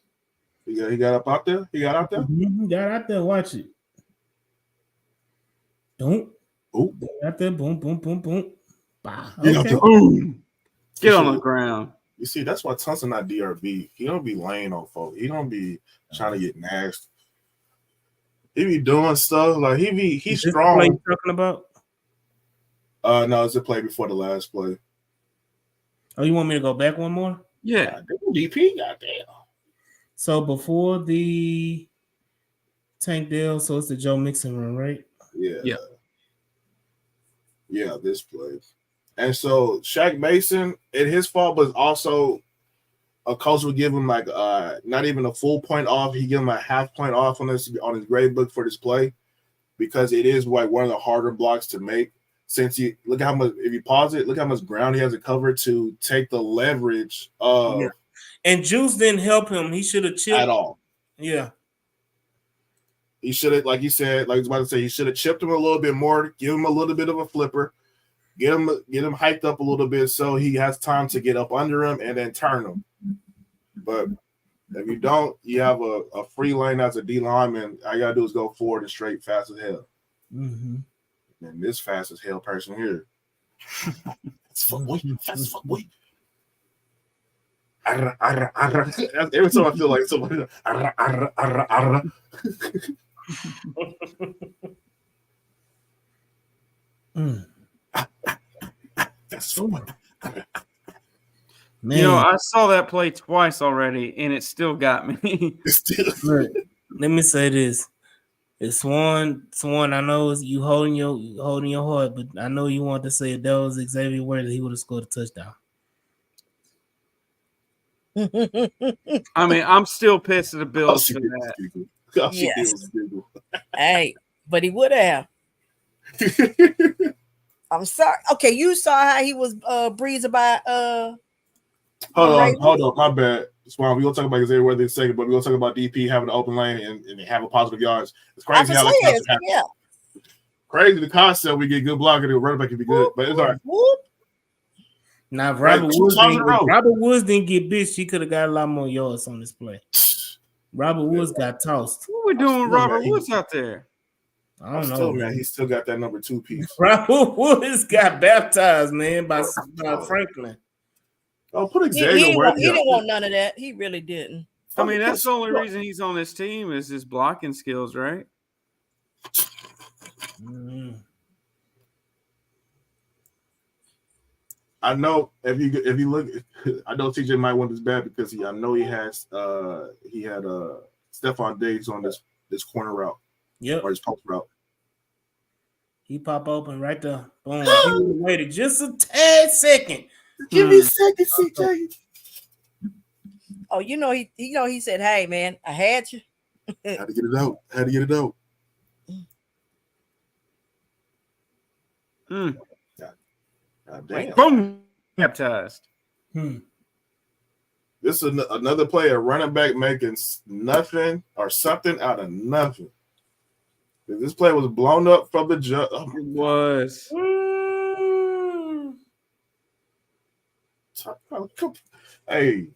F: He got up out there? He got out there?
A: Mm-hmm. Got out there. Watch it. Don't.
F: Oh.
A: Out there. Boom, boom, boom, boom. Bah.
E: Okay. Get on the ground.
F: You see, that's why Tunsil not DRB. He don't be laying on folks. He don't be trying to get nasty. He be doing stuff like he's strong.
A: Play you talking about?
F: No, it's a play before the last play.
A: Oh, you want me to go back one more?
E: Yeah.
F: DP, goddamn.
A: So before the Tank Dell, so it's the Joe Mixon run, right?
F: Yeah. Yeah, this play. And so Shaq Mason, it's his fault, but also a coach would give him like not even a full point off. He give him a half point off on his grade book for this play because it is like one of the harder blocks to make. since you look at how much, if you pause it, look how much ground he has to cover to take the leverage of
A: And Juice didn't help him. He should have chipped
F: at all.
A: Yeah.
F: He should have, like you said, like I was about to say, he should have chipped him a little bit more, give him a little bit of a flipper, get him hyped up a little bit so he has time to get up under him and then turn him. But if you don't, you have a free lane as a D lineman. All you gotta do is go forward and straight, fast as hell.
A: Mm-hmm.
F: And this fast as hell person here. It's fuck fast fuck boy. Every time I feel like somebody that's fun.
E: Man. You know, I saw that play twice already, and it still got me.
A: Look, let me say this: it's Swan. I know you holding your heart, but I know you want to say if that was Xavier Worthy, he would have scored a touchdown.
E: I mean, I'm still pissed at the Bills for that.
H: Yes. Hey, but he would have. I'm sorry. Okay, you saw how he was breezing by.
F: Hold on, my bad. Swan, we're gonna talk about Xavier Worthy in a second, but we're gonna talk about DP having an open lane and having positive yards. It's crazy how that concept happens. Yeah. Crazy the concept we get good blocking and running back can be good, but it's all right.
A: Now, if Robert Woods didn't get bitched, he could have got a lot more yards on this play. Robert Woods got tossed.
E: What we doing with Robert Woods out there?
A: I don't know,
F: man. He still got that number 2 piece.
A: Robert Woods got baptized, man, by Franklin.
F: Oh, put Xavier Worthy.
H: He didn't want none of that. He really didn't.
E: I mean, that's the only reason he's on this team is his blocking skills, right?
A: Mm-hmm.
F: I know if you look, I know TJ might want this bad because I know he had Stephon Diggs on this corner route.
A: Yep.
F: Or his post route.
A: He pop open right there. Boom. He waited just a tad second.
F: Give me a second, CJ.
H: Oh, he said, "Hey, man, I had you."
F: Had to get it out. Damn.
E: Boom. Baptized.
F: This is another player, running back making nothing or something out of nothing. This play was blown up from the jump.
E: Oh, it was.
F: Hey,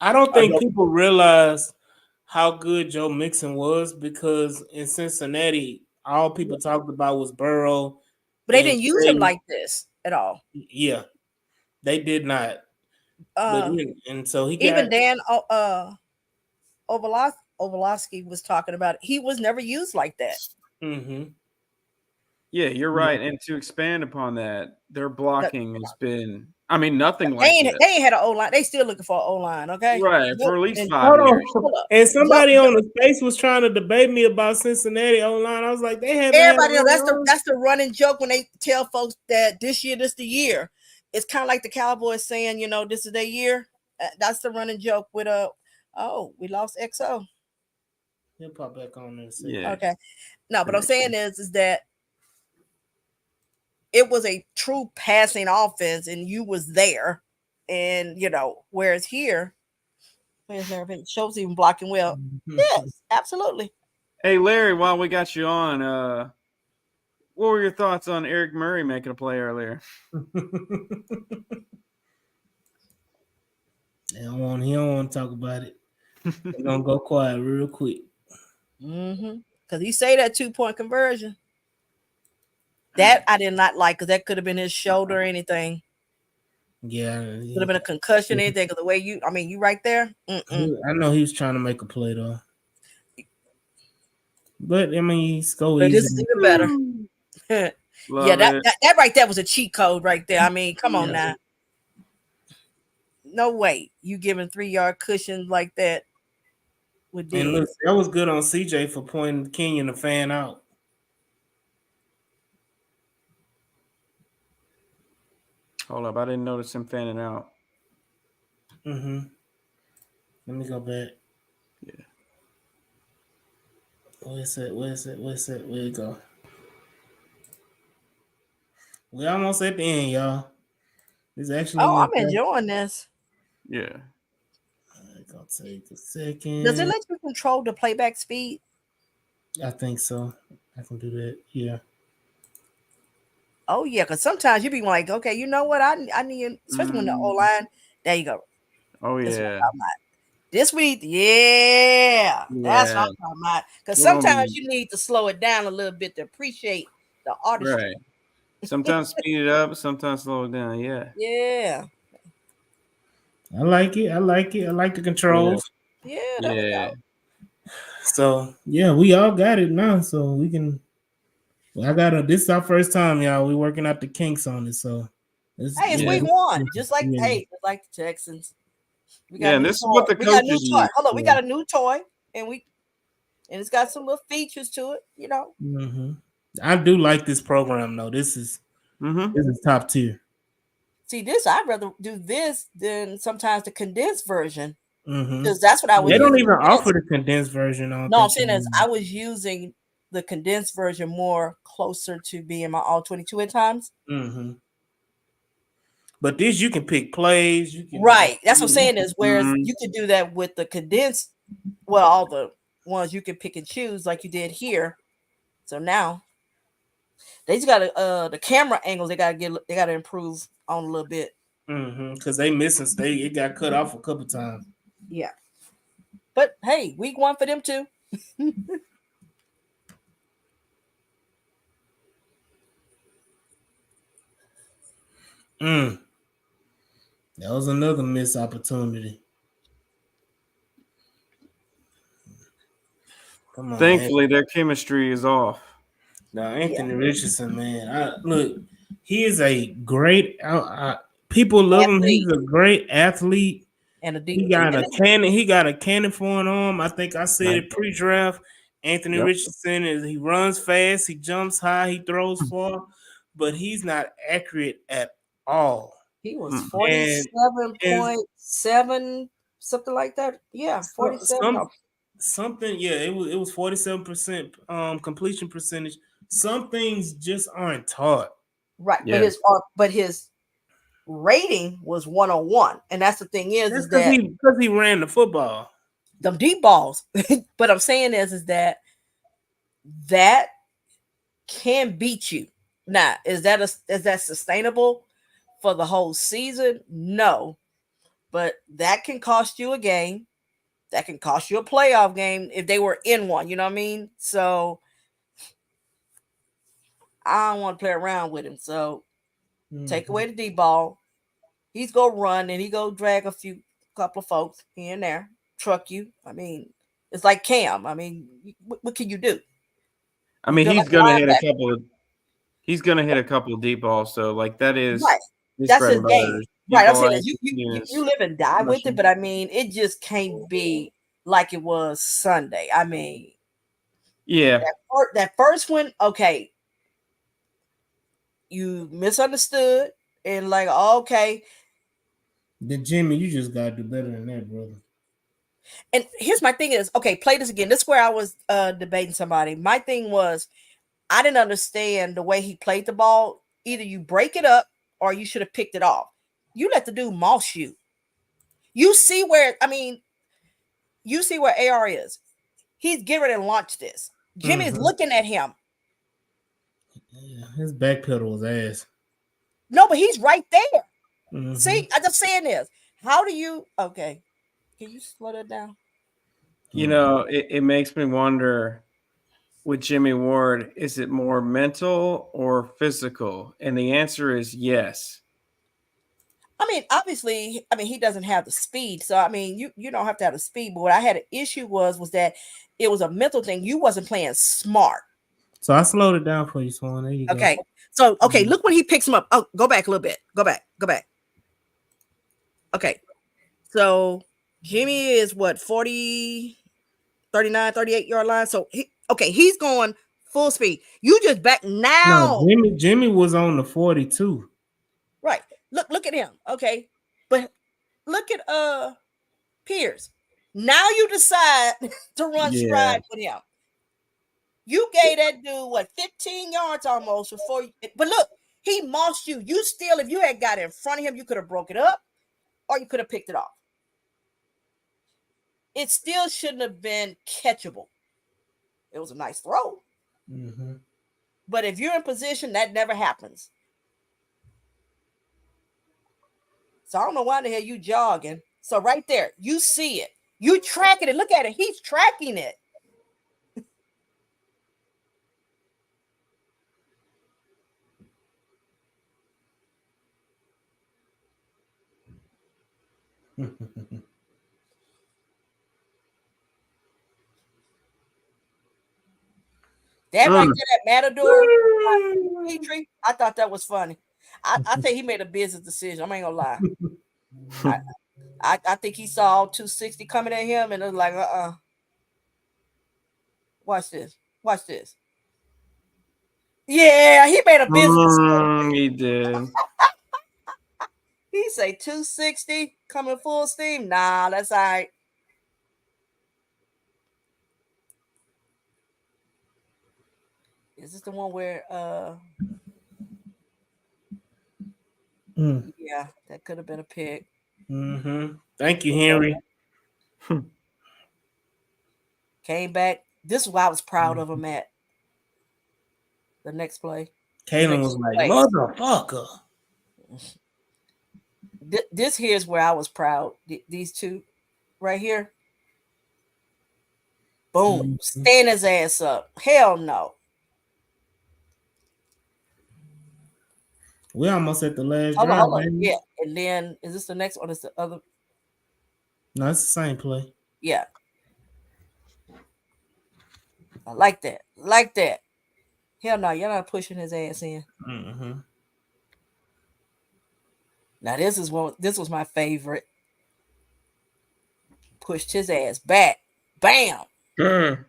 A: I don't think people realize how good Joe Mixon was because in Cincinnati, all people talked about was Burrow.
H: But they didn't use him like this at all.
A: Yeah, they did not. And so he
H: even Dan Ovalowski was talking about it. He was never used like that.
A: Mm-hmm.
E: Yeah, you're right. And to expand upon that, their blocking has been, I mean, nothing like that.
H: They ain't had an O-line. They still looking for an O-line, okay?
E: Right, for at least 5 years.
A: And somebody on the space was trying to debate me about Cincinnati O-line. I was like, they haven't.
H: Everybody knows that's the running joke when they tell folks that this year, this the year. It's kind of like the Cowboys saying, this is their year. That's the running joke with we lost XO.
A: He'll pop back on there.
H: Yeah. Okay. No, but I'm saying is that it was a true passing offense, and you was there, and whereas here, shows even blocking well. Mm-hmm. Yes, absolutely.
E: Hey, Larry, while we got you on, what were your thoughts on Eric Murray making a play earlier?
A: He don't want to talk about it. They're gonna go quiet real quick.
H: Mm-hmm. Because he say that 2-point conversion. That I did not like because that could have been his shoulder or anything.
A: Yeah.
H: Could have been a concussion, anything. Because the way you right there.
A: I know he was trying to make a play though. But he's go
H: easy.
A: This
H: is even better. Yeah, that right there was a cheat code right there. I mean, come on now. No way you giving 3-yard cushions like that.
A: And look, that was good on CJ for pointing Kenyon the fan out.
E: Hold up, I didn't notice him fanning out.
A: Mm-hmm. Let me go back.
E: Yeah.
A: Where's it? Where it go? We almost at the end, y'all. It's actually
H: Oh,
A: went
H: I'm
A: fast.
H: enjoying this.
E: Yeah.
A: It's gonna take a
H: Does it
A: second.
H: let you control the playback speed?
A: I think so. I can do that. Yeah.
H: Oh yeah, because sometimes you be like, okay, you know what? I need, especially when the O line. There you go.
E: Oh
H: That's what I'm
E: yeah.
H: talking about. This week, yeah, that's what
E: Yeah.
H: I'm talking about. Because
E: We're gonna
H: sometimes
E: be
H: you need to slow it down a little bit to appreciate the artistry.
E: right. Sometimes speed it up, sometimes slow it down. Yeah.
H: Yeah,
A: I like it. I like it. I like the
E: Yeah.
A: controls.
H: yeah, that was
E: Yeah.
H: dope.
A: So yeah, we all got it now. So we can. Well, I got a. This is our first time, y'all. We working out the kinks on it. So
H: Hey, it's
E: Yeah.
H: week one. Just like
A: yeah.
H: just like the Texans. We got
E: Yeah.
H: a
E: And
H: new
E: this is
H: toy.
E: what the
H: We got a new
E: coaches
H: toy.
E: use.
H: Hold on, we
E: Yeah.
H: got a new toy, and it's got some little features to it.
A: Mm-hmm. I do like this program though.
E: Mm-hmm.
A: This is top tier.
H: See, this I'd rather do this than sometimes the condensed version
A: Mm-hmm.
H: because that's what I was
A: They don't
H: using.
A: even offer the condensed version. I don't
H: No, I'm
A: think.
H: saying is I was using the condensed version more closer to being my all-22 at times.
A: Mm-hmm. But this you can pick plays. You can.
H: Right. That's what I'm saying is whereas
E: Mm-hmm.
H: you could do that with the condensed, well, all the ones you can pick and choose like you did here. So now they just got to the camera angles they got to improve on a little bit.
A: Mm-hmm. Because they missing state. It got cut off a couple times.
H: Yeah. But hey, week one for them too.
A: That was another missed opportunity. Come on,
E: Thankfully, their chemistry is off.
A: now Anthony Richardson, man. Look, he is a great. People love him.
H: Athlete
A: He's a great athlete.
H: and a deep
A: He got a cannon. He got a cannon for an arm. I think I said
E: Right.
A: it pre-draft. Anthony
E: Yep.
A: Richardson he runs fast. He jumps high. He throws far, but he's not accurate at all.
H: He was
E: Mm.
H: 47.7, something like that. Yeah, 47.
A: Something. Yeah, it was 47% completion percentage. Some things just aren't taught.
H: Right.
E: Yeah.
H: But his rating was 101. And that's the thing
A: That's
H: is that
A: because he ran the football.
H: the deep balls. But I'm saying is that can beat you. Now, is that sustainable for the whole season? No. But that can cost you a game. That can cost you a playoff game if they were in one. You know what I mean? So I don't want to play around with him. So take away the deep ball. He's gonna run and he go drag couple of folks here and there, truck you. I mean, it's like Cam. I mean, what can you do?
E: I mean,
H: Built
E: he's
H: like a
E: gonna hit a
H: linebacker.
E: couple of. He's gonna hit a couple of deep balls. So like that is
H: Right.
E: his
H: That's
E: bread
H: his
E: and
H: game.
E: butter.
H: Right.
E: Deep
H: I'm
E: ball
H: saying is you
E: execution
H: live and die with
E: rushing.
H: it, but I mean, it just can't be like it was Sunday. I mean,
E: Yeah.
H: that first one, okay, you misunderstood and like, okay.
A: Then Jimmy, you just gotta do better than that, brother.
H: And here's my thing is, okay, play this again. This is where I was debating somebody. My thing was I didn't understand the way he played the ball. Either you break it up or you should have picked it off. You let the dude moss you. You see where AR is. He's getting ready to launch this. Jimmy is looking at him.
A: Yeah, his back pedal was ass.
H: No, but he's right there. See, I'm just saying this. How do you okay? Can you slow that down?
E: You know, it makes me wonder with Jimmy Ward, is it more mental or physical? And the answer is yes.
H: I mean, obviously, he doesn't have the speed. So I mean, you don't have to have the speed. But what I had an issue was that it was a mental thing. You wasn't playing smart.
A: So I slowed it down for you, Swan. There you go.
H: Okay. So look when he picks him up. Oh, go back a little bit. Go back. Okay. So Jimmy is what 40, 39, 38-yard line. So he's going full speed. You just back now.
A: No, Jimmy was on the 42.
H: Right. Look at him. Okay. But look at Pierce. Now you decide to run stride with him. You gave that dude 15 yards almost before but look, He mossed you. You still, if you had got in front of him, you could have broke it up or you could have picked it off. It still shouldn't have been catchable. It was a nice throw.
A: Mm-hmm.
H: But if you're in position, that never happens. So I don't know why the hell you jogging. So right there, you see it. You tracking it. Look at it. He's tracking it. That right there, that Matador, Petrie, I thought that was funny. I think he made a business decision. I ain't gonna lie. I think he saw 260 coming at him and it was like, watch this. Watch this. Yeah, he made a business decision.
E: He did.
H: He say 260 coming full steam. Nah, that's all right. Is this the one where yeah, that could have been a pick.
A: Mm-hmm. Thank you, Henry.
H: Came back. This is why I was proud of him at the next play.
A: Kalen was like, motherfucker.
H: This here's where I was proud. These two right here. Boom. Stand his ass up. Hell no.
A: We're almost at the last
H: Hold
A: drive,
H: on.
A: baby.
H: Yeah. And then is this the next one? Is the other?
A: No, it's the same play.
H: Yeah. I like that. Like that. Hell no, you're not pushing his ass in.
A: Mm-hmm.
H: Now this was my favorite. Pushed his ass back. Bam. And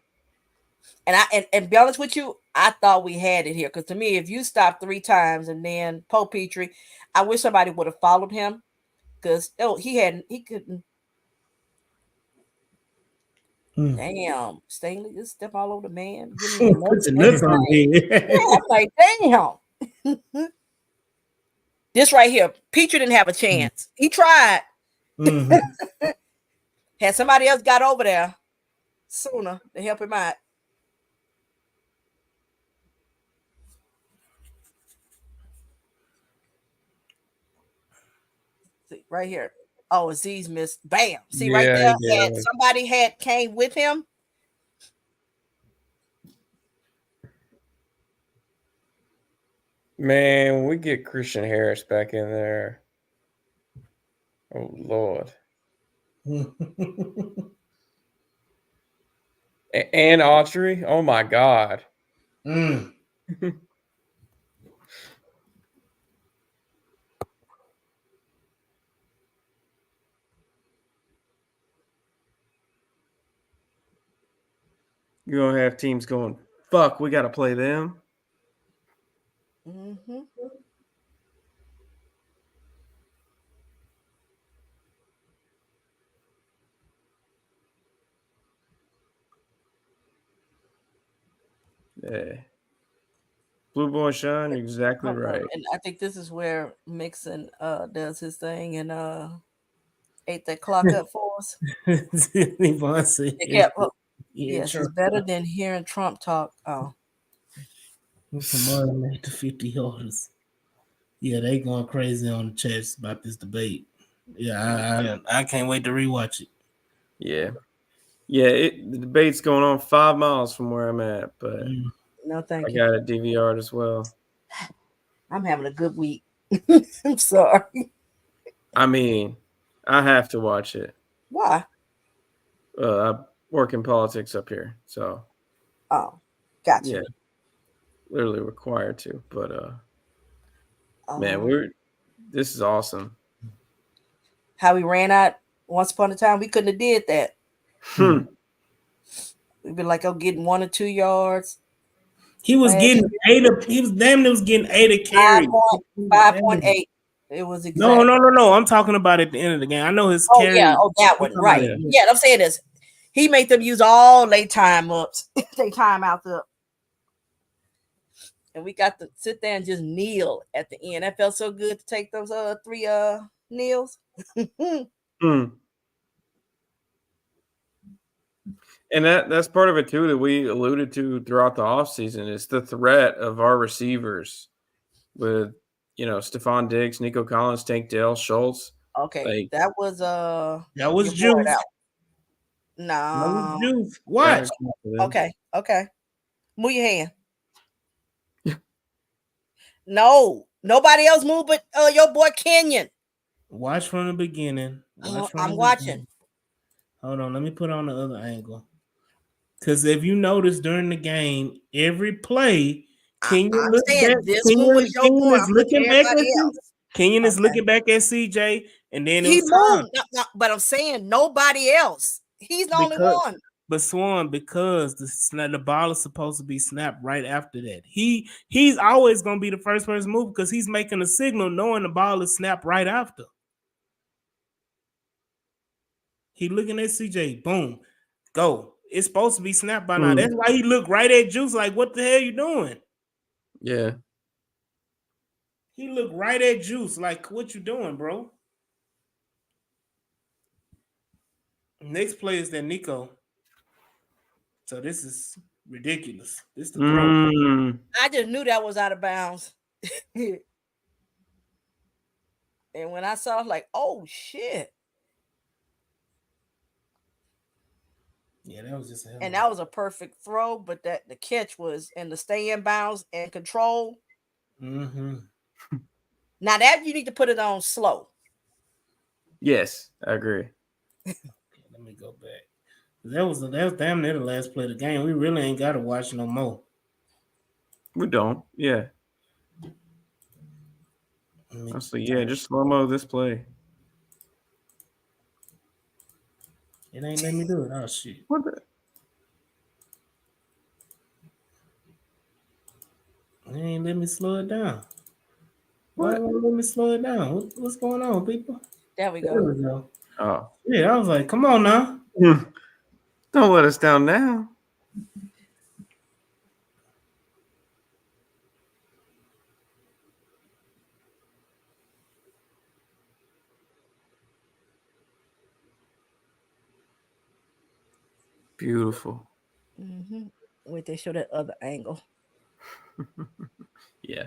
H: be honest with you, I thought we had it here. Because to me, if you stop 3 times and then Poe Petrie, I wish somebody would have followed him. Because he couldn't. Damn, Stingley, just step all over the man.
A: Put your nuts on me.
H: I'm like, damn. This right here, Petrie didn't have a chance. He tried. Mm-hmm. Had somebody else got over there sooner to help him out. See, right here. Oh, Aziz missed. Bam. See, right there. Had somebody came with him.
I: Man, we get Christian Harris back in there. Oh, Lord. And Autry. Oh, my God. You're going to have teams going, fuck, we got to play them.
H: Mm-hmm.
I: Yeah. Blue Boy Shine, you're exactly right.
H: And I think this is where Mixon does his thing and ate that clock up for us. Yes, it's better than hearing Trump talk. Oh.
A: Tomorrow made the 50 yarders. Yeah, they going crazy on the chats about this debate. Yeah, I can't wait to rewatch it.
I: Yeah. Yeah, the debate's going on 5 miles from where I'm at, but
H: no, thank you.
I: I got it DVR'd as well.
H: I'm having a good week. I'm sorry.
I: I mean, I have to watch it.
H: Why?
I: I work in politics up here, so.
H: Oh, gotcha.
I: Yeah, literally required to, but man, this is awesome.
H: How we ran out once upon a time, we couldn't have did that. We'd be like, getting 1 or 2 yards.
A: He was getting 8. He was damn near was getting 8 a carry.
H: 5.8. It was exactly.
A: No. I'm talking about at the end of the game. I know his carry.
H: Yeah. Oh, that one. Right. Yeah, I'm saying this. He made them use all their time ups. They time out up. and we got to sit there and just kneel at the end. That felt so good to take those 3 kneels.
I: And that's part of it too that we alluded to throughout the offseason is the threat of our receivers with Stephon Diggs, Nico Collins, Tank Dell, Schultz.
H: Okay, that was
A: that was
H: juice.
A: That
H: No,
A: was juice. Watch.
H: Okay. Move your hand. No, nobody else move but your boy Kenyon.
A: Watch from the beginning.
H: I'm watching.
A: Hold on, let me put on the other angle. Because if you notice during the game, every play, Kenyon is looking back at CJ, and then
H: he moved. No, but I'm saying nobody else. He's the only one.
A: But Swan, because the ball is supposed to be snapped right after that. He's always going to be the first person to move because he's making a signal knowing the ball is snapped right after. He looking at CJ, boom, go. It's supposed to be snapped by now. That's why he looked right at Juice like, what the hell you doing?
I: Yeah.
A: He looked right at Juice like, what you doing, bro? Next play is that Nico. So this is ridiculous. This is the throw.
H: I just knew that was out of bounds. And when I saw it, I was like, oh, shit.
A: Yeah, that was just a hell.
H: And that was a perfect throw, but the catch was in the stay in bounds and control.
A: Mm-hmm.
H: Now that you need to put it on slow.
I: Yes, I agree.
A: Okay, let me go back. That was damn near the last play of the game. We really ain't got to watch no more.
I: We don't. Yeah. Honestly, yeah, just slow-mo this play.
A: It ain't let me do it. Oh, shit.
I: What the?
A: It ain't let me slow it down. Why won't let me slow it down? What's going on, people?
H: There we go.
A: There we go.
I: Oh.
A: Yeah, I was like, come on now.
I: Don't let us down now. Beautiful.
H: Mm-hmm. Wait, they show that other angle.
I: Yeah.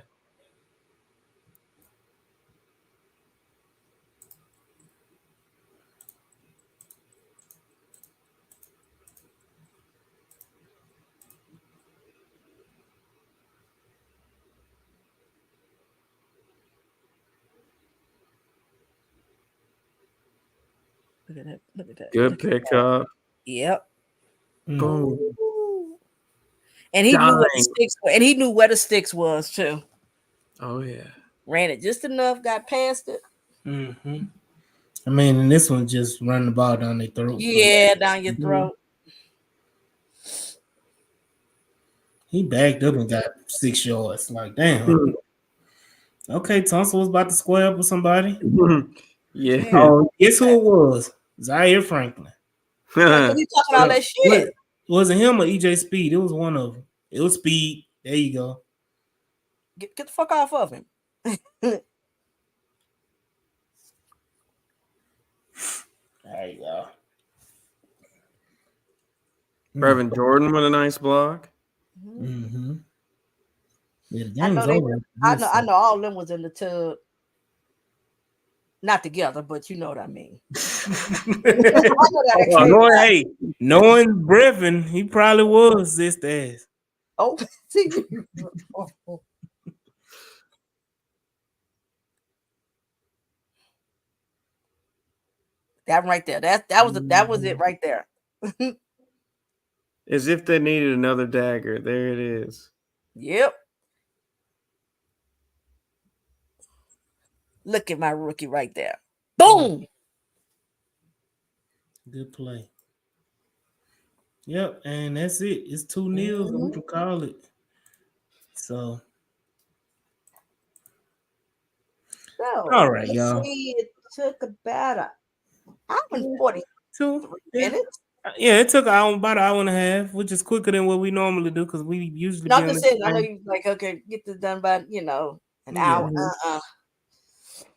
H: Look at that. Look at that.
I: Good pickup.
H: Yep.
I: Boom.
H: And he knew what the sticks were, and he knew where the sticks was too.
I: Oh yeah.
H: Ran it just enough, got past it.
A: Mm-hmm. I mean, and this one just run the ball down their throat.
H: Yeah, down your throat.
A: He backed up and got 6 yards. Like, damn. Okay, Tunsil was about to square up with somebody.
I: Yeah.
A: Oh, guess who it was? Zaire Franklin.
H: He talking all that shit.
A: It wasn't him or EJ Speed. It was one of them. It was Speed. There you go.
H: Get the fuck off of him.
A: There you go.
I: Brevin Jordan with a nice block.
A: Mm-hmm. Yeah, the
H: I
A: game's over.
H: I know all of them was in the tub. Not together, but you know what I mean.
A: Knowing Brevin, he probably was this ass.
H: Oh, see. That right there. That was it right there.
I: As if they needed another dagger. There it is.
H: Yep. Look at my rookie right there. Boom.
A: Good play. Yep, and that's it. It's 2-0, we can call it. So all right, y'all.
H: See, it took about an hour and 42 minutes.
A: Yeah, it took about an hour and a half, which is quicker than what we normally do because we usually
H: Not
A: be on
H: just
A: the
H: saying. I know
A: time.
H: you like okay, get this done by an
A: Yeah.
H: hour.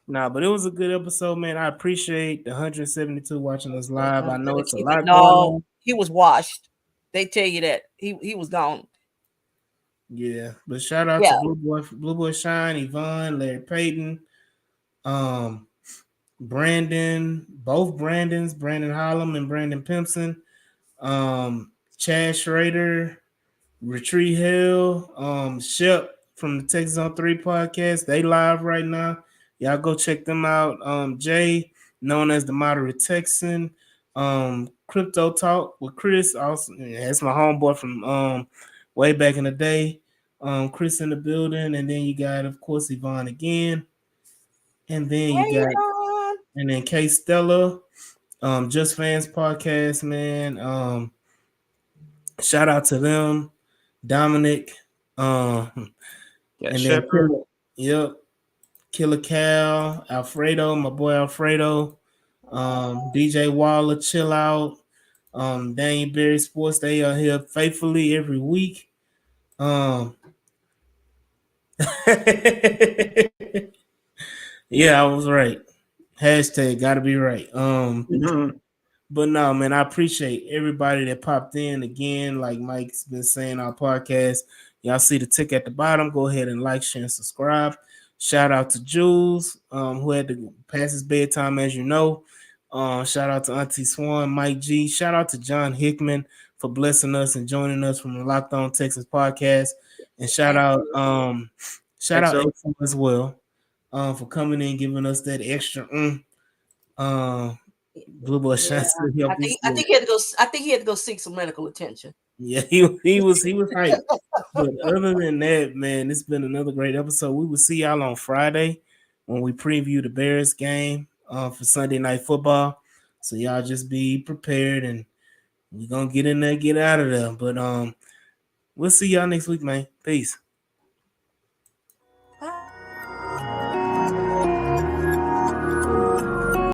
A: Nah, but it was a good episode, man. I appreciate the 172 watching us live. I know
H: Gonna
A: it's a
H: keep it.
A: lot going
H: No,
A: on.
H: he was washed. They tell you that he was gone.
A: Yeah, but shout out
H: Yeah.
A: to Blue Boy Shine, Yvonne, Larry Payton, um, Brandon, both Brandons, Brandon Hollum and Brandon Pimpson, Chad Schrader, Retreat Hill, Shep from the Texas on 3 podcast. They live right now. Y'all go check them out. Jay, known as the Moderate Texan, Crypto Talk with Chris. Also, that's my homeboy from way back in the day. Chris in the building, and then you got, of course, Yvonne again, and then you
H: Hey,
A: got, and then K Stella, Just Fans podcast, man. Shout out to them, Dominic,
I: Got
A: and then
I: Shepherd.
A: Killer Cal, Alfredo, my boy Alfredo, DJ Waller, Chill Out, Daniel Berry Sports. They are here faithfully every week. Yeah, I was right. Hashtag gotta be right.
I: Mhm.
A: But no, man, I appreciate everybody that popped in again. Like Mike's been saying, our podcast. Y'all see the tick at the bottom. Go ahead and like, share, and subscribe. Shout out to Jules, who had to pass his bedtime, as you know. Shout out to Auntie Swan, Mike G. Shout out to John Hickman for blessing us and joining us from the Locked On Texas podcast. And shout
H: thank
A: out,
H: you.
I: XO.
A: XO as well, for coming in, giving us that extra. Blue Boy
H: Yeah,
A: Shine to help us.
H: I think he had to go. I think he had to go seek some medical attention.
A: Yeah, he was hyped. But other than that, man, it's been another great episode. We will see y'all on Friday when we preview the Bears game for Sunday Night Football. So y'all just be prepared, and we're gonna get in there, get out of there. But we'll see y'all next week, man. Peace.